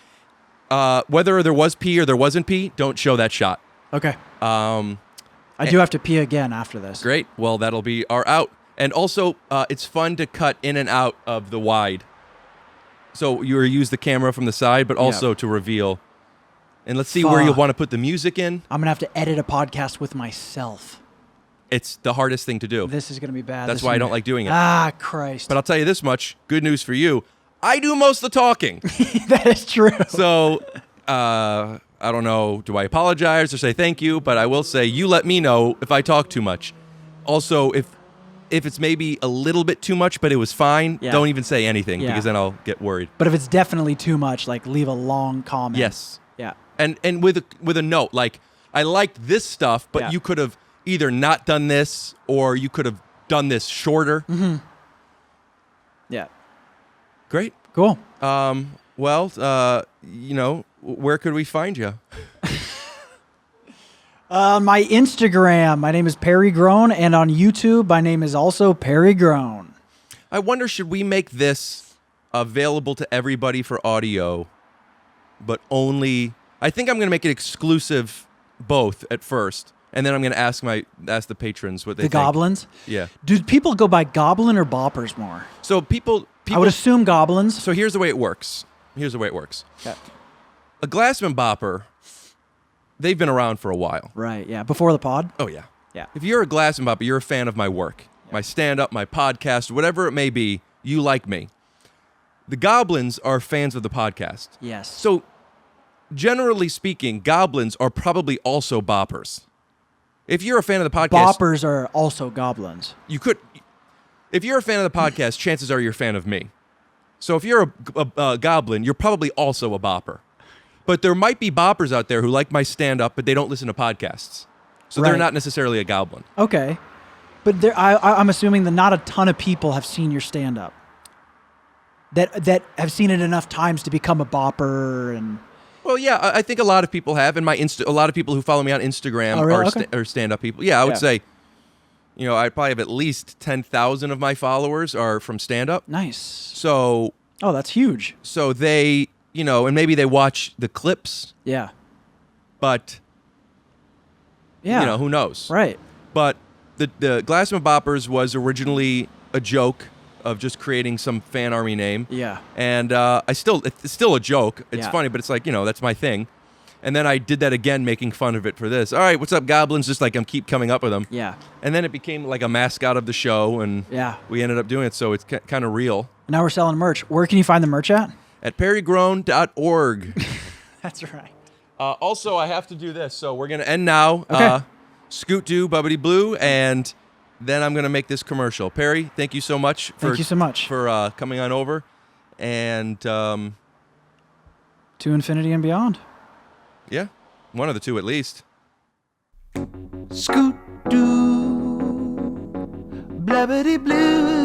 Whether there was pee or there wasn't pee, don't show that shot. Okay. I do have to pee again after this. Great. Well, that'll be our out. And also, it's fun to cut in and out of the wide. So you use the camera from the side, but also to reveal. And let's see where you'll want to put the music in. I'm going to have to edit a podcast with myself. It's the hardest thing to do. This is going to be bad. That's why I don't like doing it. Ah, Christ. But I'll tell you this much. Good news for you. I do most of the talking. That is true. So, I don't know. Do I apologize or say thank you? But I will say you let me know if I talk too much. Also, if it's maybe a little bit too much, but it was fine, don't even say anything because then I'll get worried. But if it's definitely too much, like leave a long comment. Yes. Yeah. And with a note, like I liked this stuff, but you could have either not done this or you could have done this shorter. Mm-hmm. Yeah. Great. Cool. Well, where could we find you? My Instagram, my name is Perry Grone, and on YouTube, my name is also Perry Grone. I wonder, should we make this available to everybody for audio, but only... I think I'm going to make it exclusive both at first, and then I'm going to ask the patrons what they think. The goblins? Yeah. Do people go by goblin or boppers more? So people I would assume goblins. So here's the way it works. Okay. A Glassman bopper, they've been around for a while. Right, yeah. Before the pod? Oh, yeah. Yeah. If you're a Glassman bopper, you're a fan of my work, my stand-up, my podcast, whatever it may be, you like me. The goblins are fans of the podcast. Yes. So, generally speaking, goblins are probably also boppers. If you're a fan of the podcast... Boppers are also goblins. If you're a fan of the podcast, chances are you're a fan of me. So if you're a goblin, you're probably also a bopper. But there might be boppers out there who like my stand-up, but they don't listen to podcasts. So they're not necessarily a goblin. Okay. But I'm assuming that not a ton of people have seen your stand-up. That have seen it enough times to become a bopper and... Well, yeah, I think a lot of people have. And a lot of people who follow me on Instagram are stand-up people. Yeah, I would say, I probably have at least 10,000 of my followers are from stand-up. Nice. So... Oh, that's huge. So they... and maybe they watch the clips. Yeah. But, who knows? Right. But the Glassman Boppers was originally a joke of just creating some fan army name. Yeah. And it's still a joke. It's Yeah. funny, but it's like, that's my thing. And then I did that again, making fun of it for this. All right, what's up, goblins? Just like I'm keep coming up with them. Yeah. And then it became like a mascot of the show, and we ended up doing it, so it's kind of real. Now we're selling merch. Where can you find the merch at? At perrygrone.org. That's right. Also, I have to do this, so we're going to end now. Okay. Scoot do, bubbity blue, and then I'm going to make this commercial. Perry, thank you so much. Thank you so much. For coming on over. And... to infinity and beyond. Yeah, one of the two at least. Scoot doo, blabbity blue.